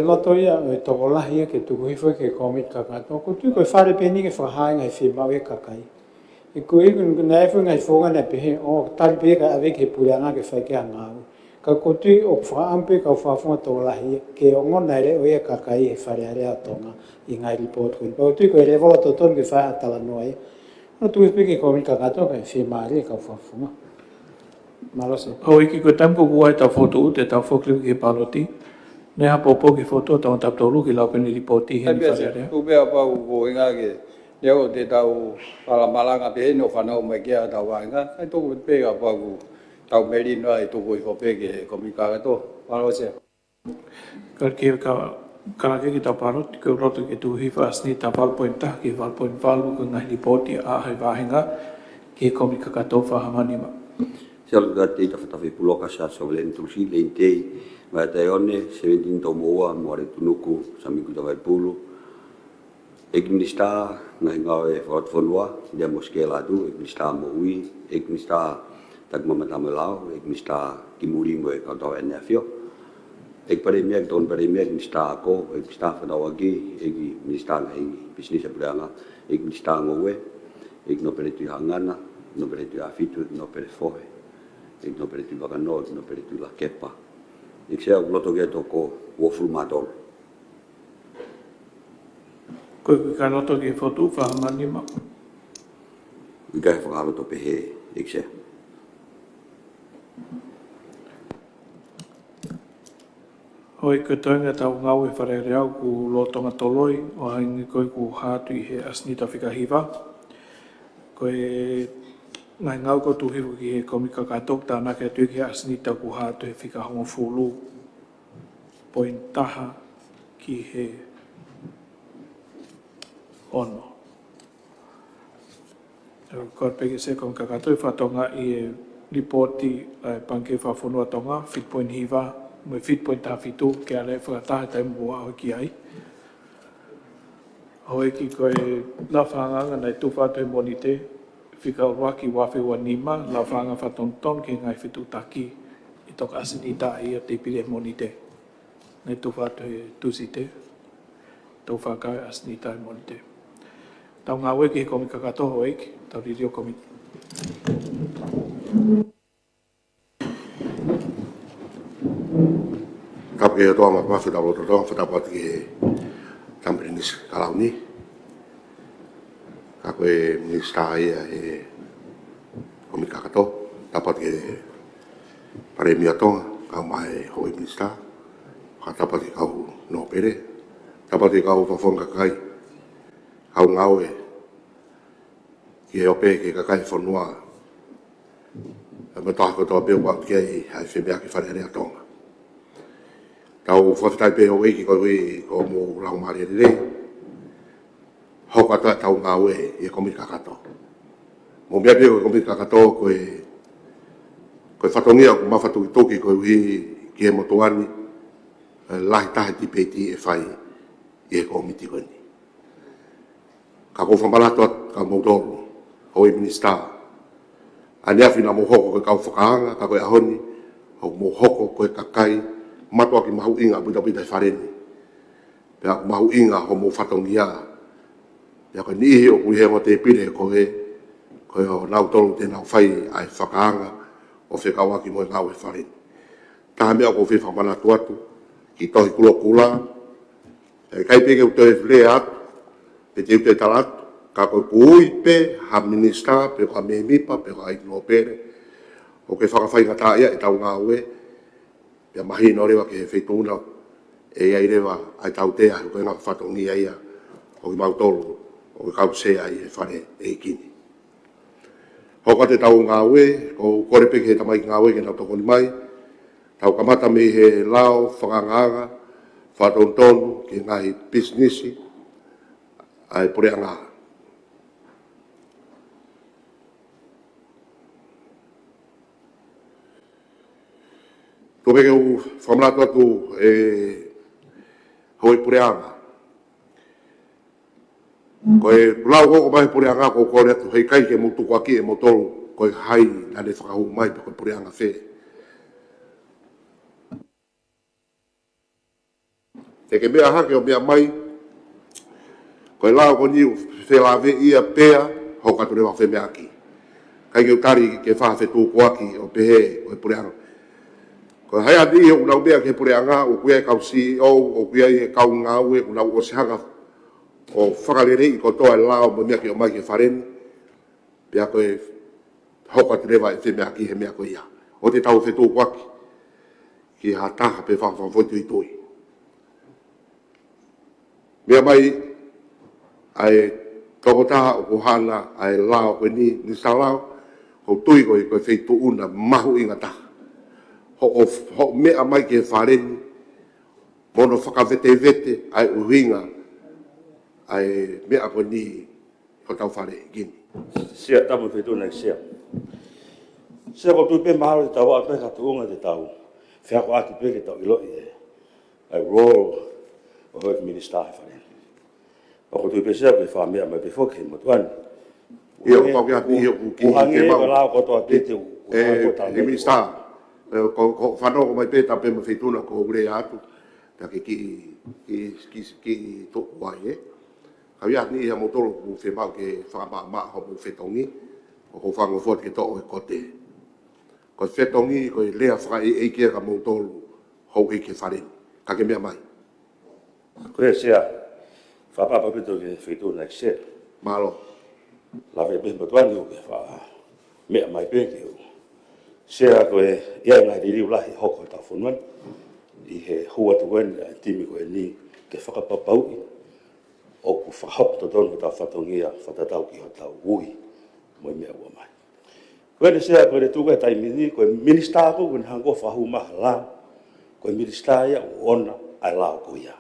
loto ia to la ia ke tu ko foi ke komit ka ka to ko tu ko fare pe ni ke fa ha ngai firma we ka kai e ko i kun nai fo ngai fo ngai pe o tal pe ka ave ke purana ke fa ke anga ka ko tu o fa ampe ka fa fo to la ia ke o ngona re o ia ka kai e fare area tonga i ngai report ko tu ko le vola to ton ke fa ta la noi no tu pe ke komit ka to ka firma re ka fa fo Malaysia Ho iki ko tamko kuai tau foto te tau whokliu ki paloti. Ne ha popo ki foto tau taptoru ki lau peni ripoti heni whare area. tu be pa ko inga ke yo te tau ala malanga pe no fa no me ke ta wa inga ai tu pe pa ko tau meri no ai tu ko pe ke ko mi ka to pa lo se Ka ke ki tau paloti ko roto ki tu hifa asni ta valpointa ki valpoinvalu ko ngai ripoti a hai wahinga ki komi kakatofa hamanima. Se al ga te ta fe puloka sa so len tu si len te ma te one 17 to moa mo re tunuku sa mi ku ta vai pulu Egnista ngai ngawe fort fonwa de moskela tu egnista mo ui egnista tak mama tamelau egnista kimuri mo ka to en afio ek pare mi ton pare mi egnista ko egnista fa dawa gi egnista ngai business branga egnista ngowe no pere tu hangana no pere tu afitu no pere foe no pere tu bagano no pere tu la kepa ik se loto ge to ko wo fulmatol Ko ka roto ki foto fa hamanima. ga fa to pe he ik se Hoi ko toinga tau ngau e whare reau ku lotonga toloi o haingi koe ku hātu i he asnita whikahiwa. Koe ngai ngau ko tu hivu ki he komika katok tā nake atu ki he asnita ku hātu he whikahongo fulu. Pointaha ki he ono. Ko peke se komika katok i whatonga i e ripoti panke whawhonua tonga, fit point hiva, me fit point tafitu ke ale whakataha tai mua o ki ai. Hoi ki koe la whanganga nei tuwhatu e monite, whika waki wafe wa nima, la whanga whatonton ke ngai whitu taki, i toka asinita i a te pire monite. Nei tuwhatu e tusite, tau whakau asinita e monite. Tau ngā weki he komi kakatoho eiki, tau ririo komi. Kapke toa ma pa fita roto toa fita pat ki Tambrinis Kalauni. Kakwe minista ia e komi kakato tapat ki pare mia tonga kau mai hoi minista. Ka tapat ki kau no pere. Tapat ki kau fafon kakai. Kau ngau e ki ope ki kakai fonua. Ma taha ko toa peo wang ki ai whemea ki whare rea tonga. Tau whawhitai pe o eki ko mo lau maari rei. hoka ta tau ngawe e komi kakato. Mo mea pia komi kakato koe whatongia ko mawhatu i toki koe uhi ki e motoani lahi tahe ti peti e whai i e komiti koe ni. Ka kou whamalato ka mautoro hoi minista. Ani awhi na mo hoko koe kau whakaanga ka koe ahoni ho mo hoko koe kakai matua ki mahu inga buida buida i whareni. Pea mahu inga ho mo whatongia. Pea koe nihi o kui he mo te pire koe o nau tolu te nau whai ai whakaanga o whekawaki mo e ngau e whareni. Taha mea ko whiwha mana tuatu ki tohi kula kula. E kai peke u te while atu, pe te ute talatu, ka koe kui pe ha minista, pe ko ha memipa, pe ko ha ikino pere. O ke whakawhai ngata ia e tau ngā ue, pia mahi no rewa ke he wheituna, e iai rewa ai tau tea, e koe ngā whatongi ia, o ki mautoro, o ke kau sea i e whare e ikini. Hoka te tau ngā ue, ko kore peke he tamai ngā ue ke nau tokoni mai, tau kamata me he lao, whakanganga, whatontonu, ke ngai businessi, ai porea ngā. Tō peke u whamratu atu hoi porea ngā. Koe lau koko mai pureanga ko kore atu hei kai ke mutu kwa ki e motolu koe hai nane whakahu mai pe koe pureanga whe. Te ke mea hake o mea mai, koe lau ko niu whelave ia pea ho katu rewa whe mea ki. Kai ke utari ke whaha whetu kwa ki o pehe koe pureanga. Koe hai adi o unau mea ke pureanga o kuia e kau CEO o kuia e kau ngaue unau o se hanga o whakarere i kotoa e lao mo mea ki o mai ke whareni, pia koe hoka te rewa e te mea ki he mea koe ia. O te tau whetū kwaki, ki ha taha pe whawhawhoitu i tui. Mea mai, ai toko taha o kohana ai lao koe ni sa lao, ko tui koe whetū una mahu inga taha. Ho mea mai ke whareni, mono whakawete vete ai uhinga, ai mea koe ni ko tau whare gini. Sia tamu whetuna ki sia. Sia ko tupe mahalo te tau ape ka tuunga te tau. Whia ko aki peke tau ilo i ai role o hoi minista e whare. O ko tupe sia ke wha mea mai before ke motuani. Ia o tau ki ati ia ku ki o hange e ko lao kotoa pete u e minista. Ko whanau ko mai peta pe ma whetuna ko ure atu. Pea ki toku ai Kawia ni ia motoro ku whemau ke whakama ho mu whetongi, o ko whango fwot ke to o e kote. Ko whetongi, ko lea whaka e kia ka motoro hou e ke whareni. Ka ke mea mai. Koe sea, whapapa pito ke whetuna ki sea. Malo. Lawe pe motuani o ke wha mea mai peke o. Sea koe ia ngai ririu lahi hoko ta whunuan, i he hua tuwen timi koe ni ke whakapapau o ku whahop to tonu ta whatongia whatatau ki ho tau ui mo i mea ua mai. Koe ne sea koe ne tuka tai mini, koe minista ako koe hango whahu maha la, koe minista ia o ona ai lao ko ia.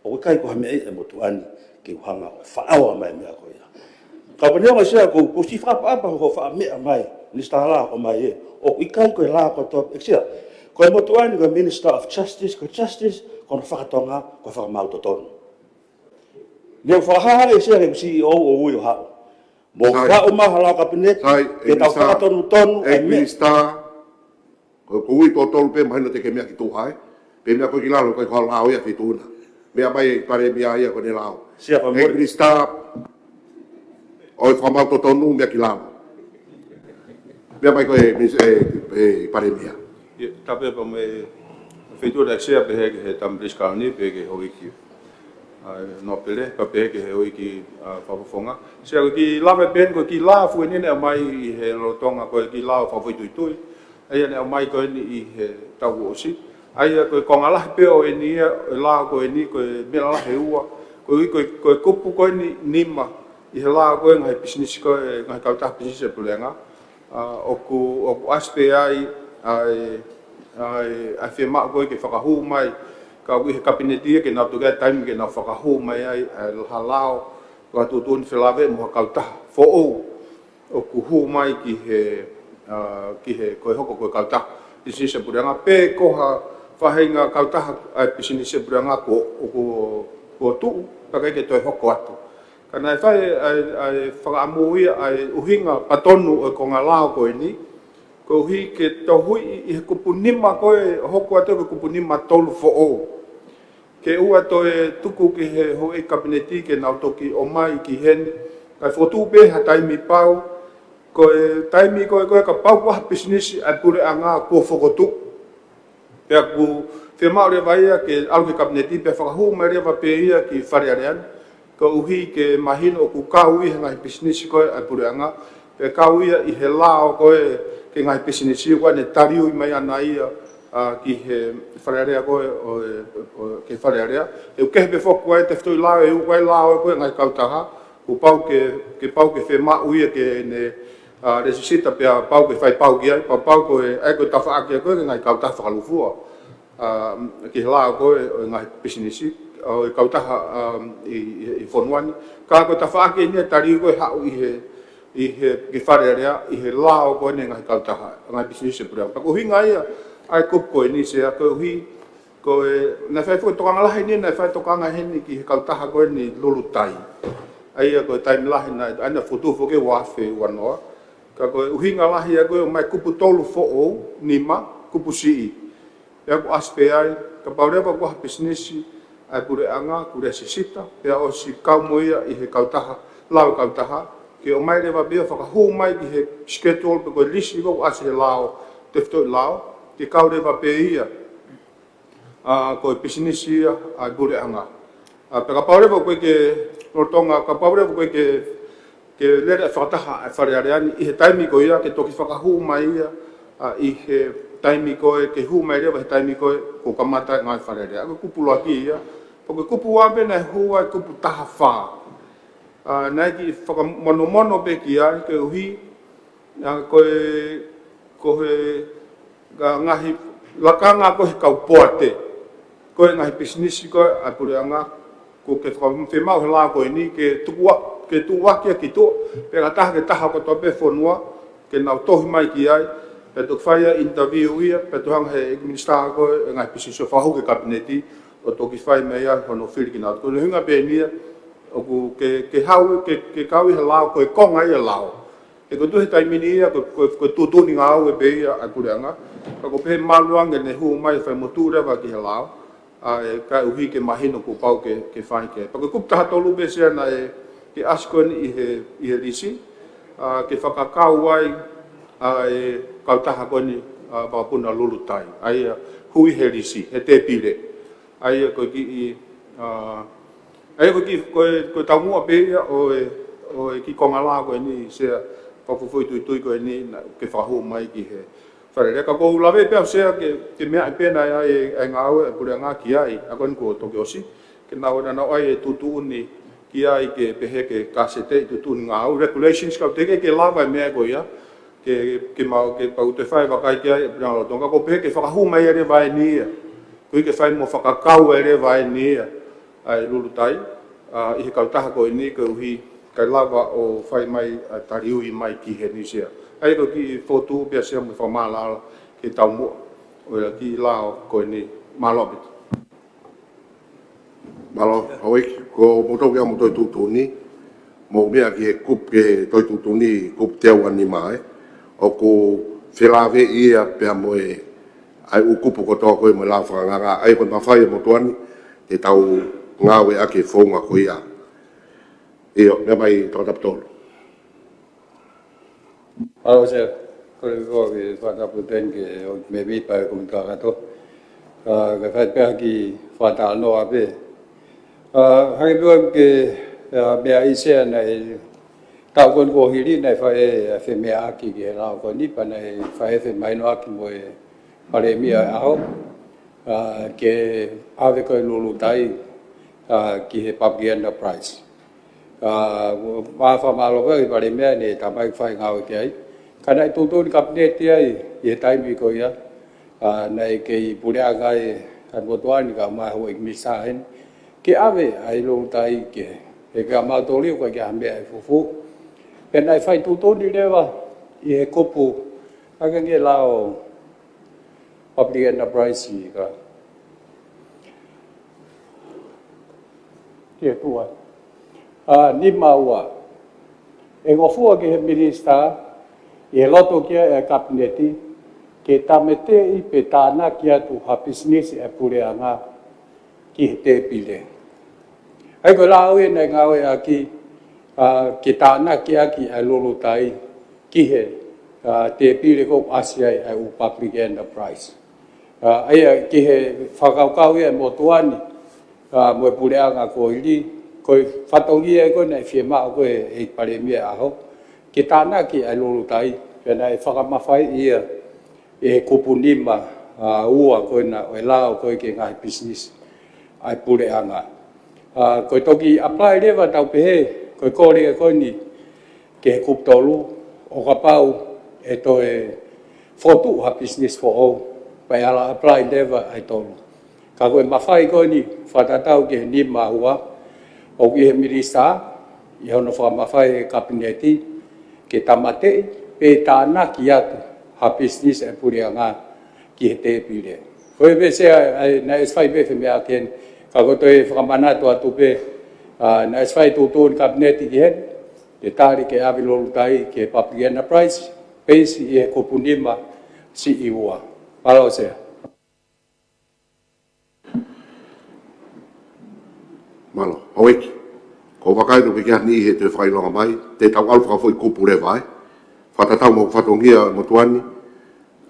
O koe kai ko hame e motuani ki uhanga o whaawa mai mea ko ia. Ka panea mai sea ko si whapa ho wha mea mai, minista la ko mai e, o koe kai koe la ko top, eksia, koe motuani koe Minister of Justice, koe Justice, koe whakatonga, koe whakamau to tonu. Leo whahare se he CEO o ui o hao. Mo ka o maha lau kabinet, ke tau whakatonu tonu. E minista, ko ui tō tolu pe mahina te ke mea ki tūhai, pe mea koe ki lalo koe koe lao ia ki tūna. Mea mai pare mea ia koe ne lao. E minista, o e whamau tō tonu mea ki lalo. Mea mai koe pare mea. Tape pa me whetūra e sea pe he tambris kauni pe ke hoi ki. No pele pa pe ke hoi ki whawafonga. Sea ko ki lawe ben ko ki la fu ni ne mai i he rotonga ko ki la fa foi tui. Ai ne mai ko ni i he tau osi. Ai ko konga la pe o ni la ko ni ko me la he ua. Ko kupu ko ni nima i he la ko ngai business ko ngai ka ta business e pulenga. O ku aspe ai firma ko ke whakahu mai ka wi kabineti ke na tuga time ke na whakahu mai ai halao whakatūtū ni whelave mo kautaha fo'ou o ku hu mai ki he koe hoko koe kautaha pisinisi purianga pe koha whahenga kautaha ai pisinisi purianga ko tuu pakai ke toi hoko atu kana e whai ai whakaamuia ai uhinga patonu o ko ngā lao koe ni ko uhi ke tohui i he kupunima koe hoko atu ke kupunima tolu fo'ou ke ua toe tuku ki he hoi kabineti ke nau toki o mai ki hen kai fotu pe ha taimi pau ko taimi ko ka pau wa business a pure anga ko fokotu pe ku fe mau le vai ke al ke kabineti pe fa hu mai va pe ia ki fariarean ko uhi ke mahino ku kaui ngai business ko a pure anga pe kaui i he lao ko ke ngai business ko ne tariu mai ana ia ki he wharearea koe o ke wharearea. E ukehe pe whoku ai te whtui lao e ukai lao e koe ngai kautaha. Ku pau ke whe mau ia ke ne resisita pia pau ke whai pau ki ai. Pau koe ai koe tawha aki ai koe ngai kautaha whakalufua. Ki he lao koe o ngai pisinisi. O kautaha i whonuani. Ka koe tawha aki ni tari koe hau i he wharearea i he lao koe ne ngai kautaha. Ngai pisinisi pura. Paku hinga ia. Ai kup koe ni se a koe hui koe na whai fuka tokanga lahi ni na whai tokanga heni ki he kautaha koe ni lulutai ai a koe taimi lahi na aina futu fuke wafe wanoa ka koe uhinga lahi a koe mai kupu tolu fo'ou nima kupu sii ea ku aspe ai ka paurewa kuha pisinisi ai pure anga kure sisita ea o si kaumoia i he kautaha lau kautaha ke o mai rewa bea whakahu mai ki he schedule pe koe lisi ko ase he lao te ftoi lao ke kaure wa pe ia koe pisinisi ia ai pure anga. Pe ka paure wa koe ke rotonga, ka paure wa koe ke lere whakataha ai whareareani i he taimi koe ia ke toki whakahu mai ia i he taimi koe ke hu mai rewa he taimi koe ko kamata ngai wharearea. Ako kupu loa ki ia, po ke kupu wape nai hua kupu taha wha. Nai ki whakamono pe ki ai ke uhi koe ka ngahi lakanga ko he kaupoate ko ngahi business ko a pure anga ko ke fe mau la ko ni ke tuwa ki to pe ta ke ta ko to pe fonua ke na to mai ki ai pe to faya interview ia pe to hang he minister ko ngahi business fa ho ke kabineti o to ki fai mai a no fil ki na ko hinga pe ni o ku ke hau ke kau he la ko konga ia lao e ko tu he taimi ni ia ko tu ni ngau e be a pure anga ko pe maluanga ne hu mai fa motura va ki lao a ka uhi ke mahino ko pau ke fai ke pa ko ta tolu be se na e ke askon i he risi ke whakakau ai e kautaha koni wapuna lulutai ai hui he risi he te pire ai ko ki ko taumua pe o ki kongala ko ni se whakufui tui ko ni ke whahu mai ki he wharerea ka kou lawe pia sea ke mea i pena ai ngā aue pure ngā ki ai a kon ko toke osi ke nā wana na ai tutu uni ki ai ke pehe ke kasete i tutu uni ngā au regulations ka teke ke lawa mea ko ia ke mau ke pau te whai wakai ki ai pina o tonga ko pehe ke whakahu mai ere vai ni ia kui ke whai mo whakakau ere vai ni ia ai lulutai i he kautaha ko ini ke uhi kai lawa o whai mai tariui mai ki he ni sea ai ko ki fotu pia se mo fa mala ke tau mo o ki lao ko ni malo bit malo hoi ko moto ke mo tu ni mo bia ki kup ke tu ni kup te wani mai o ko filave ia pe mo ai u kupu ko to ko mo la fa nga ai ko ma fa mo tuani te tau ngawe ake fonga ko ia io me mai to tap tolo Alo se ko ke fata puten ke me bi pa ko ka to ke fat pa ki fata no ape ha ke be ai se na ta kon ko hiri na fa fe me a ki ke la ko ni pa na fa fe mai no ki mo pare mi a ho ke ave ko lulu tai ki he pap ki enterprise ma fa ma lo ke pare me ni ta mai fa ngau ke ai kana tu kap ne ti ai ye tai mi ko ya nai ke pure a ga an bo tuan ka ma ho ik mi sa hen ke ave ai lo tai ke e ka mautoliu ko kia mea e fufu. Pena e whai tūtoni rewa i he kupu aka nge lao public enterprise i ka. Tia tua. Ni maua. E ngofua ke he minister i he loto kia e kabineti ke tamete i pe tāna kia tu hapisnisi e pureanga ki he te pile. Ai ko lau e nei ngawe a ki ke tāna kia ki e lolo tai ki he te pile ko asia e u public enterprise. Ai ki he whakaukau e motuani mo e pureanga ko ili ko whatongi e ko nei whie mao ko e pare mea aho. Ke tāna ki e lolo tai pena e whakamawhai ia e kupunima ua koe na o e lao koe ke ngahi business ai pure anga. Koe toki apply rewa tau pehe, koe kore e koe ni ke he kuptolu o ka pau e to e fotu ha business for all, pai ala apply rewa ai tolu. Ka koe mawhai koe ni whatatau ke he nima ua, o ki he mirisa, i hono whamawhai e kabineti, ke tamate pe tāna ki atu. Ha business e pureanga ki he te pire. Koe pe se na eswai pe fe mea ken, ka koto e whakamanato atu pe, na eswai tūtūn kabineti ki hen, te tāri ke awi lolutai ke public enterprise, peisi i he kupunima si i ua. Palau se. Malo, haueki. Ko wakaitu pe kia ni he te whailonga mai, te tau alfa foi kupu le vai. Whatatau mo whatongia mo tuani,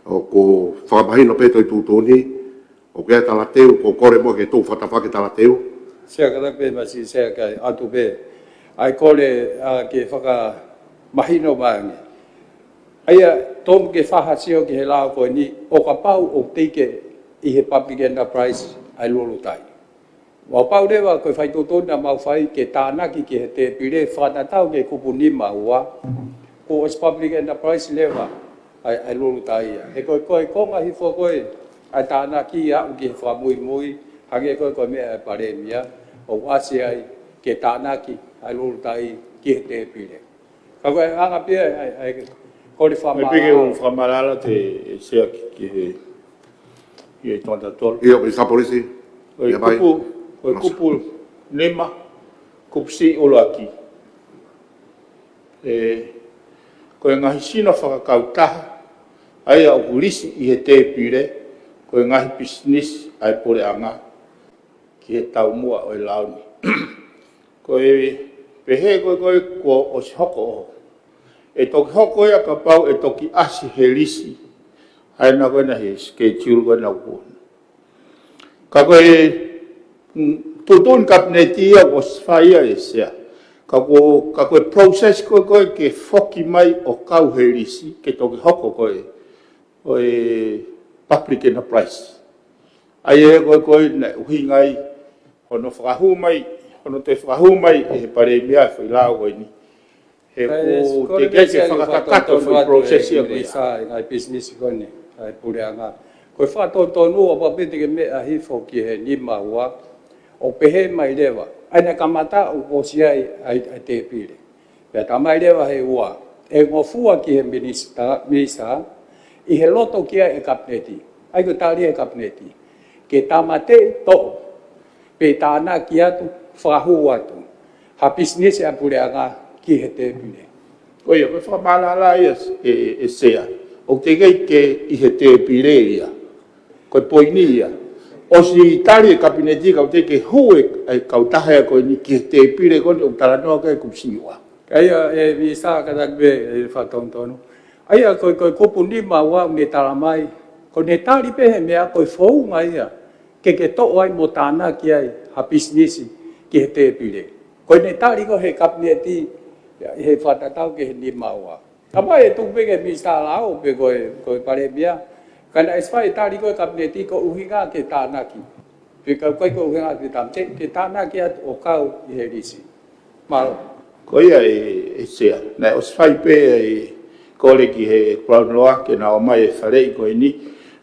o ko whakamahino peto i tūtoni, o kia talateu, ko kore mo ke tō whatawhake talateu. Sea kata pe masi sea kai atu pe, ai kore ke whakamahino maangi. Aia tōm ke whahasio ki he lao koe ni, o ka pau o teike i he public enterprise ai lulutai. Wa pau rewa koe whai tūtona mau whai ke tānaki ki he te pire whanatau ke kupunima ua, ko os public enterprise lewa ai lulu tai e koe konga hi fo koe ai tāna ki a ki fa mui hage koe me pare mia o wasi ai ke tāna ki ai lulu tai ki te pile ka koe anga pe ai ko le fa me pege un famalala te se ki e tonta tol Io pe sa polisi. o kupu nema kupsi olaki koe ngahi sino whakakautaha, ai au kulisi i he te pire, koe ngahi business ai pore anga, ki he tau mua o e launi. Koe pehe koe kua o si hoko o. E toki hoko ea ka pau e toki asi he lisi, ai na koe na he schedule koe na kuona. Ka koe tutun kabineti ia o sfaia e sea, ka koe process koe ke foki mai o kau he risi, ke toki hoko koe o e public enterprise. Ai e koe na uhi ngai, hono whakahu mai, e pare mea whi lao koe ni. He ko te keke whakatakato whi process ia koe. Ngai business koe ni, ai pureanga. Koe whatotonu o papete ke mea hifo ki he nima ua, o pehe mai rewa. Aina kamata o kosia ai te pire. Pea tamai rewa he ua. E ngofua ki he minista, i he loto kia e kabineti. Ai ko tali e kabineti. Ke tamate to. Pe tāna ki atu, whahu atu. Ha business e apureanga ki he te pire. Koe koe whamalala ia e sea. O te kei ke i he te pire ia. Koe poini ia. O si tali e kabineti kau te ke hu e kautaha e koe ni ki te pire koe o taranoa koe kupsiwa. Aia e visa kata kwe e whatontonu. Aia koe kupu nima ua me taramai. Ko ne tali pehe mea koe whaunga ia. Ke to'o ai mo tāna ki ai ha business ki he te pire. Koe ne tali ko he kabineti he whatatau ke he nima ua. Tamai e tuku peke visa lao pe koe pare mea. Kana eswai tali koe kabineti ko uhinga ke tāna ki. Pika koe ko uhinga ke tamte ke tāna ki at o kau i he risi. Malo. Koe ia e sea. Nei o sfai pe e kore ki he Crown Loa ke na o mai e wharei koe ni.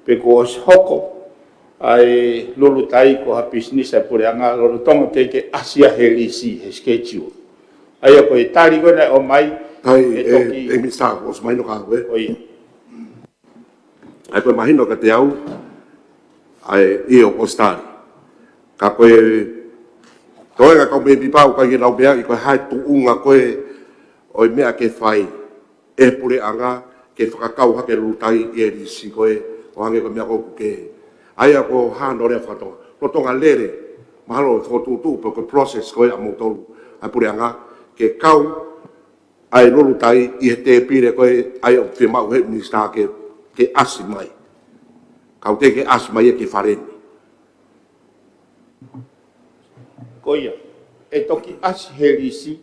Pe ko os hoko ai lulu tai ko ha business e pure anga lulu tonga te ke asia helisi he schedule ai ko tari ko na o mai ai e mi sta o mai no ka we oi ai ko imagino ka te au ai e o postar ka ko toi ka ko be pipa ka ke lau bea ko hai tu unga ko o mea ke fai e pure anga ke whakakau hake lutai e risi ko o hange ko mea ko ke ai ko hano re fato rotonga lere mahalo fotutu po ko process ko a motolu a pure anga ke kau ai lolu tai i te pire ko ai o te mau he ni sta ke asimai kau te ke asimai ke fareni koia e toki as helisi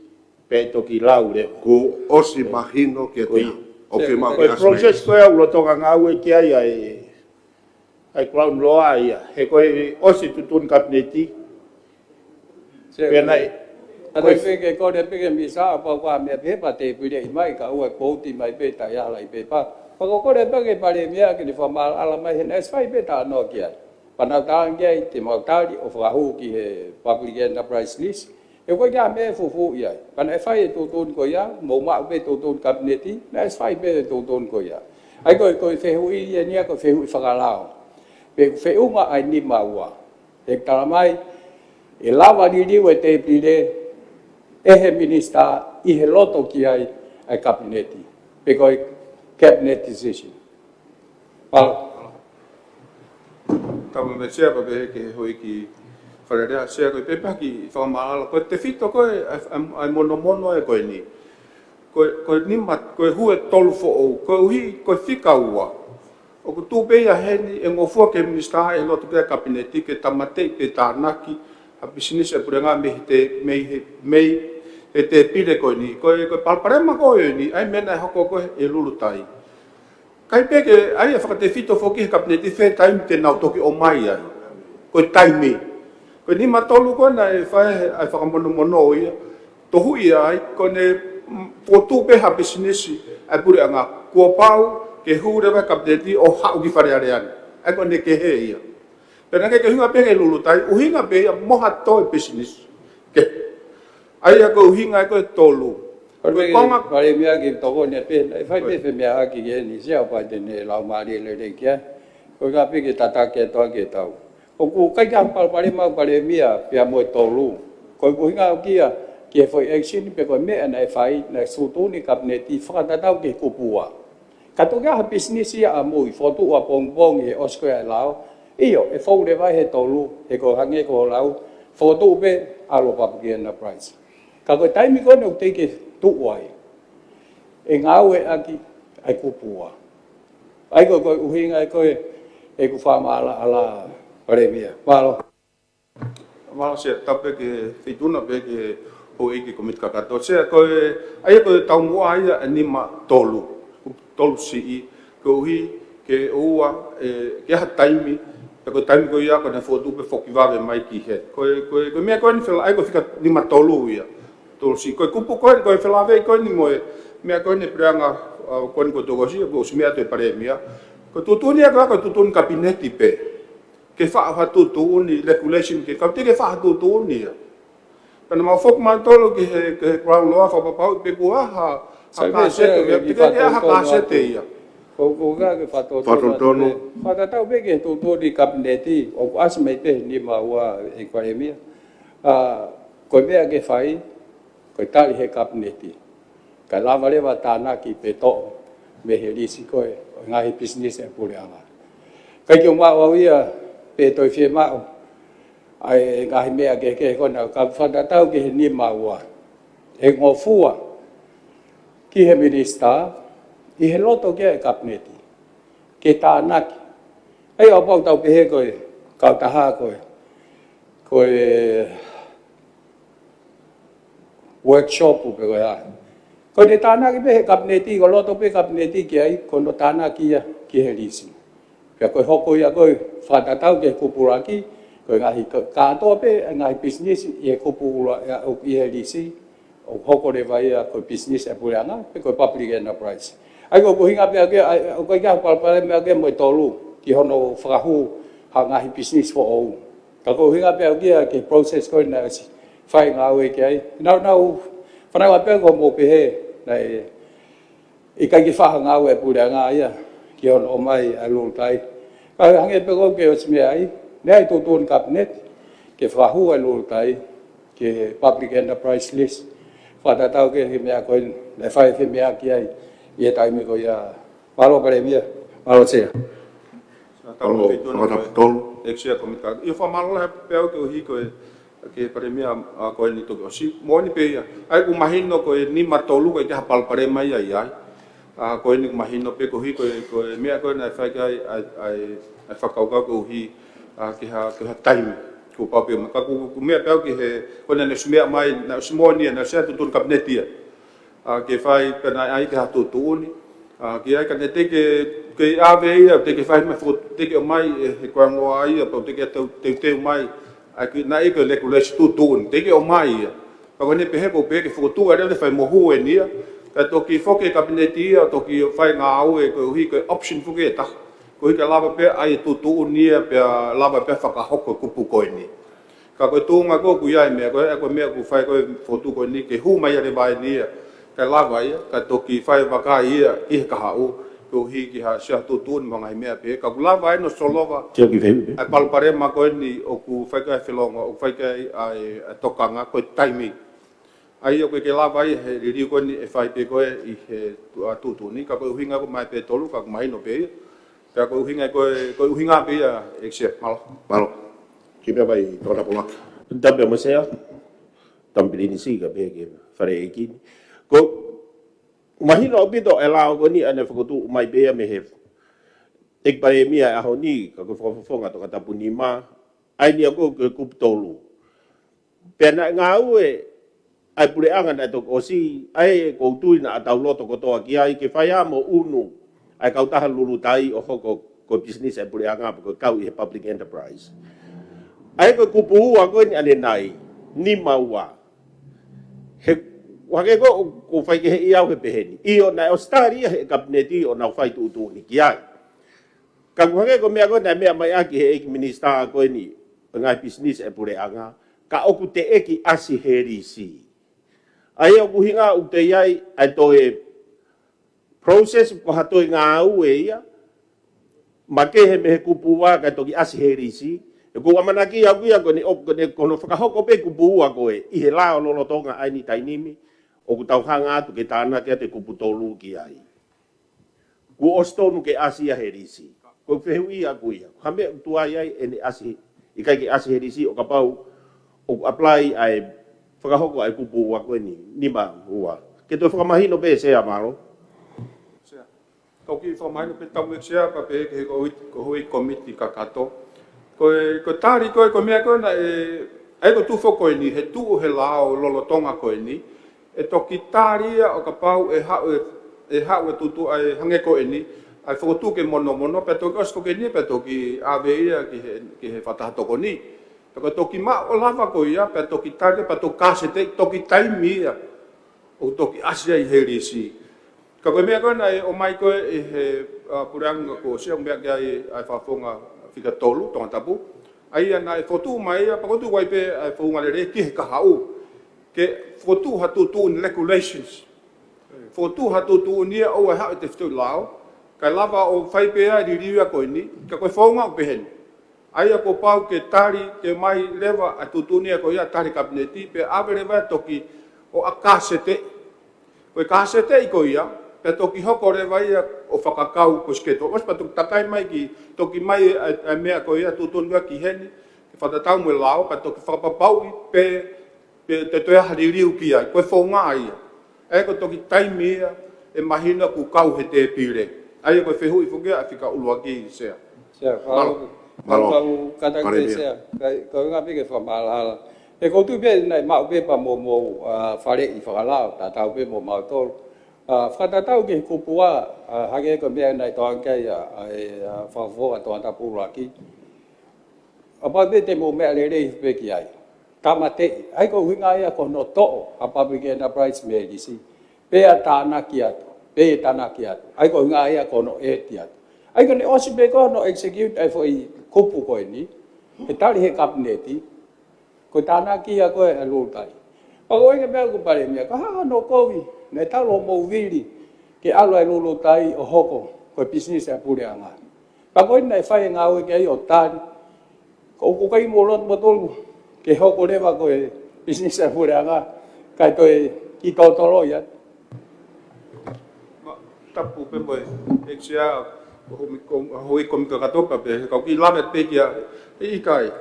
pe toki laure ko osi mahino ke te o ke mau ko process ko au rotonga ngawe ke ai crown law ai he ko osi tutun kabineti pena Ada peke ko de peke misa apa kwa me pe pa te pide mai ka u ko ti mai pe ta ya lai pe pa ko de peke pare mia ke ni formal ala mai hen es fai pe ta no kia pana ta nge ti mo ta di of rahu ki he public enterprise list e ko ya me fu ya pana e fai tu tun ko ya mo ma pe tu tun kabineti na es fai pe tu tun ko ya ai ko fe hu i ni ko fe hu fa lao pe fe u ma ai ni ma wa e ta mai e lava di we te pide e he minista i he loto ki ai kabineti pe ko cabinet decision Tama me sea pa be ke hoi ki wharerea sea koe pepa ki whakamala koe te whito koe ai mono e koe ni koe nimat koe hue tolu fo ou koe uhi koe whika ua o ko tū beia heni e ngofua ke minista e loto pia kabineti ke tamatei ke tānaki a business e purenga mei e te pire koe ni koe palparema koe ni ai mena e hoko koe e lulutai kai peke ai e whakate whito foki he kabineti whē taimi te nau toki o mai ai koe taimi koe ni matolu koe na e whae ai whakamono ia tohu ia ai koe ne potu peha business ai purenga kua pau ke hurewa kabineti o hau ki whareareani ai koe ne ke he ia pena ke hinga peke lulutai uhinga pe moha toi business ke ai ko uhinga ko tolu konga pare mia ki to ne pe fai pe mia ki ge ni sia pa de ne lau ma le kia ko ga pe ke tata ke to ke tau o ku kai ga pare ma pare mia pe mo tolu ko uhinga kia ke foi action pe ko me na fai na su tu ni kabineti fa ta tau ke kupua ka to ga business ia mo foto a pong e oscar lao iyo e fou le vai he tolu he ko hange ko lau foto pe alo public enterprise ka ko taimi ko no te ke tu wai e ngau e aki ai kupua ai ko uhinga ko e ku fa mala ala premia malo se tape ke fituna pe ke o iki komit ka to se ko ai ko tau mo ai ni ma tolu si ko hi ke ua ke ha taimi ko taimi ko ia ko na foto pe foki va mai ki he ko me ko ni fela ai ko fica ni ma tolu ia to si ko kupu ko fela ve ko ni mo me ko ni pranga ko ni ko to si ko smia te pare mia ko tutuni ko tutun kabineti pe ke fa tutuni regulation ke ka te ke fa tutuni kana ma fok ma tolu ke ground law fa pa pe ko ha ka se ke ka se te ia ko ga ke fatotono fatata be ke to di kabineti o as mai pe ni ma wa economia ko be ke fai ko tali he kabineti ka la vale va tana ki pe to me he lisi ko nga he business e pure ala ka ke ma wa ia pe to fie ma ai nga he me ke ko na ka fatata ke ni ma wa e ngofua ki he minista i he loto ke kabineti ke tānaki ai o pau tau pehe koe kau taha koe workshop pe koe ai koe te tānaki pehe kabineti ko loto pe kabineti ke ai kono tānaki ia ki he risi pia koe hoko ia koe whatatau ke kupuraki koe ngahi kātoa pe ngahi business i he kupura i he risi o hoko le vai koe business e pureanga pe koe public enterprise ai ko hinga pe ke o ko ga pa me ke mo tolu ki hono frahu ngahi business for all ka ko hinga pe kia ke process ko na si fai nga we ke now fa na pe ko mo pe he na I ka ki fa nga we pu nga ya ki on o mai a lu tai ka hange pe ko ke o sme ai nei tu tun cabinet ke fa hu a lu tai ke public enterprise list fa ta tau ke me a ko le fa ke me a ki ai ye tai me ko ya malo kare mia malo se Talo tolo exia komita. Ia fa malo he peo ke hi ko ke pare mia ko ni to si mo ni pe ai ku mahino ko ni matolu ko ja pal pare mai ai ai. Ko ni mahino pe ko hi ko mia ko na fa kai ai fa ka ko hi ke ha time ko pa pe ka ku mia peo ke he ko na smia mai na smo ni na sa tu cabinet ia. Ke fai pena ai ke ha tu ni. Ki ai ka ne te ke ave ia te ke fai mai fo te ke mai e kwa ngoa ia po te ke te mai ai ki na ke le kule stu te ke o mai ia pa ko ne pe he po pe ke fo tu ai le fai mo hu e nia ka to ki fo ke cabinet ia to ki fai nga au e ko hi ke option fo ke ta ko hi ka lava pe ai tu nia pe lava pe fa ka hoko kupu ko ni ka ko tu nga ko ku ia me ko me ku fai ko fo tu ko ni ke hu mai le vai nia ka lava ia ka to ki fai va ka ia I ka hau ko hi ki ha sia tu mangai mea pe ka lava ai no solova Tia ki vei. ai palpare ma ko ni o ku fai ka filonga o fai ka ai tokanga ko taimi ai o ke lava ai he ri ko ni e fai pe ko I he tu ni ka ko hinga ko mai pe tolu ka mai no pe ka ko hinga ko hinga pe ya exia Malo. Ki me vai tona pola. Tambe mo sea. Tambe ni si ka be ke fare iki. Ko mahino bito ela ko ni ane fokutu mai be me he. Ek pare mia a honi ka ko fonga to kata punima ai ni ko ku tolu. Pena ngau e ai pure anga na to osi ai ko tu na tau loto ko to ki ai ke faya mo unu ai ka ta lulu tai o hoko ko business ai pure anga ko kau I public enterprise. Ai ko kupu ko ni ane nai ni maua. He wake ko fai ke ia he peheni. I o na Australia he kabineti o na fai tu ni ki ai. Ka wake ko mea ko na mea mai aki he minister ko ni ngai business e pure anga ka oku te eki asi herisi. Ai o hinga u te iai ai to e process ko hato ngā u e ia ma ke he me kupu wa ka toki asi herisi. E ko amanaki au ia ko ni op ko ne kono whakahoko pe kupu wa ko e I he lao lolo tonga ai ni tainimi o ku tau hanga atu ke tāna ke te kupu tolu ki ai. Ku ostonu ke asi herisi. Ko whehu ia ku ia. Hame tua iai e ni asi I kai ke asi herisi o ka pau o apply ai whakahoko ai kupu wa ko ni ma ua. Ke to whakamahino pe se amaro. Ko ki fa mai no pe tamu exia pa pe ke ko hui committee ka kato. Ko tari ko mea ko na ai ko tu fo ko ni he tu he lao lolo tonga ko ni e to ki tari o ka pau e ha e tu ai hange ko ni ai fo tu ke mono pe to ko fo ke ni pe to ki ave ia ki he fata to ko ni ko to ki ma o lava ko ia pe to ki tari pe to ka se te to ki tai mia o to ki asia I herisi ka ko mea ko na o mai ko e he puranga ko se o mea ga ai fa fonga fika tolu tonga tapu ai ana e fotu mai pa ko tu wai pe ai fonga le ki ka hau ke fotu hatu tu in regulations fotu hatu tu ni o ha te fu lao ka lava o fai pe ai riwa ko ni ka ko fonga pe hen ai ko pau ke tari ke mai leva a tu ni ko ia tari kabineti pe avere va toki o akasete ko kasete I ko ia pe toki hoko re vai o whakakau ko sketo. Mas pa tuk takai mai ki toki mai a mea ko ia tutunga ki heni ke whatatau mo lao pa toki whakapapau pe te toea haririu ki ai. Koe whaunga ia. E ko toki taimi ia e mahina ku kau he te pire. Ai koe whehui whukea a whika ulua ki sea. Sea, kalau kata ke sea, kau ngā peke whamalala. E koutu pe nei mau pe pa mo whare I whakalao, tā tau pe mo mau tolu. Whatatau ke kupua hake ko mea nei toan kei ai whawhoa toan tapura ki. Apa pe te mo mea lere pe ki ai. Tamate, ai ko hinga ia ko no to'o a public enterprise mea kisi. Pe a tāna ki atu, pe a tāna ki atu. Ai ko hinga ia ko no e ti atu. Ai ko ne osi pe ko no execute ai fo I kupu koe ni, he tali he kabineti, ko tāna kia koe a lūtai. Pa koe ke mea ko pare mea, ka haha no kovi, ne talo mou viri, ke alo e lūtai o hoko, koe business a pure anga. Pa koe nei whai ngā ue ke ai o tāri, ko kukai mo lot matolu, ke hoko rewa koe business a pure anga, kai toi ki tōtoro ia. Tapu pe moe, e sia hoi komika katoka pe, kau ki lamet pe kia i kai.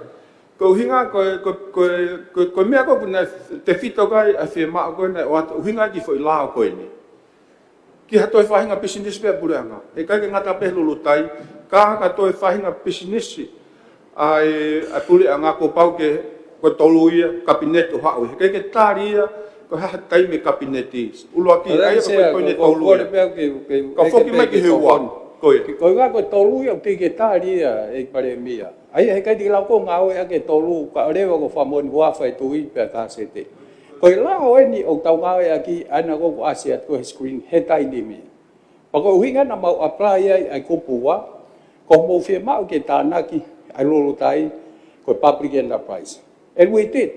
Ko hinga ko mea ko kuna te fito kai a fe ma ko na o hinga ki foi la ko ni. Ki ha toi fahinga business pe buranga. E kai ke ngata pe lulutai, ka toi fahinga business ai a puli anga ko pau ke ko toluia kabineto ha o ke taria ko ha tai me kabineti. Ulo aki ai ko ne toluia. Ka foki mai ki hewa. Ko nga ko tolu ya te ke taria e pare mia. Ai he kai lau ko ngau e ke tolu ka rewa ko famon wa fai tui pe ka sete. Ko la o ni o tau ngau e aki ana ko asia ko screen he tai ni mi. Pa ko hinga na mau apply ai ko puwa ko mo fe ma ke tanaki ai lolo tai ko public enterprise. And we did.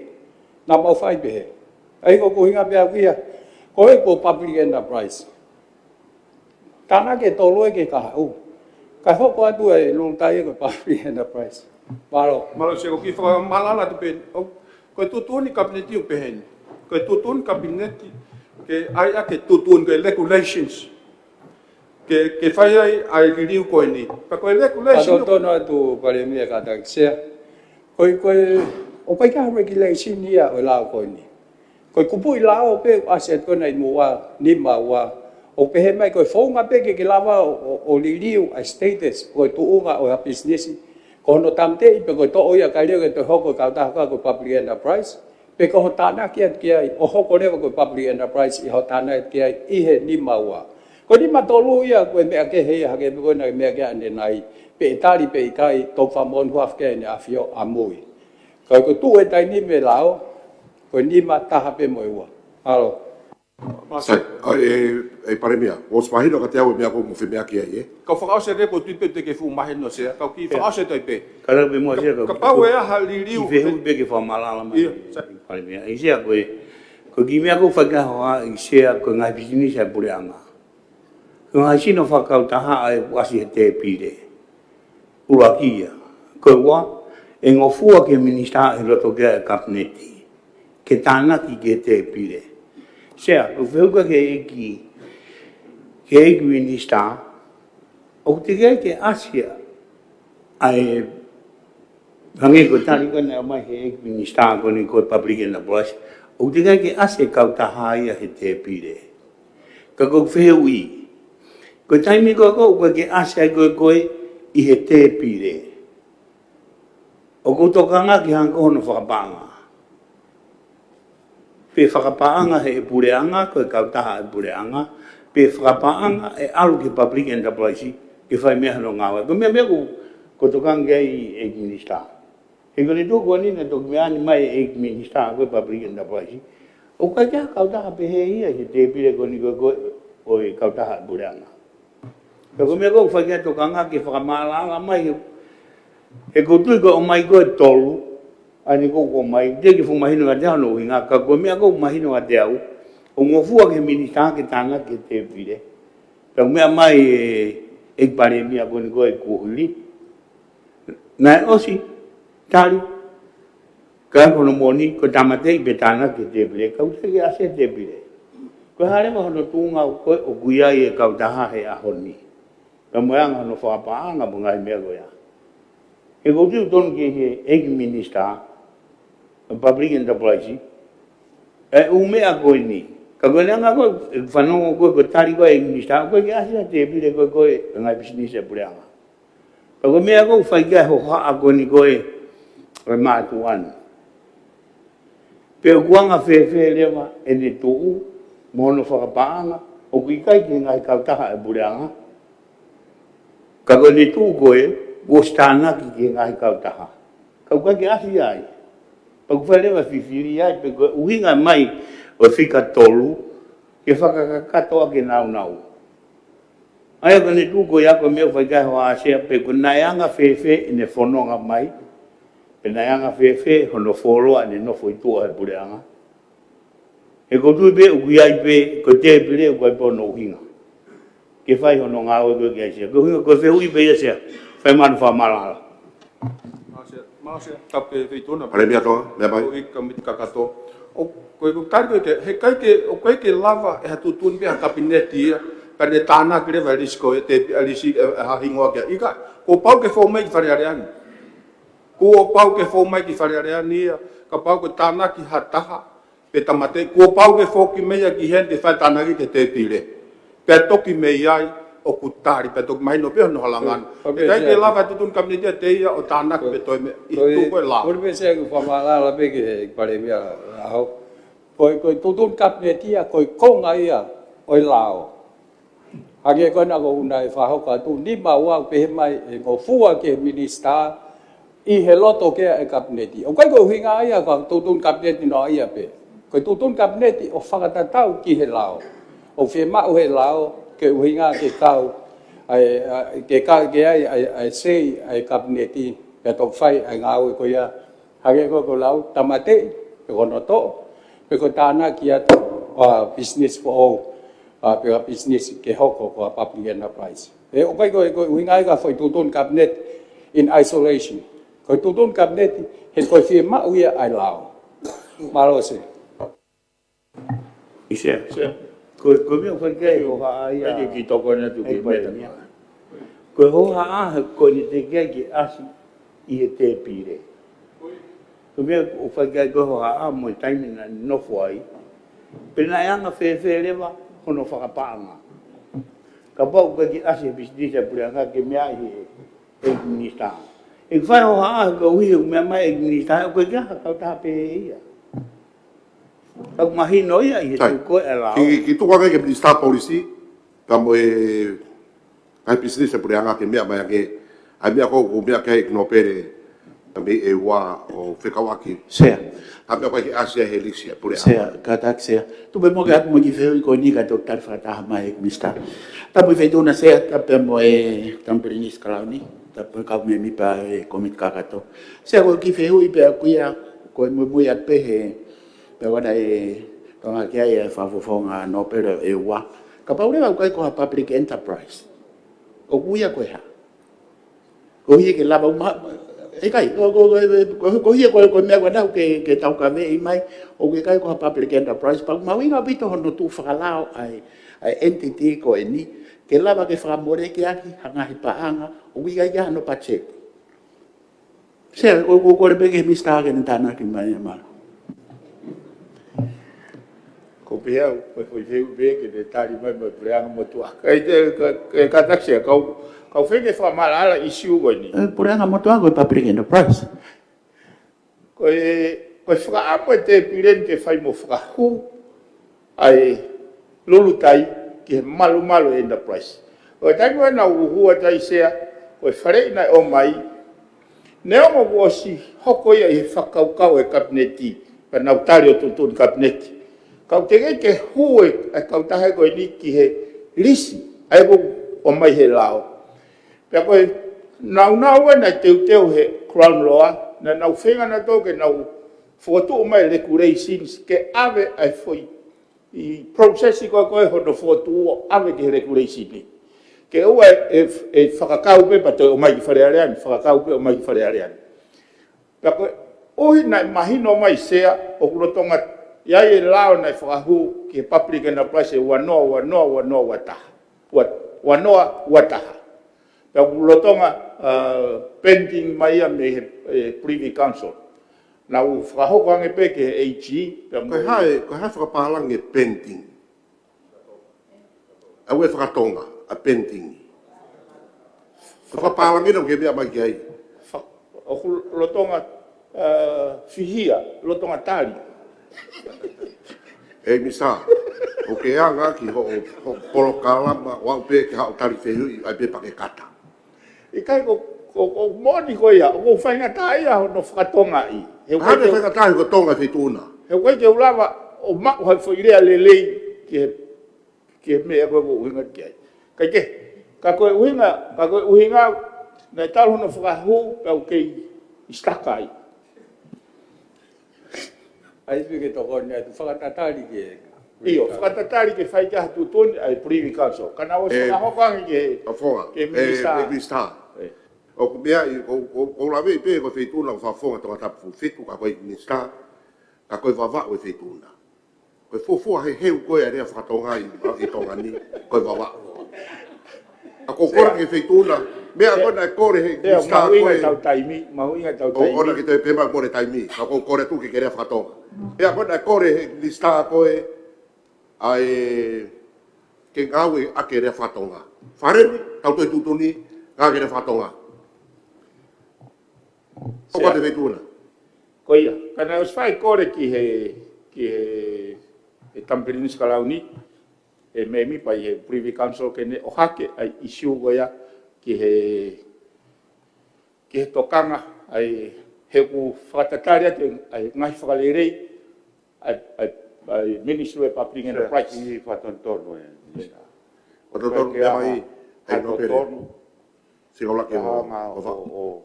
Na mau fai be. Ai ko hinga pe kia ko e ko public enterprise. Tāna ke tolo e ke kaha u. Kai hoko atu e lūtai e ko public enterprise. Malo. Malo se ko ki whaka malala te pe. Ko tutuni kabineti o peheni. Ko tutuni kabineti ke ai a ke tutuni ke regulations. Ke whai ai riu koe ni. Pa koe regulation. Kato tono atu pare mia kata kisea. Koe o pai ka regulation ia o lao koe ni. Koe kupui lao pe aset koe nei mua ni maua. O pehe mai koe whaunga peke ke lawa o liriu a status koe tuunga o a business. Ko hono tamte i pe koe to oia kai reo ke te hoko kautahaka koe public enterprise. Pe ko ho tāna kia ai, o hoko rewa koe public enterprise i ho tāna kia ai i he ni maua. Ko ni ma tolu ia koe mea ke hei hake me koe na mea ke ane nai. Pe e tari pe i kai tau whamon huaf ke ane a whio a mui. Koe ko tu e tai ni me lao, koe ni ma taha pe moe ua. Halo. Sai, e pare mea, o smahino ka te au e mea ko mo fe mea ki ai, e? Kau whakaose repo tui pe te ke fu mahe no sea. Kau ki whakaose toi pe. Kala be mo sea Ka pau e aha li riu. Ki vehu be ke whamalala mai. Pare mea, i sea koe, ko ki mea ko whakahoa i sea ko ngai business ai pure anga. Ko ngai sino whakau taha ai wasi he te pire. Ura kia. Ko wa, e ngofua ke minista e roto kia e kabineti. Ke tānaki ke te pire. Sea, ko wheuka ke eki minista, o te kei ke asia, ai, hange ko tari kone a mai he eki minista, kone koe public enterprise, o te kei ke asia kau tahaia he te pire. Ka ko wheu i. Ko taimi koe ke asia koe i he te pire. O ko tokanga ki hanga hono whakapanga. Pe whakapaanga he e pureanga, koe kautaha e pureanga, pe whakapaanga e alu ke public enterprise, ke whai mea no ngāwa. Ko mea ko tokanga i e minista. He kone tōku anina tōku mea ani mai e minista, koe public enterprise. O kai kia kautaha pe he ia, he te pire koni koe o e kautaha e pureanga. Ko mea ko whakia tokanga ke whakamaalala mai, he kutui ko o mai koe tolu, ani ko mai de ki fu mahino ga dea no hinga ka ko mea ko mahino ga dea o ngofua ke minista ke tanga ke te pire ka mea mai e pare mea ko ni ko e kuhuli na osi tali ka ko no moni ko tamate be tanga ke te pire ka usa ke ase te pire ko hare mo no tunga ko o guia e ka daha he a honi ka mea no fa pa nga bunga mea go ya e go tu don ke he minista public enterprise e umea koe ni ka koe leanga koe whanongo koe tari koe e minista koe ke asia te pire koe ngai business e pureanga ka koe mea koe whai kia ho haa koe ni koe e mātu anu pe o kuanga whewhe lewa e ne tuu mono whakapaanga o kui kai ki ngai kautaha e pureanga ka koe ne tuu koe o stanaki ki ngai kautaha ka koe ke asia ai Pag whalewa whiwhiri ai, pe koe uhinga mai o whika tolu, ke whakakatoa ke nau. Ai ko ni tu ko ya ko me fa ga wa se pe ko na ya nga fe ne fono nga mai. Pe na ya nga fe hono foro ani no foi tu ai pure anga. E ko tu be u ya be ko te bile ko po no hinga. Ke fai hono nga o ko ke se. Ko hinga ko fe u be se. Fai man fa mala. Maase tape feitona. Pare mia toa, mea mai. O ika mit kakato. O koe ko tari koe ke, he kai ke lava e hatu tuni pia kabineti ia. Perne tāna kire vai risko e te alisi ha hingoa kia. Ika, ko pau ke fōu mai ki whareareani. Ko pau ke fōu mai ki whareareani ia. Ka pau ke tāna ki hataha. Pe tamate, ko pau ke fōu ki meia ki hen te whai tāna ki te te pire. Pe toki mei ai. O kutari pe toki mahino pe no halangan. E kai ke lava tutun kabineti ia te ia o tāna ki pe toi me. I tu koe lava. Kore pe se ku whamala la pe ke pare mea aho. Koe tutun kabineti ia, koe konga ia, oi lao. Hake koe na ko una e whahoka tu ni maua pe he mai e ko fua ke minista I he loto ke e kabineti. O kai ko hinga ia ko tutun kabineti no ia pe. Ko tutun kabineti o whakatatau ki he lao. O whi mau he lao ke uhinga ke kau ai sei ai kabineti pe to fai ai ngau ko ia hake ko lau tamate pe ko no to pe ko tana ki atu business for all. Pela business ke hoko ko public enterprise. E o kai ko uhinga ka foi tutun cabinet in isolation. Ko tutun cabinet he ko fi ma uia ai lao. Malo se. Ise. Ko mi foi ke ko ha ia. Ai ki to ko na tu ki me. Ko ho ha ko ni te ki asi I te pire. Ko mi o foi ke ko ha mo time na no foi. Pena anga fe leva kono whakapanga. Ka pau ka ki ase bisdisa purianga ke mea e minista. E whai ho haa ka ui o mea mai e minista, o koe kia kau tape ia. Kau mahino ia I he tu koe e lao. Ki tuka kai ke minista polisi, ka mo e kai bisdisa purianga ke mea mai ke, ai mea kou mea kai kino pere, me e wā o whekawaki. Sea. A mea kai ke asia he lisia purianga. Sea, ka tak sea. Tu be mo ke atu mo ki wheu I ko ni ka tok tar whakataha mai e minista. Tapu I whetuna sea, tapu mo e tamperinis kalauni. Tapu kau me mi pa e komit kakato. Sea ko ki wheu I pe a kuia, ko e mui at pe he, pe wana e tonga kia e whafofonga no pere e wā. Ka paure wau kai ko ha public enterprise. O kuia koe ha. Ko hie ke lava uma, e kai, ko hie ko mea kua nau ke tau ka vei mai, o ke kai ko ha public enterprise, pa mawinga pito hono tu whakalao ai entity ko e ni, ke lava ke whakamore ke aki, hangahi paanga, o wika i hano pa check. Sea, ko le peke mista ake ni tāna ki mai e mara. Ko pia ko feu ke de tari mai mai preanga mo tua. Kai te ka taxi kau feke fa malala issue go ni. Preanga mo tua ko public enterprise. Ko fra apo te piren ke fai mo fra hu ai lulu tai ke malu enterprise. O tai ko na hu tai sea ko fare na o mai. Ne o mo si hoko ia I whakaukau e kabineti. Pa na utari o tutun kabineti. Kau te ke hui e kau tahe koe ni ki he lisi, ai ko o mai he lao. Pea koe nau e na teu he crown law, na nau whenga na tō ke nau whotu o mai regulations ke ave ai foi. I processi koe hono whotu o ave ke regulation ni. Ke ua e whakakau pe pa o mai ki whareareani, whakakau pe o mai ki whareareani. Pea koe, ohi na mahino mai sea o kurotonga ia e lao na whakahu ki public enterprise e wanoa wataha. Wanoa wataha. Pea kulotonga pending mai a me privy council. Na u whakahoko ange pe ke AG. Koe hae whakapahalang e pending. Au e whakatonga, a pending. Whakapahalang ina ke mea mai ki ai. O kulotonga fihia, lotonga tari. E misa, o ke anga ki ho polo kalama, wau pe ke hao tari whehui, ai pe pake kata. I kai ko moni ko ia, ko whainga taia no whakatonga I. Hane whainga taia ko tonga whituna. He koe ke ulawa o maku hai whairea lelei ki he mea koe ko uhinga ki ai. Kai ke, Ka koe uhinga, nei talo na whakahu, pau kei istakai. Ai pike toko ni atu whakatatari ke. Iyo, whakatatari ke whai kia hatu toni ai Privy Council. Kana o whakahokangi ke minista. Minista. O mea, o lawe i pe ko feituna o whafonga tonga tapu fitu ka koe minista. Ka koe wawa o feituna. Koe fufua he heu koe area whakatonga i tonga ni. Koe wawa. A ko kora ke feituna. Mea kona e kore he minista koe. Mahuinga tau taimi. O ona ki te pema kore taimi. Ka ko kore tu ke kerea whakatonga. Mea kona e kore he minista koe. Ai ke ngawe a kerea whakatonga. Whareni, tau toi tutuni, ngā kerea whakatonga. O ka te feituna. Ko ia, kana os whai kore ki he Tampere Kalauni, e me mi pai he Privy Council ke ne o hake ai isiu goia ki he tokanga ai he ku whakatatari ate ai ngai whakalerei ai Ministry of Public Enterprise. I whatontono e. Whatontono mea mai ai no pere. Singola ke o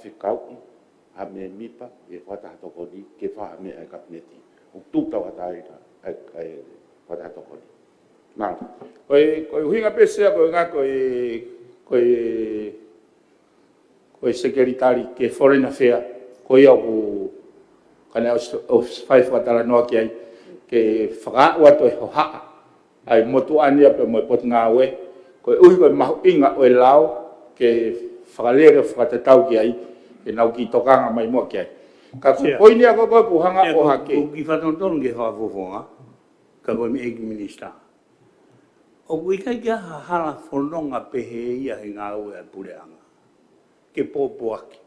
whikau, ha me mipa, e whatahatokoni, ke wha me ai kapineti. O tūta wataira, ai watahatokoni. Nā. Koe huinga pesea koe ngā koe secretary ke Foreign Affairs, koe au kana o whai whatara noa ki ai, ke whakaau ato e hohaa, ai motu ania pe moe pot ngā oe, koe uhi koe mahu inga oe lao, ke whakalere whakatatau ki ai, ke nau ki tokanga mai mua ki ai. Ka koini a koe kuhanga o hake. Ki whatontonu ke whafofonga, ka koe me eki minista. O kui kai kia hala whanonga pehe ia he ngā ue a pureanga. Ke pōpō aki.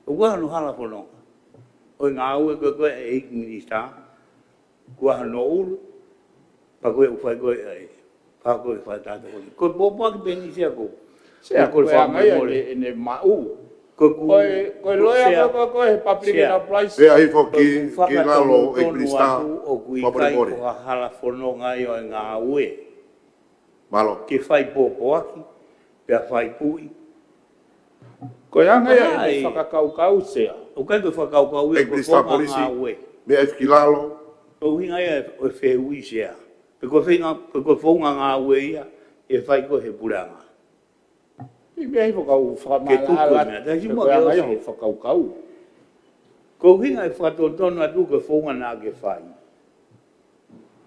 O kua hanu hala whanonga. O ngā ue koe e eki minista, kua hano ulu, pa koe uwhai koe ai. Pa koe whai tātou koe. Koe pōpō aki pehe ni sea koe. Sea koe whangai e ne mau. Koe loia koe he public enterprise. Pea hi fo ki lalo e minista. O kui kai kua hala whanonga i o ngā ue. Malo. Ke whai pōpō aki, pia whai pui. Koe anga ia e whakakaukau sea. O kai koe whakaukau ia koe whonga ngā ue. Mea e kilalo. O hinga ia e whehui sea. Pe koe whonga ngā ue ia, e whai koe he puranga. I mea hi whakau whakamala. Koe anga ia he whakaukau. Ko hinga e whatotono atu koe whonga nā ke whai.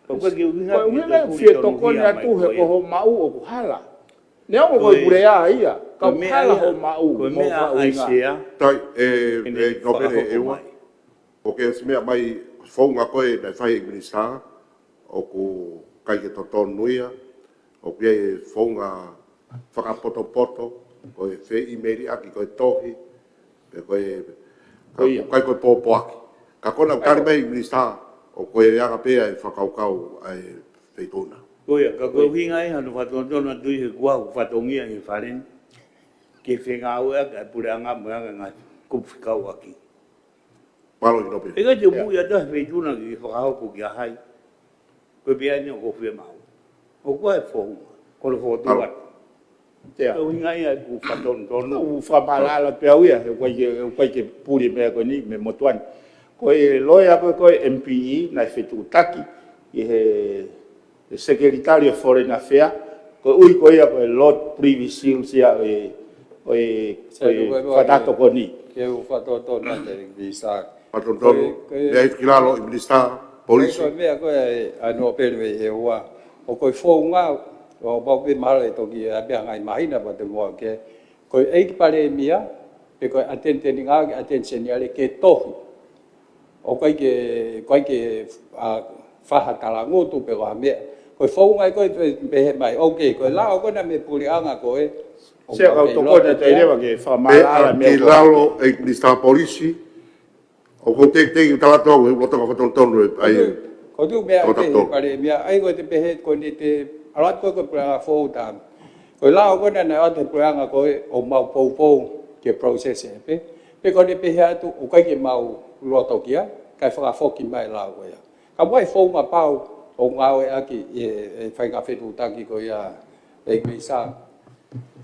Koe uhinga fie tokone atu he koho mau o kuhala. Ne ongo koe purea ia. Kau kuhala ho mau. Koe mea aisea. Tai no pere e ua. O ke mea mai whaunga koe nei whai minista. O ku kai ke totonu ia. O kia e whaunga whakapoto-poto. Koe whi imeri aki koe tohi. Kai koe pōpō aki. Ka kona kari mai minista. O koe anga pēa e whakaukau ai feituna. Koea, ka koe hinga e hanu whatotono atu i he kuahu whatongia i wharen. Ke whenga ua ka pureanga mwanga ngā kupwhikau aki. Palo i nope. E kai te mui atu he feituna ki whakahoku ki a hai. Koe pia ni o kowhia mau. O koe e whohunga. Koe whotu atu. Koe hinga e ku whatotono. U whamalala pēa uia. E koe ke puri mea koe ni me motuani. Koe loia koe MPE, nai whetu taki, i he Secretary of Foreign Affairs, koe ui koe ia koe Lord Privy Seal sia oe whatato ko ni. Ke u whatoto na te visa. Whatotono, mea i kilalo i minista, polisi. Koe mea koe anō pere e ua. O koe whōunga, o paupe mahara e toki a mea ngai mahina pa te mua ke. Koe eiki pare e mia, pe koe atenteni ngā ke atenseni ale ke tohi. O kai ke whaha talangotu pe koha mea. Koe whaungai koe pehe mai. Ok, koe lao koe na me pureanga koe. Sea kau toko na te rewa ke whamalala mea. Ki lalo e minista polisi. O ko te i talatou e rotonga whatontonu e ko tu mea pehe pare mea. Ai koe te pehe koe ni te alat koe koe pureanga whautam. Koe lao koe na ate pureanga koe o mau pou ke process e pe. Pe koe ni pehe atu o kai ke mau loto kia, kai whakafoki mai lau koe ia. Ka mai whaunga pau o ngāwe aki e whai ngā whetu taki koe ia e kwisa.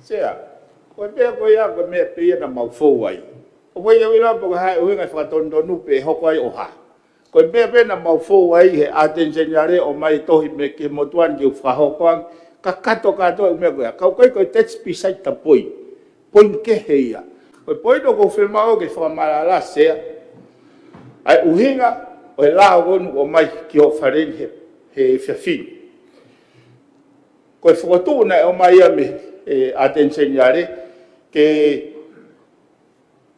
Sea, ko me pe na mau fo ai. O ko ia ila po ha o nga fa ton nu pe ho ko ai o ha. Ko me na mau fo ai he atensenyare o mai tohi me ke motuan ki fa ho ko ka kato me ko ko text beside the poi. Poi ke heia. Ko poi do ko filmao ke fa malala sea. Ai uhinga o la o mai ki o faren he fiafi. Ko foto na o mai me atensenyare que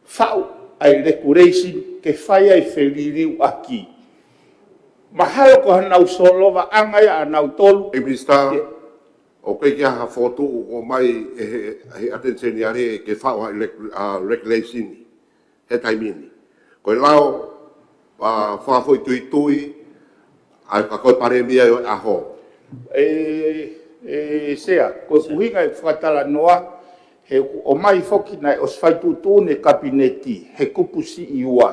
fau ai decoration que fai ai feliriu aqui. Mahalo ko hanau solo va anga ya nau tolu. E minister, o ke kia ha foto o mai e atensenyare ke fau ai regulation he taimini. Ko lao fa foi tui ai ka ko pare mia a ho. Sea, ko uhinga e whakatala noa, he o mai foki nai os whaitutu ne kabineti, he kupusi i ua.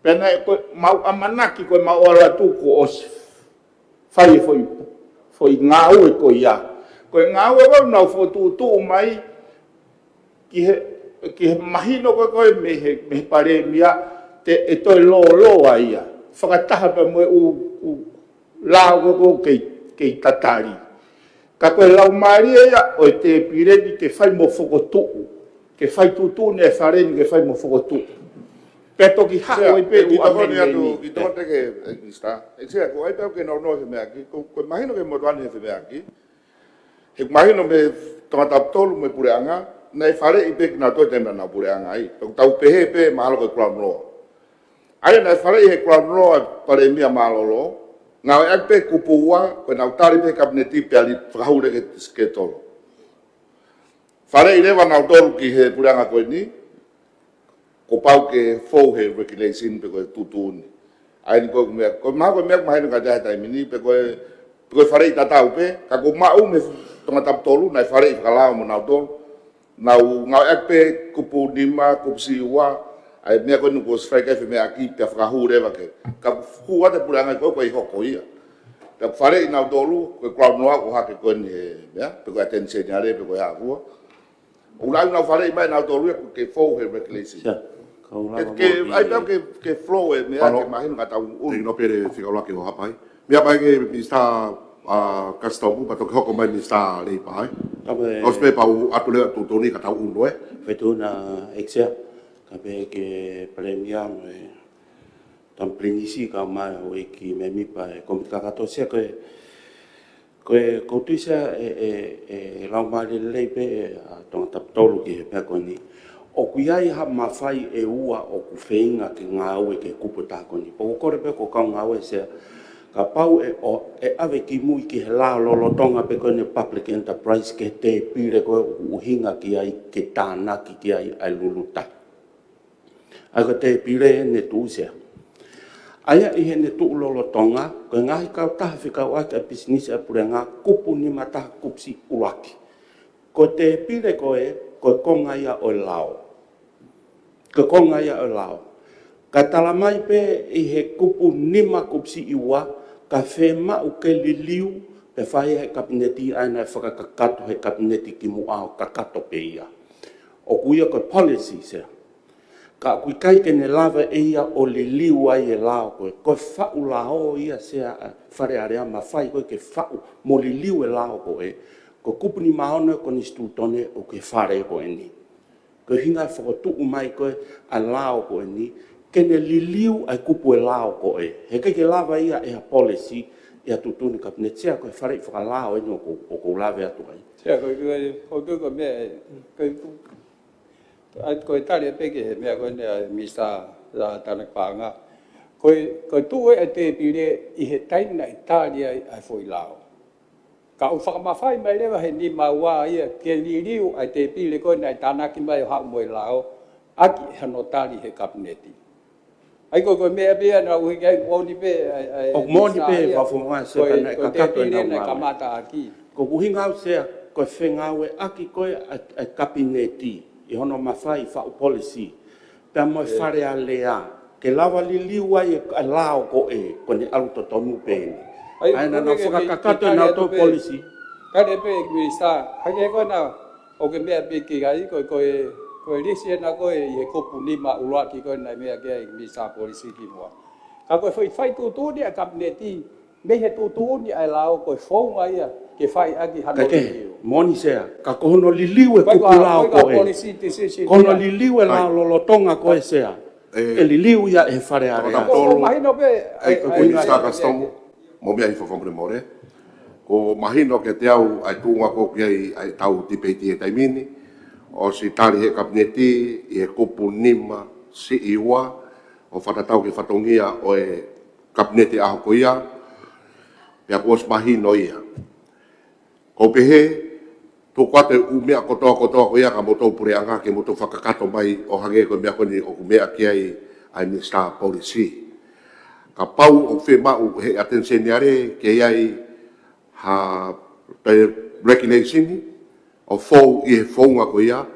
Pena e mau amanaki koe mau alatu ko os whai foi ngāu e ko ia. Koe ngāu e wau nau whatutu mai ki he mahino koe me pare mia te e toi lo a ia. Whakataha pa moe u lao ko kei tatari. Ka koe lau maria ia o te pireni ke whai mo whakotuku. Ke whai tutu ne whareni ke whai mo whakotuku. Peto ki hako i pe u ameni. I tō te ke minister, e tia ko ai pēo ke no he mea ki, ko mahino ke motuani he mea ki, he mahino me tangata tolu me pureanga, nei whare i pe ki nā toi tēmera nā pureanga ai. Tau pehe pe mahalo koe Crown Law. Ai nei whare i he Crown Law pare mia malolo, ngā e pe kupua, koe nau tari pe kabineti pe ali whakahure ke tolo. Whare i rewa nau tolu ki he pureanga koe ni, ko pau ke fou he regulation pe koe tutuni. Ai ni koe mea, koe maa koe mea kumahinu ka jahe taimini, pe koe whare i tatau pe, ka koe mau me tonga taptolu, nai whare i whakalao mo nau tolu, nau ngau e pe kupu nima, kupu si ua, ai mea koe nuku o sfai kai mea ki pia whakahure wake. Ka hua te pureanga koe koe i hoko ia. Ka whare i nau tolu, koe Crown Noa ko hake koe ni he mea, pe koe atensei niare, pe koe hākua. O lai nau whare i mai nau tolu ia ke fou he regulation. Ai pēo ke flow e mea ke mahinu ka tau uri. Tino pere whikaula ke ho hapai. Mea pai ke minister Kastomu, pato ke hoko mai minister Lei Pai. Os pe pau atu lea tutoni ka tau uno e. Fetu na exia, ka pe ke premia me tamplinisi ka mai o ki me mi pa komita kato sia koe koutuisa e lau mare lei pe tonga taptolu ki he pēko ni. O kuiai ha mawhai e ua o ku whainga ki ngā aue ke kupu tākoni. Po kore pe ko kau ngā aue sea, ka pau e ave ki mui ki he la lolotonga pe koe ne public enterprise ke te pire koe uhinga ki ai ke tānaki ki ai luluta. Ai ko te pire ne tū sea. Aia i he ne tū lolotonga, koe ngahi kau taha whikau ake a business a pure ngā kupu ni mataha kupsi uaki. Ko te pire koe konga ia o lao. Ko konga ia o lao. Ka tala mai pe i he kupu nima kupsi iwa, ka whema u ke liliu, pe whai he kabineti aina e whakakakato he kabineti ki mu ao kakato pe ia. O kuia ko policy sea. Ka kui kai ke ne lava e ia o liliu ai e lao koe. Ko whau lao ia sea whare area ma whai koe ke whau mo liliu e lao koe. Ko kupu ni maona ko ni stutone o ke whare koe ni. Ko hinga whakatuku mai koe a lao koe ni, kene liliu ai kupu e lao koe. He ke lava ia e a policy e a tutuni kabinet sea koe whare i whakalao eno o ko lave atu ai. Sea koe mea, koe tari e peke he mea koe nea misa tanak pānga. Koe tu e te pire i he taina i tāria ai foi lao. Ka u whakamawhai mai lewa he ni maua ia, ke liriu ai te pile koe nei tānaki mai o hau moe lao, aki hanotari he kabineti. Ai koe mea pia na uhi kai mōni pe... O mōni pe wafunga se ka nei kakato e nau kamata aki. Ko uhi ngau sea, koe whengau e aki koe ai kabineti, i hono mawhai whau policy, pia moe whare a lea, ke lawa li liu ai e lao ko e, ko ne aluto tonu pēni. Ai na whakakakato e nau tō policy. Kare pe minister, hake koe nā, o ke mea pe ki gai ko lisi na ko e ko puni ma ulwa ki ko na mea ke mi sa polisi ki mo ka ko fai tu dia kabineti me he tu ni ai lao ko fo ai ke fai aki hano Kake, moni sea, ka kono liliu e kupulao ko e. Kono liliu e la lolotonga ko e sea. E liliu ia e whare are a. Ko mahino pe Ko Minister Gaston, mo mea i whawhambre more. Ko mahino ke te au ai tūnga ko ki ai tau tipeti e taimini. O si tari he kabineti i he kupu nima si iwa. O whatatau ki whatongia o e kabineti aho ko ia. Pea kuos mahino ia. Ko pehe, tō kuate u mea kotoa ko ia ka motou pureanga ke motou whakakato mai o hange ko mea koni o mea ki ai Minister Policy. Ka pau o whi mau he atenseniare ke iai ha regulation o fōu i he fōunga ko ia,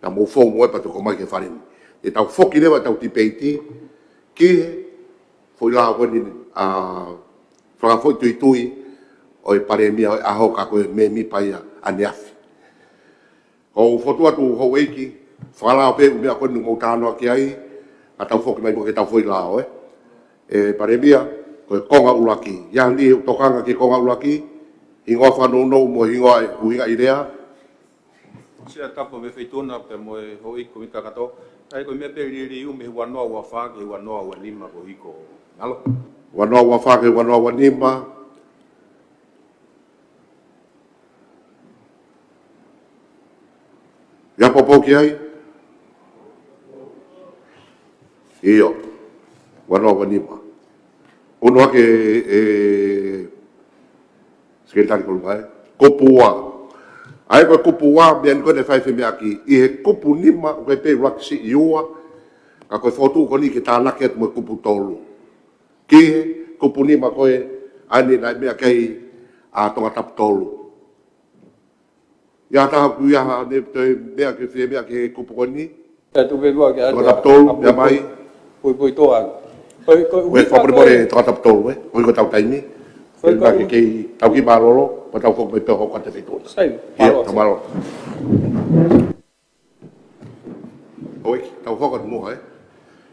ta mō fōu moe pato ko mai ke wharini. E tau whoki lewa tau tipeiti, ki he, fōi laha koni whakafoi tui o e pare mia aho ka koe me mi pai a neafi. Ko fotua tu hou eiki, whakalao pe mea koni ngau tānoa ki ai, a tau whoki mai mo ke tau whoi lao e pare mia, koe konga ulaki. Ia ni tokanga ki konga ulaki, hingoa whanau mo hingoa huinga i rea. Sia tapo me feitona pe mo ho iko mi kakato. Ai ko me pe ri me wanoa wa fa ke wanoa wa lima ko iko. Alo. Wanoa wa fa ke wanoa wa lima. Ia popo ki ai? Iyo. Wanoa wa lima. Uno ake sekretari kolunga Kopua. Ai ko Kopua bian ko ne fai fe aki i he kupu lima ko pe raksi iua. Ka ko fotu ko ni ke tana ke mo kupu tolu. Ki he kupu lima ko e ani na me kai a tonga tap tolu. Ya ta ku ya ne te me ke fe me ke kupu ko ni. Tu be bo ke tonga tap tolu ya mai. Pui to a. We fa por tonga tap tolu we ko tau taimi. Foi que tau ki barolo, pa tau fok me pe ho kwate feitona. Sai. Tau malo. Oi, tau hokat mo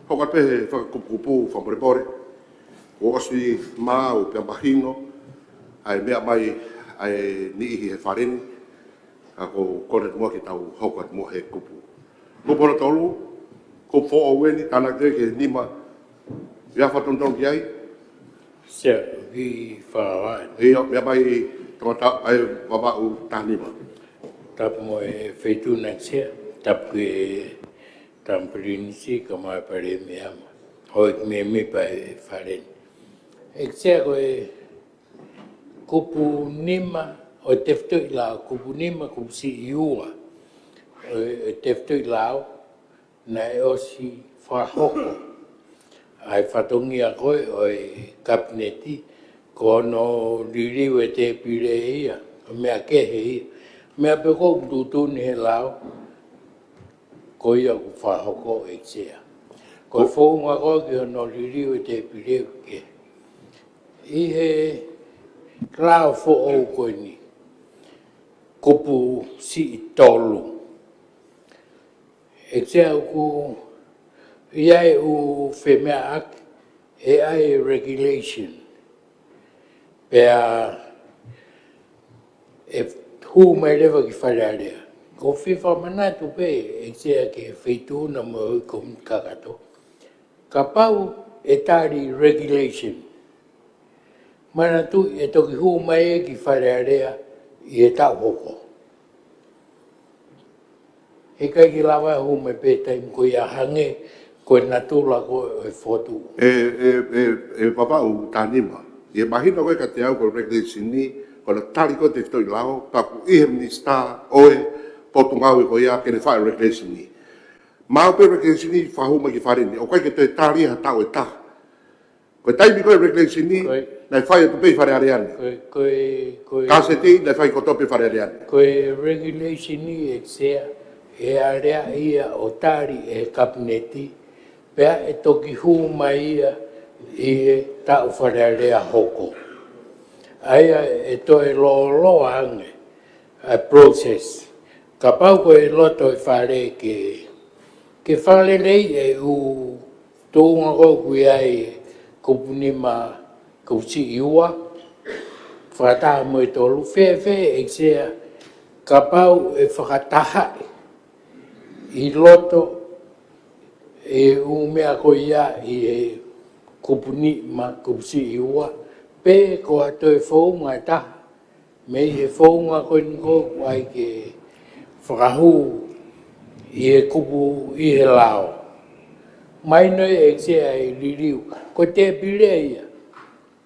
hokat pe fa kupu fa por o si mau pe bahino ai mea mai ai ni he farin ako kore mo ki tau hokat mo he kupu. Kupu na tolu, kupu o weni tanak te ke nima ya fa ton ki ai. Sia, vi whaawan. Ia, mea mai tōta ai wawau tānima. Tapu mo e whaitu nang sia, tapu e tampirinisi ka mai pare me ama. Hoi me mi pa e wharen. E sia ko e kupu nima, o teftu i lao, kupu nima kupu si iua. O teftu i lao, na e osi whahoko. Ai whatongi a koe o e kabineti, ko no ririu e te pire ia, mea kehe ia. Mea pe kou tutuni he lao, ko ia ku whahoko e ksea. Ko whaunga koe ki no ririu e te pire ke. I he rao fo au koe ni, kupu si i tolu. E ksea ku iai u whemea ak, e ai regulation. Pea, e hu mai rewa ki wharearea. Ko whiwha manatu pe, e sea ke whaitu na mo hui kum kakato. Ka pau e tari regulation. Manatu e toki hu mai e ki wharearea i e tau hoko. E kai ki lawa hu mai pe taim ko ia hange, ko e natula ko e whotu. Wawau tānima. Ia mahina koe ka te au ko regulation ni, ko na tari ko te whitoi lao, paku ihe minister oe, potungau ko ia ke ne whae regulation ni. Mau pe regulation ni whahuma ki wharini, o kai ke te tari ha tau e ta. Koe taimi koe regulation ni, nei whae tu pei whare areani. Kase ti, nei whae koto pe whare areani. Koe regulation ni e sea, e area ia o tari e kabineti, pea e toki huma ia i e tau wharearea hoko. Aia e toi lo ange, a process. Ka pau ko e loto e whare ke whare rei e u tōnga ko kui ai kupuni ma kusi iua. Whakataha mo e tolu whewhe e sea ka pau e whakataha I loto e u mea ko ia I e kupuni ma kusi iua. Pe ko ato e whaunga e taha. Me e whaunga ko ni ko ai ke whakahu I e kupu I he lao. Mai noi e sea e ririu. Ko te pire ia.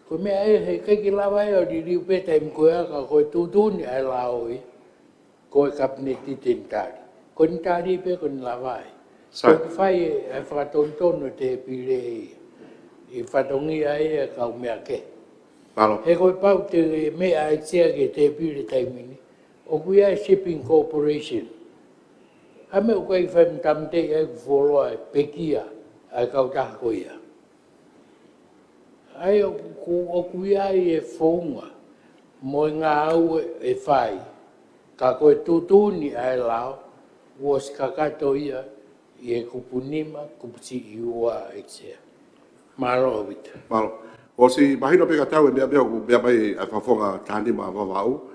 Ko mea e hei kai ki lawa e o ririu pe taim koe aka ko e tutuni ai lao I. Ko e kapneti tentari. Ko ni tari pe ko ni lawa e. Ko ki whai e whakatontono te pire ia. I whatongi ai e kau mea ke. He koe pau te mea e sea ke te pire taimini. O kui ai Shipping Corporation. Hame o kai whai mtamte e kuwholoa e pekia ai kau taha ko ia. Ai o kui ai e whaunga mo ngā au e whai. Ka koe tutuni ai lao was kakato ia I e kupunima kupusi iua e sea. Malo o vita. Malo. O si mahino peka tau e mea mea mai a whawhonga tāni ma wawau.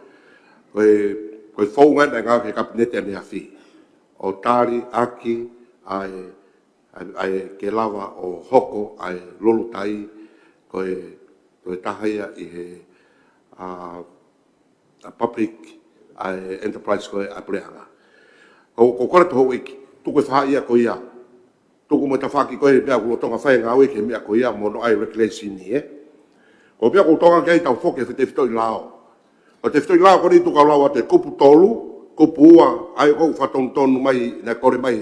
Koe whaunga na ngā ke kapinete ane hawhi. O tāri, aki, ai ke lawa o hoko, ai lolo tai, koe tahaia I he public enterprise koe a preanga. Ko kore toho iki, tuko whaia ko ia. Tuko mo ta whaki koe mea kulotonga whae ngā weke mea ko ia mono ai reclamation ni Ko mea kulotonga kei tau whoke te whitoi lao. O te whitoi lao kore tuka lao te kupu tolu, kupu ua ai kou whatontonu mai na kore mai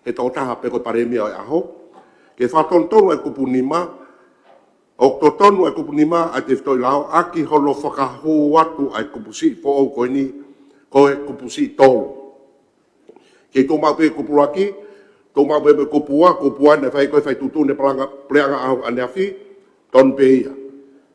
he tau taha pe koe paremia o aho. Ke whatontonu ai kupu nima, o totonu ai kupu nima ai te whitoi lao, aki holo whakahu watu ai kupu si fo au koe ni, koe kupu si tolu. Ke tō mau pe kupu aki, tō mau pe kupu ua, ne whai koe whai tutu ne pleanga au ane awhi, ton pe ia.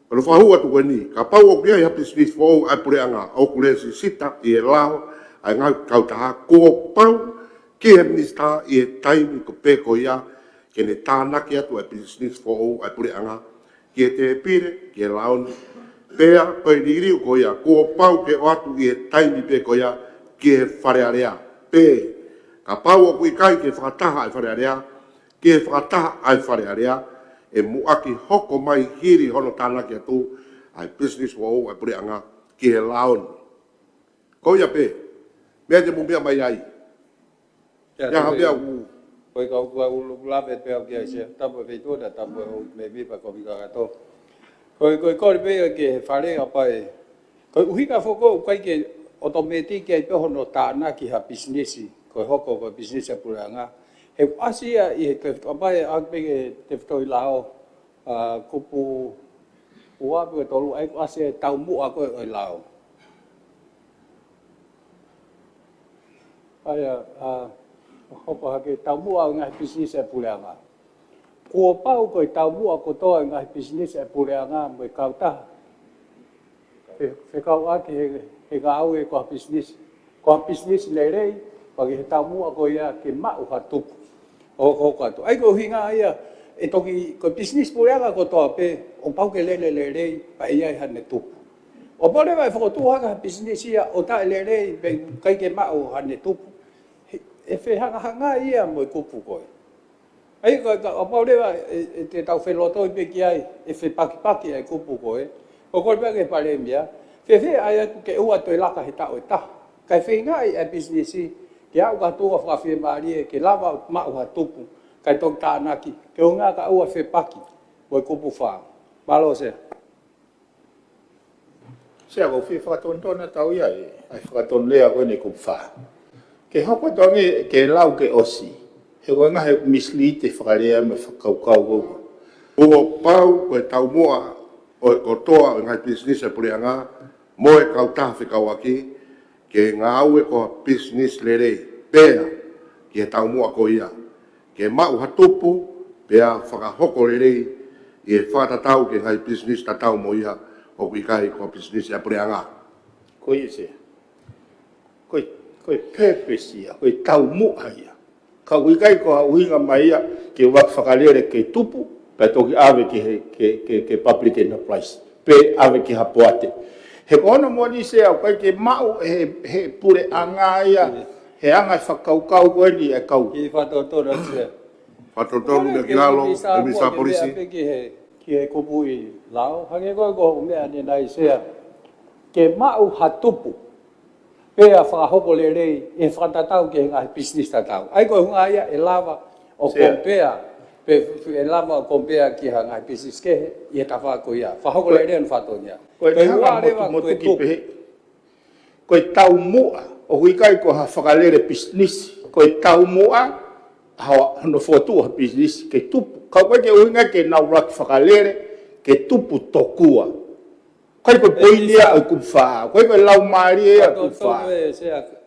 Pero whahua tu koe ni, ka pau o kia I hapi smith fo au ai pleanga, au kure si sita I e lao, ai ngau kautaha, ko pau, ki he minista I e taimi ko pe ko ia, ke ne tānaki atu ai smith fo au ai pleanga, ki e te pire, ki e laoni, pea, koe ririu ko ia, ko pau ke o atu I e taimi pe ko ia, ki e wharearea, pe, ka pau o kui kai ke whakataha ai wharearea, ki e whakataha ai wharearea, e muaki hoko mai hiri hono tānaki atu, ai business wau ai pureanga, ki he laon. Ko ia pe, mea te mumia mai ai. Ia hapea u. Koe kau kua ulu lape pe au kia se, tapu e feitua, tapu e me vipa ko vika kato. Koe kore pe ke whare a pai. Koe uhika whoko, kai ke otomatik ai pe hono tānaki ha businessi, koe hoko koe business a pureanga. He asia I he kapai akpege te whtoi lao kupu uapu e tolu ai asia tau mua koe oi lao. Aia hopo hake tau mua ngai business e puleanga. Kua pau koe tau mua ko toa ngai business e puleanga mo e kauta. He kau ake he ngau e koa business. Koa business le rei, pake he tau mua koe ia ke mau ha tupu. O kato. Ai ko hinga ia e toki ko business pureanga ko toa pe o pau ke lele rei pa ia I hane tupu. O pole vai whakotu haka business ia o ta rei pe kai ke mau hane tupu. E whi hanga ia mo I kupu koe. Ai ko o pole vai te tau wheloto I pe ki ai e whi paki ai kupu koe. O kore pe ke paremia. Whi ai ke ua toi laka he tau e taha. Kai whi ngai ai business I. Ke au ka tua whawhi marie, ke lava mau ha tupu, kai tong tānaki, ke o ngā ka ua whepaki, wai kupu whā. Malo se. Se ako whi whakatontona tau ia ai whakaton lea koe ne kupu whā. Ke hoko tongi ke lau ke osi, he koe ngahe mislead te whakarea me whakaukau koe. Ua pau koe tau mua o toa o ngai business e pureanga, mo e kautaha whikauaki, ke ngā au e koa business le rei, pēa, ki e tau mua ko ia. Ke mau hatupu, pēa whakahoko le rei, I e whakatatau ke ngai business tatau mo ia, o kui kai koa business e pureanga. Koe se. Koe koe purpose ia, koe tau mua ia. Ka uikai ko uinga mai ia, ke wak whakalere ke tupu, pe toki ave ke public enterprise, pe ave ki hapoate. He kono moni se au kai ke mau he pure anga ia, he anga whakaukau koe ni e kau. Ki whatotora se. Whatotoru me kilalo, e misa polisi. Ki he kupu i lao, hange koe ko mea ni nai sea, ke mau hatupu, pea whakahoko le rei, e whakatatau ke ngā business tatau. Ai koe hunga ia e lava o kompea, e lava o kompea ki ha ngā business kehe, i e tawha ko ia. Whakahoko le rei an whatonia. Koe hanga motuki pehe, koe tau mua, o huikai ko ha whakalere business, koe tau mua, hawa no fotu ha business ke tupu. Kau koe ke uinga ke nau raki whakalere, ke tupu tokua. Koe koe poinia o kuwha, koe koe lau maari e a kuwha.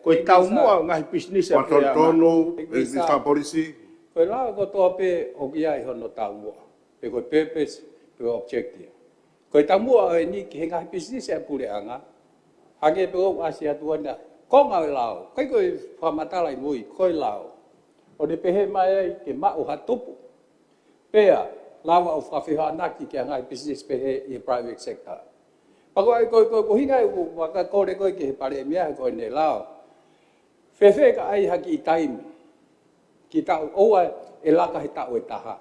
Koe tau mua ngahi business a prea. Whatotoru, e misa polisi. Koe lao ko toa pe o ki ai hono tau mua. Pe koe purpose, pe objective. Koe tau mua o e ni ki he ngahi business a pure anga. Hage pe o asi atuana. Ko ngau lao, koe koe whamatala i mui, koe lao. O ne pehe mai ai ke mau hatupu. Pea, lawa o whawhiha anaki ki a ngai business pehe i private sector. Pako ai ko hinga i waka kore koe ki he pare mea koe ne lao. Whewhe ka ai haki i taimi. Ki tau oua e laka he tau e taha.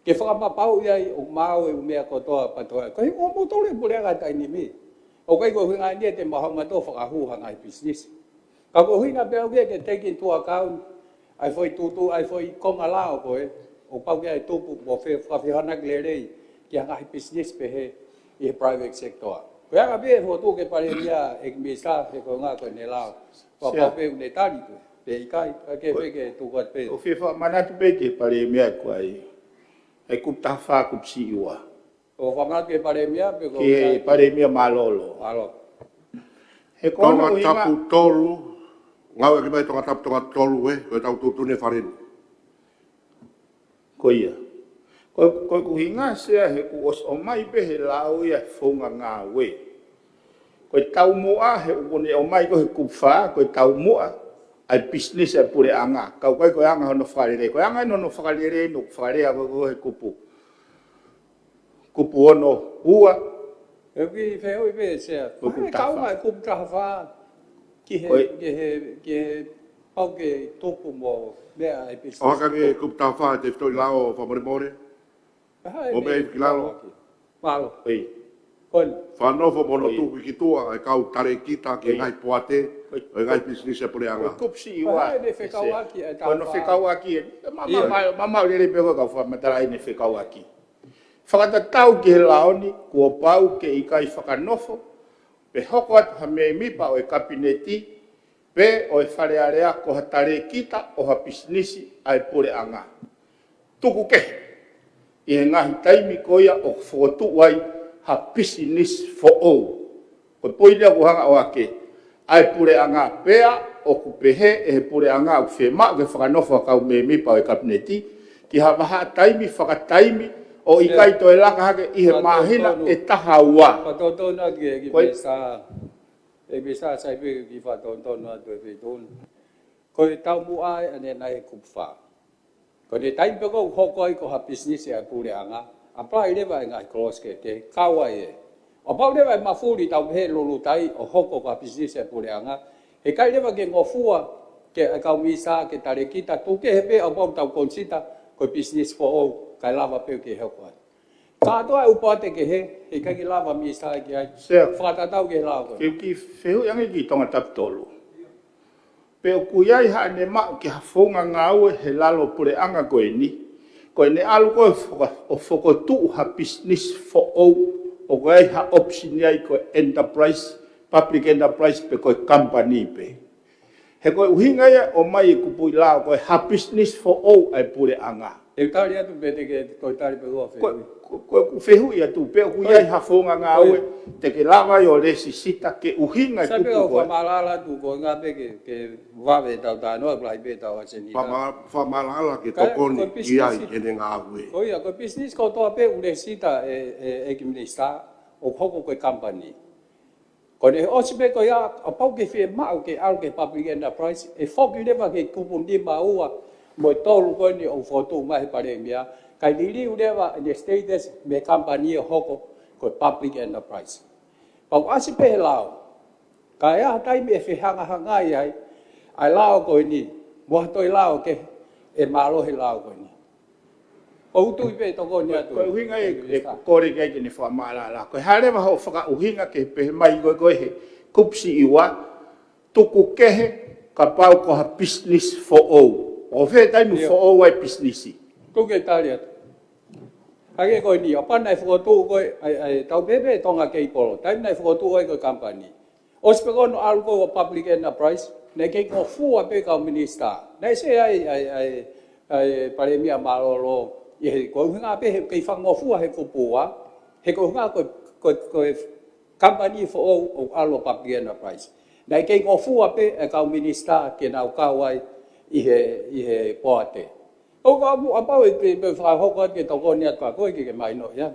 Ke whakamapau iai o mau e umea kotoa patoa. Ko hinga o motore pure aga taini mi. O kai ko hinga ni te mahonga to whakahu ha ngai business. Ka ko hinga pe au ke take into account. Ai foi tutu, ai foi konga lao koe. O pau kia e tupu mo whawhihanak le rei ki a ngai business pehe i private sector. Koe anga pe ho tu ke pare mea e misa he ko ngā koe ne lao. Wa pau pe une tari koe. Pe ikai, ke pe ke tu koe pe. O whiwha manatu pe ke pare mea koe ai. E kup tawha kup si iwa. O whamanatu ke pare mea pe ko. Ke pare mea malolo. Alo. He kono Tonga uinga. tapu tolu, ngau e ki mai tonga tapu tonga tolu e, koe tau tutune wharini. Ko ia. Ko kuhinga sea he ku os o mai pe he lau ia whonga ngā we. Ko tau mua he ukone o mai ko he kuwha, ko tau mua ai business e pure anga. Kau koe koe anga hono whakarere. Koe anga no whakarere no whakarea ko he kupu. Kupu ono ua. E ki wheo i pe sea. Koe kau mai kupu taha wha. Ki he pau ke topu mo mea e business. O haka ke kupta wha te whitoi lao whamore more. O mea i kilalo. Malo. Oi. Koe. Whanofo mono tuku ki tua, e kau tare kita ki ngai poate, o ngai business e pure anga. Kupsi iwa. Koe ne whekauaki e tau Koe no whekauaki. Mama lere peho ka whamatara i ne whekauaki. Whakatatau ki he laoni, kua pau ke ikai whakanofo, pe hoko atu ha mea mipa o e kabineti, pe o e wharearea ko ha tare kita o ha pisinisi ai pure anga. Tuku ke, i he ngahi taimi koia o whotu wai ha pisinisi fo ou. Ko poilia ko hanga o ake, ai pure anga pea o ku pehe e he pure anga o whema o ke whakanofo kau mea mipa o e kabineti, ki ha maha taimi whakataimi, o ikai to e laka hake i he mahina e taha ua. Whatontona ki bisa sai pe ki whatontona tu e whitun. Ko e tau mua e ane nai kupwha. Ko te taim pe kou hoko ai ko ha business e a pure anga. Apply rewa e ngai close ke te kawa e. O pau rewa e mafuri tau he lulu tai o hoko ko ha business e a pure anga. He kai rewa ke ngofua ke kau misa ke tare kita tu ke hepe o pau tau konsita ko business for all. Kai lava peu ke heko ai. Ka toa upate ke he kai lava mi sa ki ai. Whakatatau ke lava. Ki whehu yangi ki tonga tapitolu. Pe o kuiai ha ne ma ki hafonga ngau he lalo pure anga koe ni. Koe ne alu koe o whokotu ha business for all. O koe ha option ai koe enterprise, public enterprise pe koe company pe. He koe uhinga ia o mai e kupui lao koe ha business for all ai pure anga. E tari atu pe te ke toi tari pe ua whehui. Koe ku whehu ia tu, pe ku iai hafonga ngā ue, te ke lawa i o resi sita ke uhinga i kupu koe. Sape o whamalala tu ko ngā pe ke wawe tau tānoa plai pe tau asenita. Whamalala ke tokoni ki ai ene ngā ue. Ko ia, ko business ko toa pe ure sita e ki minista o hoko koe company. Ko ne o sipe ko ya a pau ke fe ma o ke al ke public enterprise e fo ki leva ke kupun di ma ua mo tolu ko ni o foto mai pare mia kai dili leva the status me company hoko ko public enterprise pa o sipe lao kai a tai me fe hanga ai ai lao ko ni mo toi lao ke e malo he lao ko ni o tu pe to ko ni atu ko uhinga e ko re ke ni fa mala la ko hare wa ho fa uhinga ke pe mai go he kupsi iwa tuku kehe ka pau ko ha business for all o fe tai no for all business ko ke talia age ko ni apa nai fo tu ko ai tau bebe tonga ke polo tai nai fo tu ko company o spe ko no algo public enterprise ne ke ko fu a pe ka minister nei se ai pare mia malolo ye ko nga pe ke fa ngo fu he ko puwa he ko nga ko company for all algo public enterprise nei ke ko fu a pe ka minister ke na ka wai i he poate o ka bu apa pe fa ho ko ke to ko ni ka ko ke mai no ya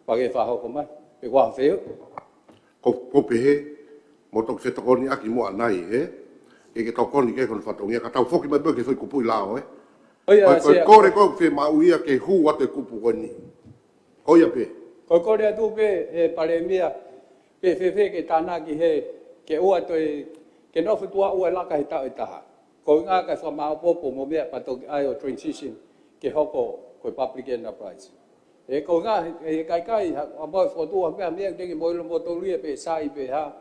pa ke fa ho ko mai pe wa fe ko pe he mo to se to ko ni aki mo anai he ke to ko ni ke ko fa to ngia ka tau foki mai be ke foi kupu lao ko re ko fe ma uia ke hu wa te kupu ko ni o ya pe ko re tu pe pare mia pe fe ke tana ki he ke o to ke no fu tua o la ka ta ta ko nga ka fa ma po mo me pa to ai o transition ke hoko ko public enterprise e ko nga kai a bo fo tu me me ke mo lo mo to ri pe sai pe ha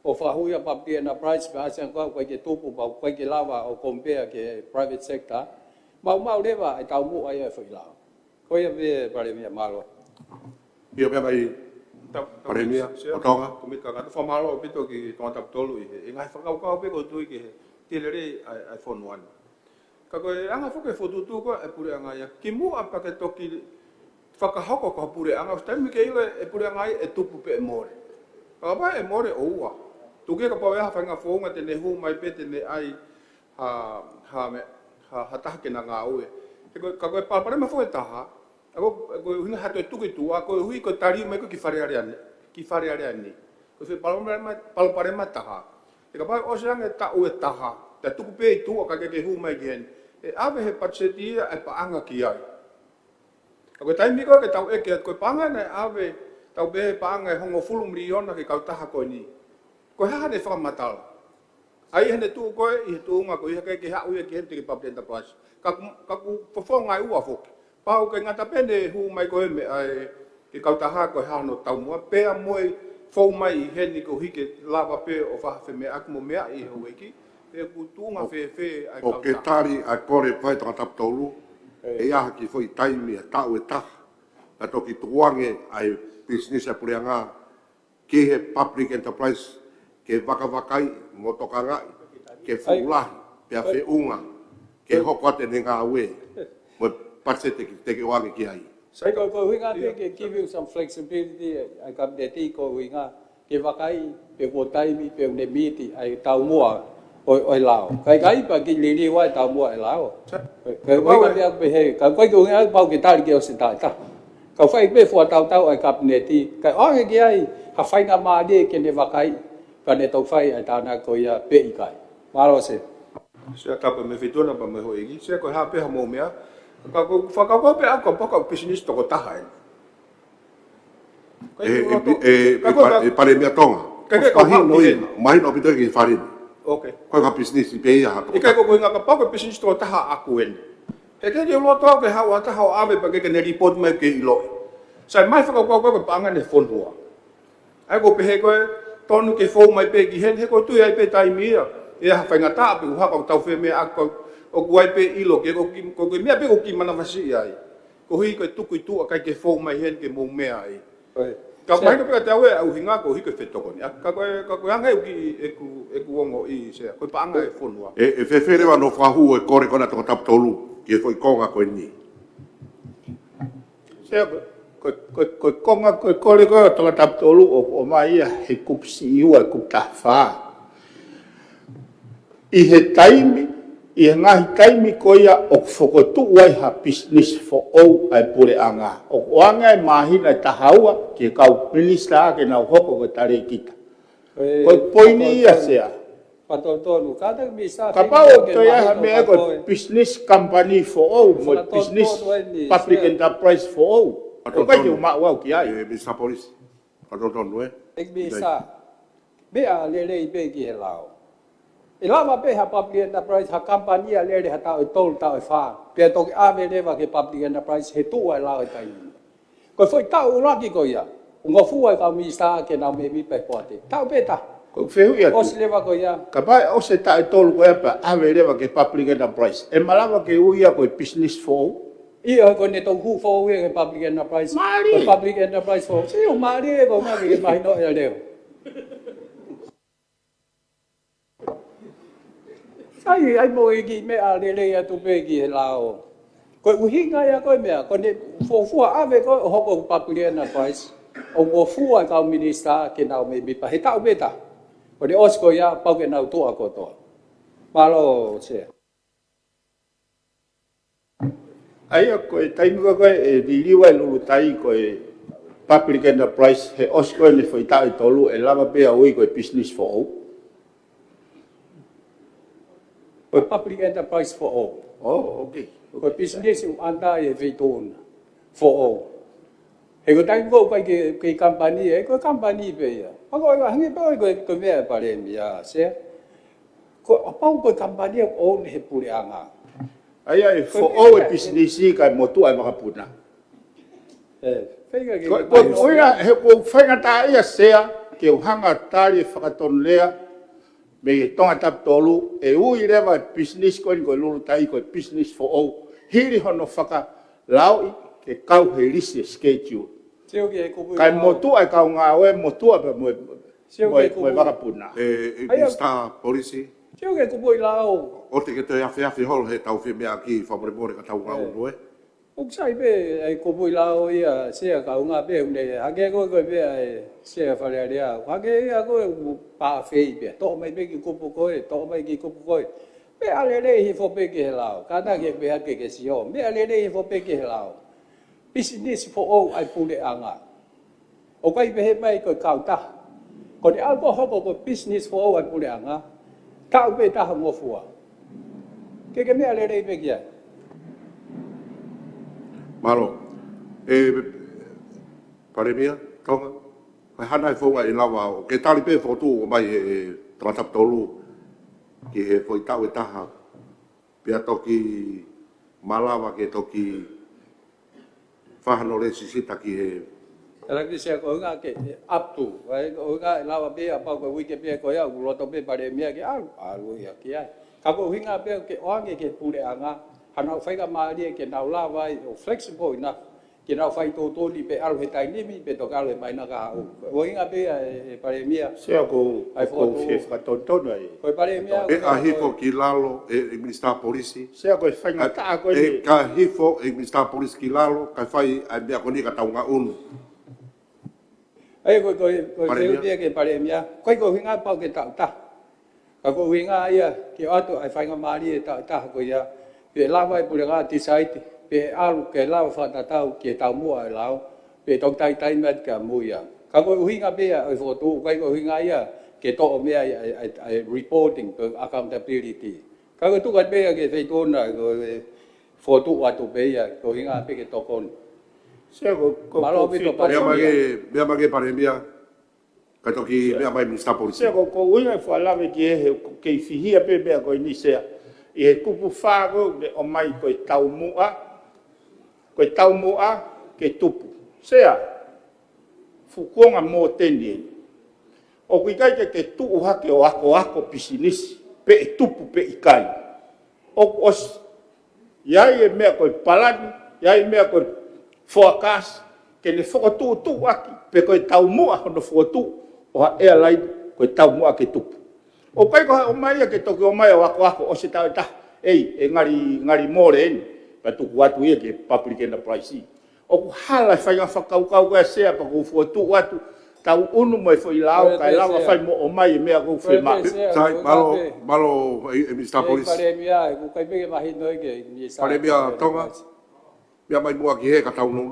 o fa hu ya public enterprise ba sa ko ke tu pu ba ko ke lava o compare ke private sector mau le ba ai tau mu ai fa la ko ya be pare me malo ia pe mai pare mia o tonga ko mi ka ka fa malo pe to ki to tap tolu e ngai fa ka pe ko tu ki tilere iPhone 1 ka ko anga fo ke foto tu ko e pure anga ya ki mu apa ke to ki fa ka hoko ko pure anga sta mi ke ile e pure anga e tu pu pe more ka ba e more o wa tu ke ka pa ya fa nga fo nga te ne hu mai pe te ne ai ha ta ke na nga o e ka ko pa pa me fo ta ha ko hu ha to tu ki tu a ko hui ko tari me ko ki fare ari ani ko se pa pare ma ta ha e ka pa o se nga ta o ta ha ta tu pe tu ka ke hu mai gen e ave he patseti e pa anga ki ai ko tai mi ko ke tau e ke ko pa nga ave tau be pa anga hongo fulu miliona ke ka ta ha ko ni ko ha de fa matal ai hene tu ko i tu nga ko i ke ha u ke te pa plenta pas ka ku fo ngai u afo pa o ke ngata pene hu mai ko me ai ke ka ta ha ko ha no tau mo pe a moi fo mai hene ko hike lava pe o fa fe me ak mo me ai ho ki e ku tu nga fe ai o ke tari a kore pai ta tap tolu e ia ki foi taimi ta o ta ta to ki tuange ai business a pureanga ke he public enterprise ke wakawakai mo tokanga ke fulahi pe a fe unga ke hoko ate nenga awe mo patsete ki te ke wange ki ai sai ko winga ke give you some flexibility ai kam de ti ko winga ke wakai pe votai mi pe ne miti ai tau mua oi lao kai pa ki li wa tau mua ai lao ke winga pe he ka ko ko nga pau ki ta ki o se ta ka fai pe fo tau ai kap ne ti kai o ke ai ha fai nga ma de ke ne wakai pa ne tau fai ai ta na ko ya pe i kai malo se ta pa me fitona pa me hoigi se ko ha pe ha mo mea ka ko fa ka ko pe a ko pa business to ko ta ha e pare mia tonga mai no pito ki fari okay ko ka business pe ia e ka ko nga ka pa ko business to ta ha aku en e ke lo to ke ha wa ta ha ave pa ke ne report mai ke ilo sai mai fa ko pa nga ne fon hoa ai ko pe he ko tonu ke fo mai pe ki hen he ko tu ai pe tai mia e ha fa nga ta pe ha ko tau fe me a ko o guai pe ilo ke ko me pe ko ki mana vasi ai ko hui ko tu ka ke fo mai hen ke mo me ai ka mai ko pe ta we au hinga ko hi ko fe to ko ni ka ko anga ki e ku ngo i se ko pa anga e fo no e fe fere wa no fa hu e kore kona to tap tolu ke foi konga ko ni se ko konga ko kore ko to tap tolu o mai he kupsi u ku ta fa i he taimi i ngahi taimi ko ia o fokotu wai ha business for all ai pure anga o anga e mahina ta haua ke kau minister ke na hoko ko tare kita Ko poini ia sea. Patotonu kada bisa. Kapau to ya me ko business company for all, mo business public enterprise for all. Ko ka ju ma wa ki ai. Mr. Police. Patotonu Ik bisa. Be a le be ki lao. Ilama be ha public enterprise ha company a le ha ta tol ta fa. Pe to a be le va ke public enterprise he tu ai lao tai. Ko foi ta u la ki ko ya. Ngo fu ai ka mi sa ke na me mi pe poate. Ta be ta. Ko feu ia. Os leva ko ya. Kapai o se ta tol ko pa ave leva ke public enterprise. E malava ke uia ko business for. Ia ko ne to hu for we ke public enterprise. Ko public enterprise for. Si o mari ko nga ke mai no ya leo. Sai ai mo ki me a le ya tu pe ki lao. Ko u hinga ya ko me ko ne fu ave ko ho ko public enterprise. O mo fu a ka minister ke na me bi pa heta o beta. O de osko ya pau ke nau toa ko toa. Malo se. Ai ko tai mu ko e diliwa lu tai ko public enterprise he osko ne foi ta tolu e lava pe a ui ko business for all. O public enterprise for all. Oh, okay. Ko business u anda e veitona for all. He ko tai ko ke company e ko company pe ya. Ako hangi pa ko me pare mi ya se. Ko pau ko company o ne he pure anga. Ai for all business ka motu ai makapuna. Fega ke ko ia he ko fanga ta ia sea ke o hanga tali whakaton lea me tonga tap tolu e ui rewa business ko lulu tai ko business for all hiri hono whaka lau ke kau he lisi schedule. Kai motu ai kau ngā oe motu ai pa moe wakapuna. Mr. Police. Tio ke kupoi lau. O te ke te awhi holo he tau whi mea ki whamore ka tau ngā unu e. Uksai be ai kupoi lau ia sea kau ngā be unde. Hake koe be ai sea whare area. Hake ia koe paa whei be. Tō mai be ki kupu koe. Tō mai ki kupu koe. Be alere hi fo pe ki he lau. Kāna ke be hake ke si ho. Me alere hi fo pe ki he lau. Business for all ai pule anga. O kai be he mai ko kauta. Ko ni alko hoko ko business for all ai pule anga. Tau be ta ngofua. Ke me ale rei be kia. Malo. Pare mia, tonga. Kai hana e fonga i lawa o. Ke tali pe fotu o mai e tratap tolu. Ki he foi tau e taha. Pia toki malawa ke toki whahano re sisita ki he. Ala ki se ko nga ke up to. Vai ko nga lawa be apa ko wiki be ko ya uloto be pare mia ke alu ya ki ai. Ka ko hinga be ke oange ke pule anga. Hana fai ka mari ke na lawa o flexible enough. Ke na fai to ni be alu he tai ni mi be to ka le mai na ka o. Wo hinga be pare mia. Se ko ai fo fe fa tontono ai. Ko pare mia. E a hifo ki lalo e Minister Police. Se ko fai ta ko e ka hifo e Minister Police ki lalo ka fai ai be ko ni ka tau nga unu. Ai ko dia ke pare mia. Ko hinga pau ke ta. Ka ko hinga ia ke ato ai fai nga mari ta ko ia. Pe lava e pule ga decide pe alu ke lava fa ta tau ke tau mo ai lao. Pe tok tai met ka mo ia. Ka ko hinga be ai foto ko hinga ia ke to me ai reporting to accountability. Ka ko tu ka be ke fei ton na ko foto wa tu be ia ko hinga be ke to kon. Malo bito pare mea mage pare mea ka toki mea mai Minister Police. Se ko uinga fo lave ki he ke fihia pe be ko ni se e kupu fago de o mai ko tau mua ke tupu. Sea fukonga mo tendi. O kuikai ke tu hake o ako business pe tupu pe ikai. O os yai me ko palani yai me ko forecast ke le foto tu aki pe ko tau mua no foto o airline ko tau mua ke tupu. O kai ko o mai ke to o mai wako o se tau ta ei ngari more ni pa tu watu ye ke public enterprise. O hala fai nga fakau ka se pa ko foto watu tau unu mai foi lao kai lava fai mo o mai me ko fe ma. Sai malo Minister Police. Pare mia ko kai be ma hino ke ni sa. Pare mia tonga. Mea mai mua ki he ka tau no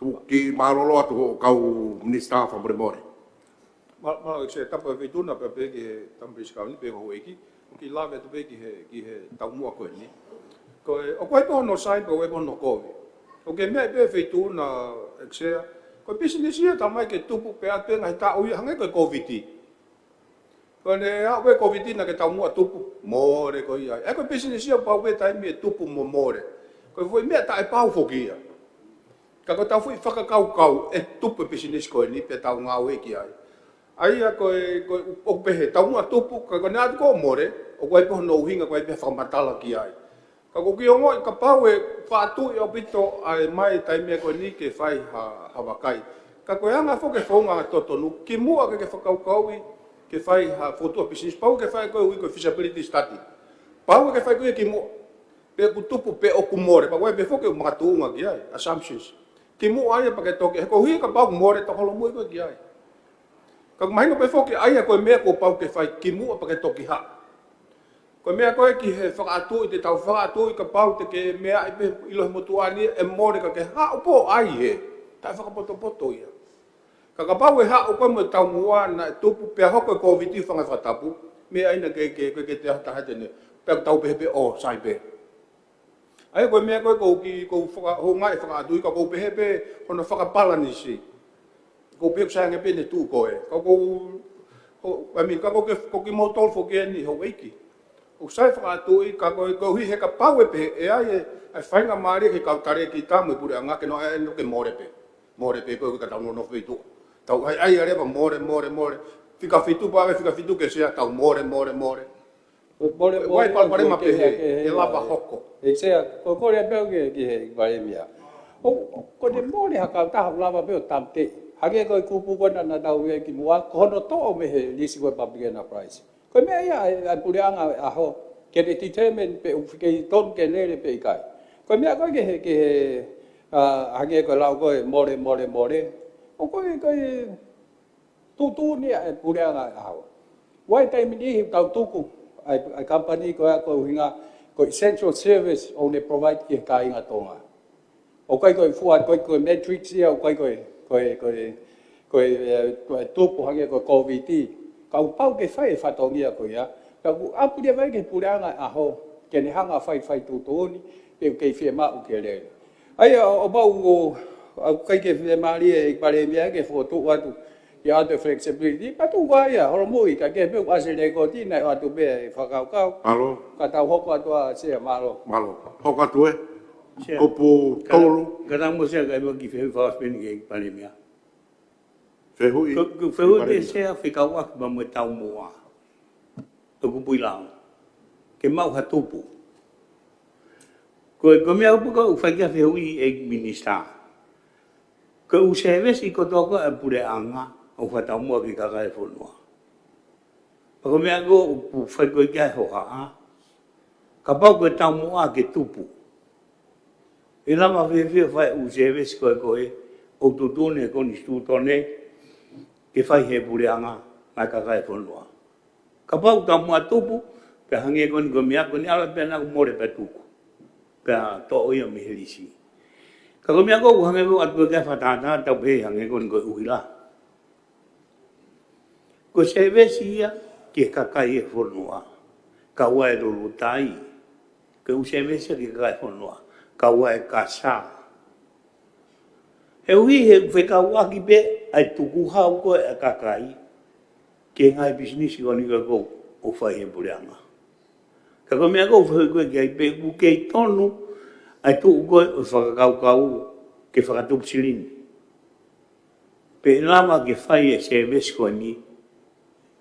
tu ki marolo atu kau Minister fa more more. Ma se tapa ve tuna pe ke tambi ska ni pe ho eki. Ki lave to pe ki he tau mua ko ni. Ko o ko to no sai po we no ko. O ke me pe fe tuna exea. Ko business ia ta mai ke tupu pe ate ngai ta o hanga ko covid. Ko ne a we covid na ke tau mua tupu more ko ia. E ko business ia pa we tai me tupu mo more. Ko foi me ta e pau fokia. Ka ko tau fui whakakau e tupu business ko ni pe tau ngā weki ai. Ai a koe o pehe tau mua tupu, ka ko nea ko more, o koe poho no uhinga koe pehe whakamatala ki ai. Ka ko ki o ngoi ka pau e whaatu i o pito ai mai tai mea koe ni ke whai hawakai. Ka koe anga fo ke whaunga totonu, ki mua ke whakaukau i ke whai whotua business, pau ke whai koe ui koe feasibility study. Pau ke whai koe ki mua, pe ku tupu pe o ku more, pa koe pe fo ke matuunga ki ai, assumptions. Ki mu ai pa ke toke he ko hui ka pau more to holo mo ko ki ai ka mai no pe fo ke ai ko me ko pau ke fai ki mu pa ke toke ha ko me ko ki he fa atu te tau fa atu ka pau te ke me ai pe ilo mo tu ani e more ka ke ha po ai he ta fa ka poto ia ka pau e ha ko mo tau mua na tupu pe ho ko covid fa nga fa tapu me ai na ke te ta ha te ne pe tau pe o sai pe ai ko me ko ki ko ho ngai fa atu ka ko pe pe ona fa pala ni si ko pe sa nge pe ne tu ko e ko a mi ka ko ki mo tol fo ke ni ho weki o sai fa atu ka ko hi he ka pa we pe e ai ai fa nga mari ke ka tare ki ta mo pure anga ke no ke more pe ko ka ta no fe tu tau ai are ba more fica fitu pa fica fitu ke sia tau more Wai pare ma pe e lava hoko. E sea, ko ko le pe ki he vai mia. O ko de mole ha ka ta lava pe tamte. Hage ko kupu ko na tau ki mua ko no to me he lisi ko public enterprise. Ko me ia a pure anga a ho ke de determine pe u ke ton ke le pe kai. Ko me ko ke he hage ko lau ko more. O ko tu ni a pure anga a ho. Wai tai mi hi tau tuku ai company ko hinga ko essential service o ne provide ki ka inga tonga o kai ko fuat ko metrics ia o kai ko tupu hange ko covid ka pau ke fai fa tongia ko ia ka apu dia vai ke puranga a ho ke ne hanga fai tu ni ke firma o ke le ai o ba o kai ke firma li e pare mia ke foto atu ya de flexibility pa tu vai a holo moi ka ke pe wa se le ko ti na atu be fa kau Malo. ka tau hoko atu a se malo Hoko atu e. Kopu tolu. Ka mo se ka mo ki fe fa spin ke pandemia. Fe hui. Fe hui de se fe ka wa ba mo tau mo a. To ku pui lao. Ke mau ha tupu. Ko me au ko fa ke fe hui e minister. Ko u se ve si ko to ko pure anga. O fa tau mo ki ka ka e fonua. Ko me go fa ko ke ho ha. Ka pau ko tau mo a ke tupu. E lama ve fa u se ve si ko e o tu ne ko ni stu tone ke fa he pure anga ma ka ka e fonua. Ka pau tau mo a tupu pe hange ko ni go me ko ni ala pe na mo re pe tuku. Ka to o yo me helisi. Ka ko me go hange go atu ka fa ta ta pe hange ko ni go uila. Ko se vesia ke kakai e fonua. Ka wa e lulutai. Ke u se vesia ke kakai e fonua. Ka wa e kasa. He ui he wheka waki pe ai tuku hau ko e kakai. Ke ngai business ko ni ko o whai he pureanga. Ka ko mea ko whai koe ke ai pe ku kei tonu ai tuku koe o whakakau ke whakatupsilini. Pe lama ke whai e se vesko ni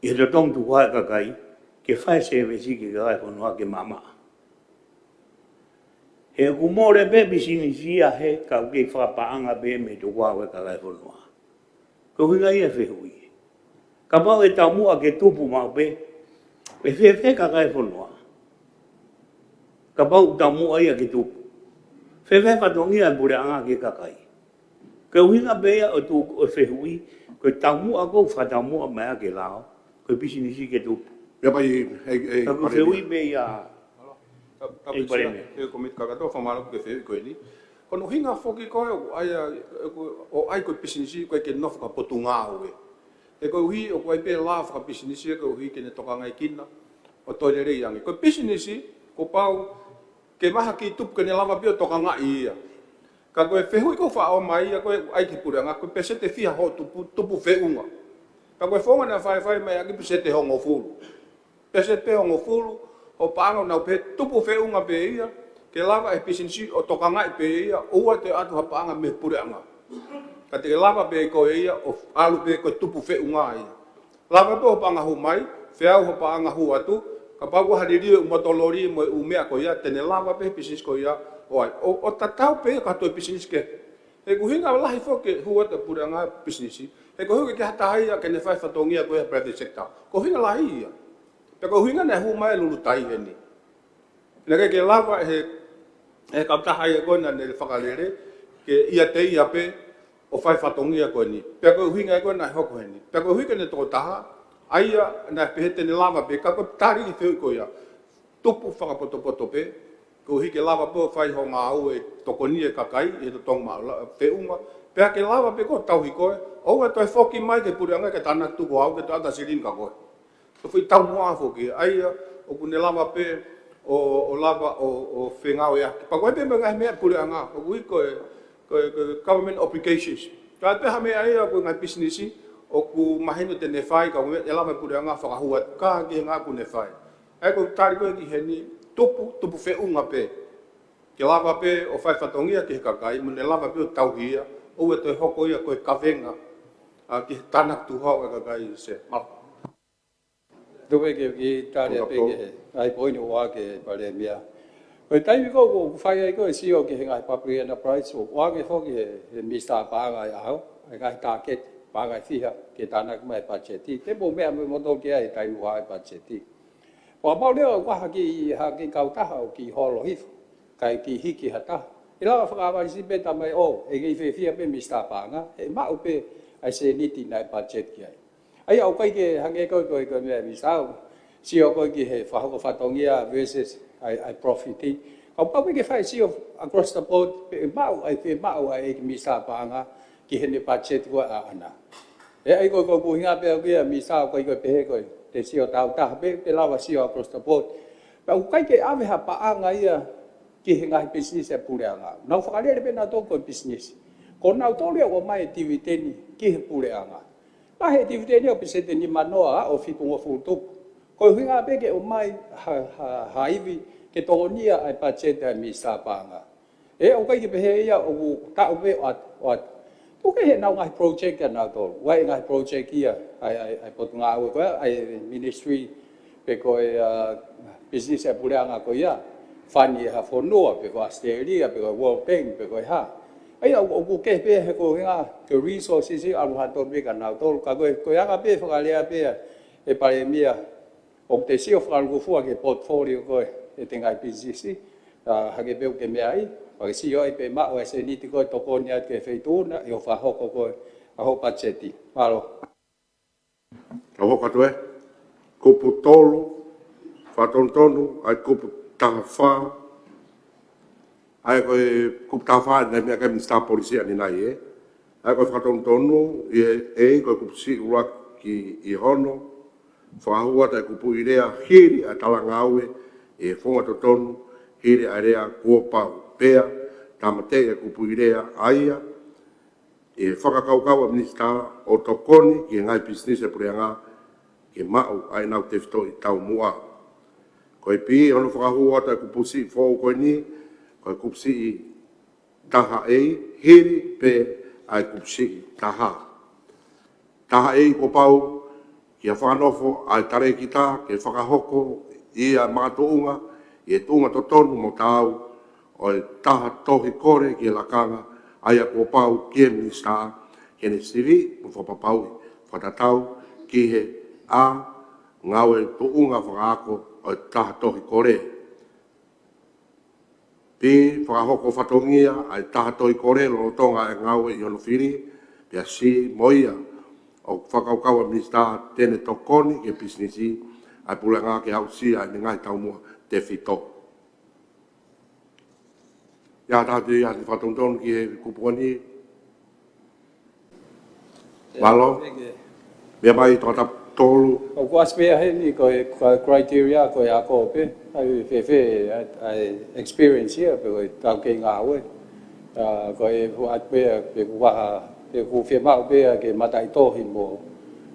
i he tong tu whae kakai, ke whae se vesi ke kai whanua ke mama. He kumore pe bisini sia he kau ke whapaanga pe me tu wawe kakai whanua. Ko hinga ia whehui. Ka mau e tau mua ke tupu mau pe, e whe kakai whanua. Ka mau tau mua ia ke tupu. Whe whatongia e pure anga ke kakai. Ko hinga pe ia o tu whehui, ko tau mua ko whatau mua mea ke lao. Ko bisini si ke tupu. Ya pai Ko feui me ya. E komit ka to famalo ke fe ko ni. Ko no hinga foki ko ai ko business ko ke no ka potunga o. E ko hui o ko pe la fa business e ko hui ke ne toka ngai kina o to le yang ko business ko pau ke maha ki tup ke ne lava pio toka ngai ia ka ko fe hui ko fa o mai ko ai ki pura nga ko pese te fia ho tupu fe unga ka ko fonga na fai mai aki pese te hongo fulu pese te hongo fulu o panga na pe tupu fe unga pe ia ke lava e business o toka ngai pe ia o te atu ha panga me pura nga ka te lava pe ko ia o alu pe ko tupu fe unga ia lava pe o panga hu mai fe au ho panga hu atu ka pagu hariri o motolori mo u mea ko ia tene lava pe business ko ia o tatau pe ka to business ke e ku hinga lahi fo ke hu ata pura nga business e ko hu ke hata hai ke ne fai fatongia ko ia private sector ko hinga lahi ia pe ko hinga ne hu mai lulu tai ni ne ke lava e ka ta hai ko na ne whakalere ke ia te ia pe o fai fatongia ko ni pe ko hinga ko na hoko ni pe ko hu ke ne to taha aia na pe te ne lava pe ka ko tari i fe ko ia tupu whakapoto pe ko hike lava po fai ho ngā au e tokoni e kakai e to tong ma pe unga pe ke lava pe ko tau hiko o e toi foki mai ke puranga ke tana tu ko au ke tata sirin ka ko to fui tau moa foki aia o ku ne lava pe o lava o fengao ya pa ko pe me me puranga o ku ko government obligations ka te ha me aia ko ngai business o ku mahino te ne fai ka me lava puranga fa hua ka ke nga ku ne fai ai ko tari ko ki heni tupu fe unga pe ke lava pe o fai fatongia ke kakai mo ne lava pe o tauhia o e to hoko ia ko kavenga a ki tanak tu ho ka kai se mal do we ke tari pe ke ai point o ke pare mia ko tai ko fai ai ko si o ke ngai public enterprise o wa ke fo ke mista pa ga ya ho ai ka target pa ga fia ke tanak mai budget te bo me mo do ke ai tai wa budget wa mau leo wa ha ki kau taha o ki holo hif kai ki hiki hata ila fa ba si beta mai o e ge fe fia pe mista panga e ma o pe ai se niti na budget ki ai au kai ke hange ko me mista si o ko ki he fa ko fa tongia versus ai profit au pa ke fa si o across the board pe ma ai fe ma o ai mista panga ki he ne budget wa ana e ai ko hinga pe ki mista ko pe ko te sio tau ta pe lava sio across the board pa u kai ke ave ha pa anga ia ki hinga business e pure anga no fa le pe na to ko business ko na to le o mai activity ni ki pure anga pa he activity ni o pesete ni manoa o fitu o futu ko hinga pe ke o mai ha ivi ke to nia ai budget da mi sa panga e o kai ke pe he ia o ta o pe o okay he now ngai project na to wai ngai project ia ai pot nga ko ai ministry pe ko business e pura nga ko ia fani ha fono pe ko Australia pe ko World Bank pe ko ha ai o ku ke pe he ko nga ke resources a lu ha to be ka na to ka ko ya ka pe fa le pe e pare mia o te si o fa lu fu ke portfolio ko e tenga business ha ke pe ke me ai o si o pe ma o se ni ti ko to ko ni ke feituna e o fa hoko ko a ho pacheti malo ka ho ka to ko putolo fa tontonu ai ko tafa ai ko tafa na me ka mi sta polizia ni nai ai ko fa tontonu e ko si wa ki I hono fa hua ta ku puirea hiri a talangawe e fonga tonu hiri area ko pau pea tamate e kupuirea aia e whakakaukaua minista o tokoni ki ngai business e pureanga ke mau ai nau te whito I tau mua. Koe pi ono whakahua ta kupusi fōu koe ni koe kupusi taha ei hiri pe ai kupusi taha. Taha ei ko pau ki a whanofo ai tare ki tā ke whakahoko ia mātounga I e tunga totonu mo tau o taha tohi kore ki lakanga aia ko pau ki minista kene sivi mo whapapau whatatau ki he a ngawe tuunga whakaako o taha tohi kore. Pi whakahoko whatongia ai taha tohi kore lo tonga e ngawe I ono whiri pia si moia o whakaukaua minista tene tokoni ke businessi ai pulanga ke hausi ai ngai tau mua te whito. Ya tātu ia te whatongtonu ki he kupuani. Malo? Mea mai tō tolu. O ko aspea he ni ko criteria ko ya ko pe ai fe experience here pe ko tau ke nga we ko e fu aspea pe ku wa pe ku fe ma pe ke matai to hi mo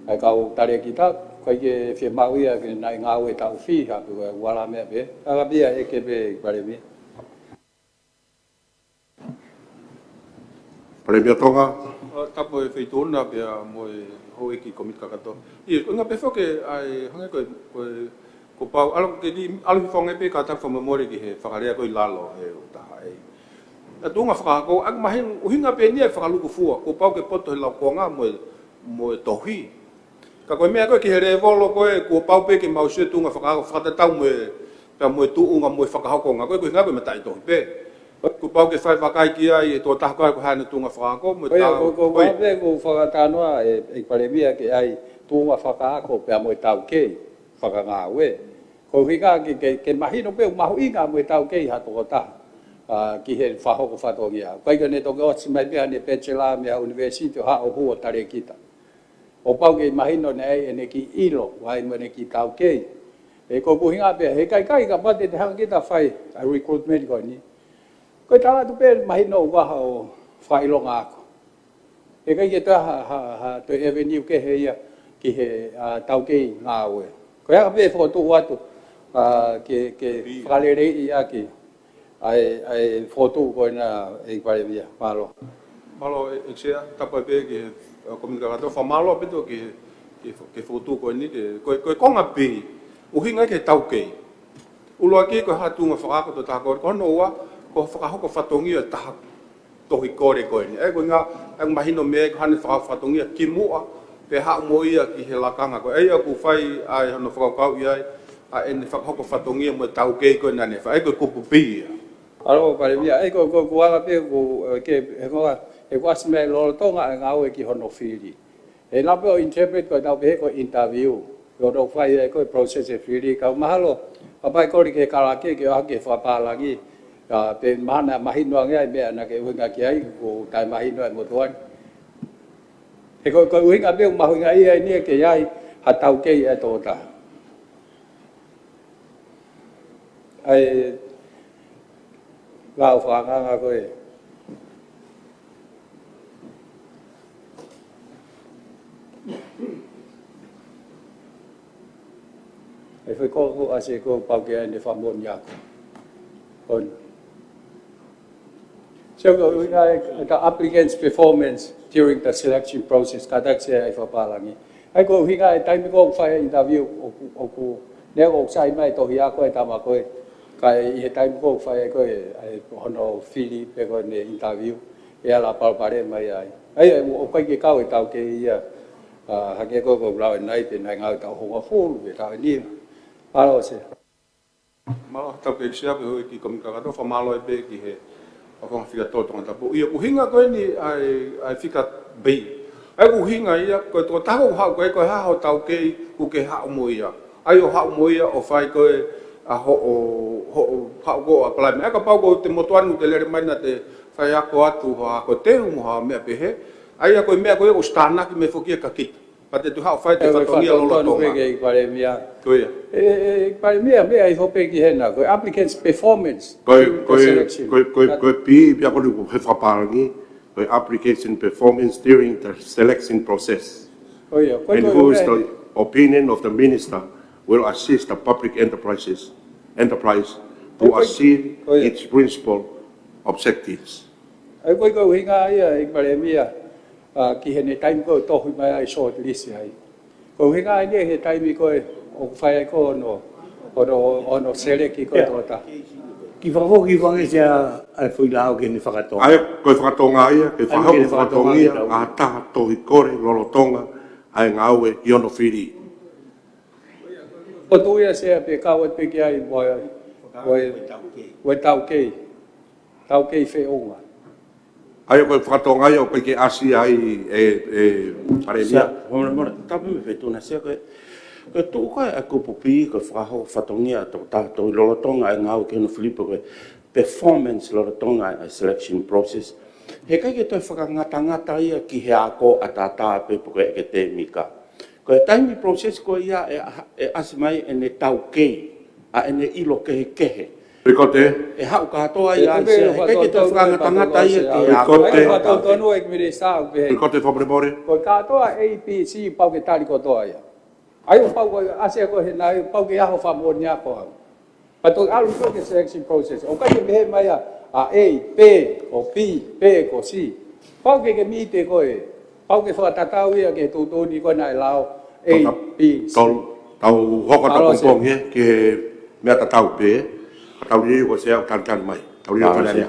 ai ka o tare kita ko ke fe ma we ke nai nga we tau fi ha pe ko wa la me pe ka bia e ke pe pare mi Pare mea tonga. Tapo e feitona pe mo ho e ki komit kakato. I nga pe fo ke ai hanga ko pau alo ke di alo fonga pe ka ta fo memori ki he fakarea ko lalo he ta ai. A tunga fa ko ak mahin uhinga pe ni fa lu ko fu ko pau ke poto la ko nga mo tohi. Ka ko me ko ki here volo ko e ko pau pe ke mau se tunga fa ta tau mo tu unga mo fa ka ko nga ko nga ko me tai to pe. Ko pau ke fai vakai ki ai to ta ko hana tunga fa ko mo ta ko ve ko fa ta no e pare bia ke ai tunga fa ka ko pe mo tau ke fa ka nga we ko higa ke mahino pe ma huinga mo tau ke ha to ta ki he fa ho ko fa to ia ko ke ne to go si mai bia ne pechela me university ha o ho tare kita o pau ke mahino ne ne ki ilo wai mo ne ki tau ke e ko buhinga pe he kai ka pa de hang kita fai recruitment ko ni ko tala tu pe mahino wa ho fai lo nga ko e kai ke ta ha to avenue ke he ia ki he tau ke nga we ko ya pe fo tu wa tu ke falere ia ki ai foto ko na e pare via malo e sea tapa pe ke comunicator fa malo pe to ke foto ko ni ko nga pe u hinga ke tau ke u lo ki ko hatu nga fa ko ta ko no wa ko fa ko fatongi ta to hi kore ko ni e ko nga ang mahino me ko han fa fatongi ki mu pe ha mo ia ki he la kanga ko e ku fai ai no fa ka ia a en fa ko fatongi mo tau ke ko na ne fa e ko pi alo pare via e ko wa pe ko ke e ko asme lo tonga nga we ki hono fili e la pe interpret ko ta pe ko interview ko do fai ko process e fili ka mahalo apa ko ke kala ke ke fa pa la gi pe mana mahino ngai be na ke winga ki ai ko tai mahino mo tuan e ko winga be ma winga ai ni ke ai ha tau ke e to ta ai vào phá ngang à coi phải có ai sẽ có bao cái để phạm môn nhạc còn so the applicant's performance during the selection process kada sẽ ai phải palangi ai có khi ai time có phải interview o nếu có sai mai to hiya coi ta mà coi cái hiện tại cũng phải cái hono Philip cái này interview ya la pare mai ai cái cao tao cái cái có lao này thì này ngao tao không có full về tao đi alo se malo tao cái sia be ki comunicator fa malo be ki he o fica todo tonga po ia ku hinga ko ni ai fica be ai ku hinga ia ko to ta ko ha tao cái ku ke ha mo ia ai o ha mo ia o fai ko a ho go apply me ka pau go te motuanu te lere mai na te fai ako atu ha ko te mo ha me pe he ai ko me ko o stana ki me fokia ka kit pa te tu ha fai te fatongia lo lo to ke pare mia ko ia pare mia me ai hope ki hena ko applicants performance ko pi pia ko he fa parangi ko application performance during the selection process and who is the opinion of the minister will assist the public enterprise to achieve its principal objectives. Ai ko hinga ai pare mia ki hene time ko to mai short list ai ko hinga ai he time ko o fai ko no select ki ko ta ki fa vo ki va nge ai foi lao ke ni fakatonga ai ko fakatonga ai ke fa ho fakatonga a ta to ikore lolotonga ai ngawe yono firi o tu ia se pe ka o pe ki ai o tau ke fe onga ai ko fakatonga ai o pe ke asi ai pare dia mo ta me fe tu na se ko tu ko a ko popi ko fa ho fatongia to ta to lolotonga ai ngau ke no filipo ko performance lolotonga ai selection process he kai ke to fa ngata ia ki he ako atata pe po ke te mika Ko e taimi process ko ia e asimai e ne tau kei, a e ne ilo kehe. Rikote. E hau katoa ia se, e kei te whanga tangata ia ke a Ai ka tau tonu e kmire sa be. Rikote whapremore. Ko katoa APC pau ke tali ko toa ia. Ai o pau ko ase ko he nai pau ke aho fa mo nya ko. Pa to alu ko ke selection process. O ka ke me mai a A, B, o P, P, ko C. Pau ke mi te ko e. Pau ke whakatatau ia ke tūtūni ko nai lao A, B, C. Tau hoko tau pong he ke mea tatau pe. Tau ni ko se au tan mai. Tau ni ko nea.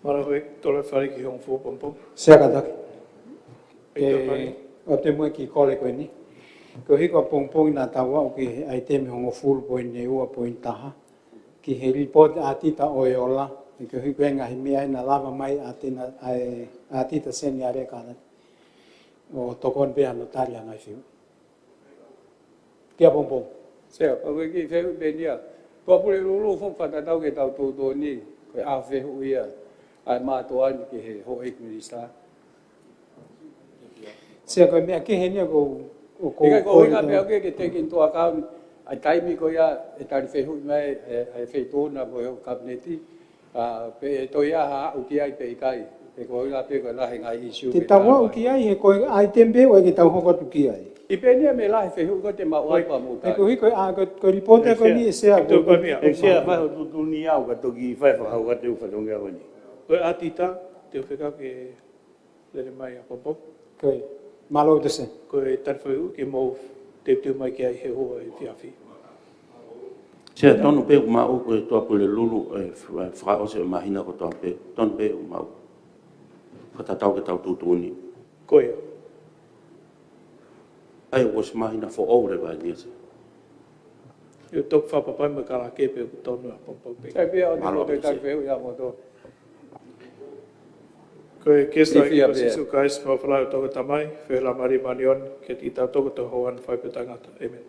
Mara koe, tole whare ki hong fō pompong. Sea kataki. O te mua ki kole koe ni. Ko hiko pompong nā tawa o ki ai teme hongo fulu poe ne ua poe taha. Ki he report a tita oe ola. Ko hiko e ngahi mea na lava mai a tita seni are kāna. O tokon pēha no tari anai whiu. Kia pompong. Sea, pau ke ki whehu pēnia. Kua pule lulu fong whatatau ke tau tūtūni. Koe a whehu ia. Ai mātua ni ki he ho ekmirista. Sea koe mea ke henia ko... Ika ko hinga pēo ke take into account. Ai taimi ko ia e tari whehu mai e wheitona mo heo kabineti. Pe to ia ha uki ai pe ikai. Pe ko hinga pēo ko lahe ngai issue. Te tawa uki ai he koe ai tembe o e ke tau hoko tuki ai. I pēnia me lahe whehu ko te maua pa mutai. E ko hiko ko reporter ko ni e sea ko... E sea whai ho tutuni au ka toki whai whakau ka te uwhatonga wani. Koe a tita, te whekau ke lere mai a pompong. Koe, malo te se. Koe tarwhau ke mou te mai ki ai he hoa e whiawhi. Sea tonu pe ma o ko to pole lulu e fra o se mahina ko to pe. Tonu pe ma. Ko ta tau ke tau tutuni. Koe. Ai o se mahina fo ore ba ni se. Eu tok whapapai me kala ke pe tonu a pompong pe. Sai pēo te ko te tari whehu ia mo to. Koe kesta i pasisu ka esi mo whalai o toko tamai, whela mari manion, ke ti tau toko to hoan whaipetangata. Amen.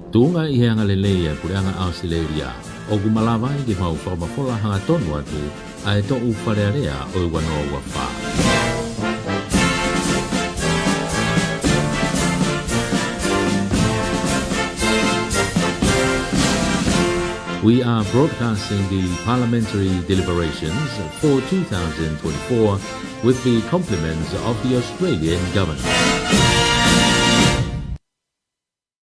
Tunga i heanga lelea pureanga Australia, o gumalawai ki mau whamafola hanga tonu atu, a e to u wharearea o i wanoa ua wha. We are broadcasting the parliamentary deliberations for 2024 with the compliments of the Australian government.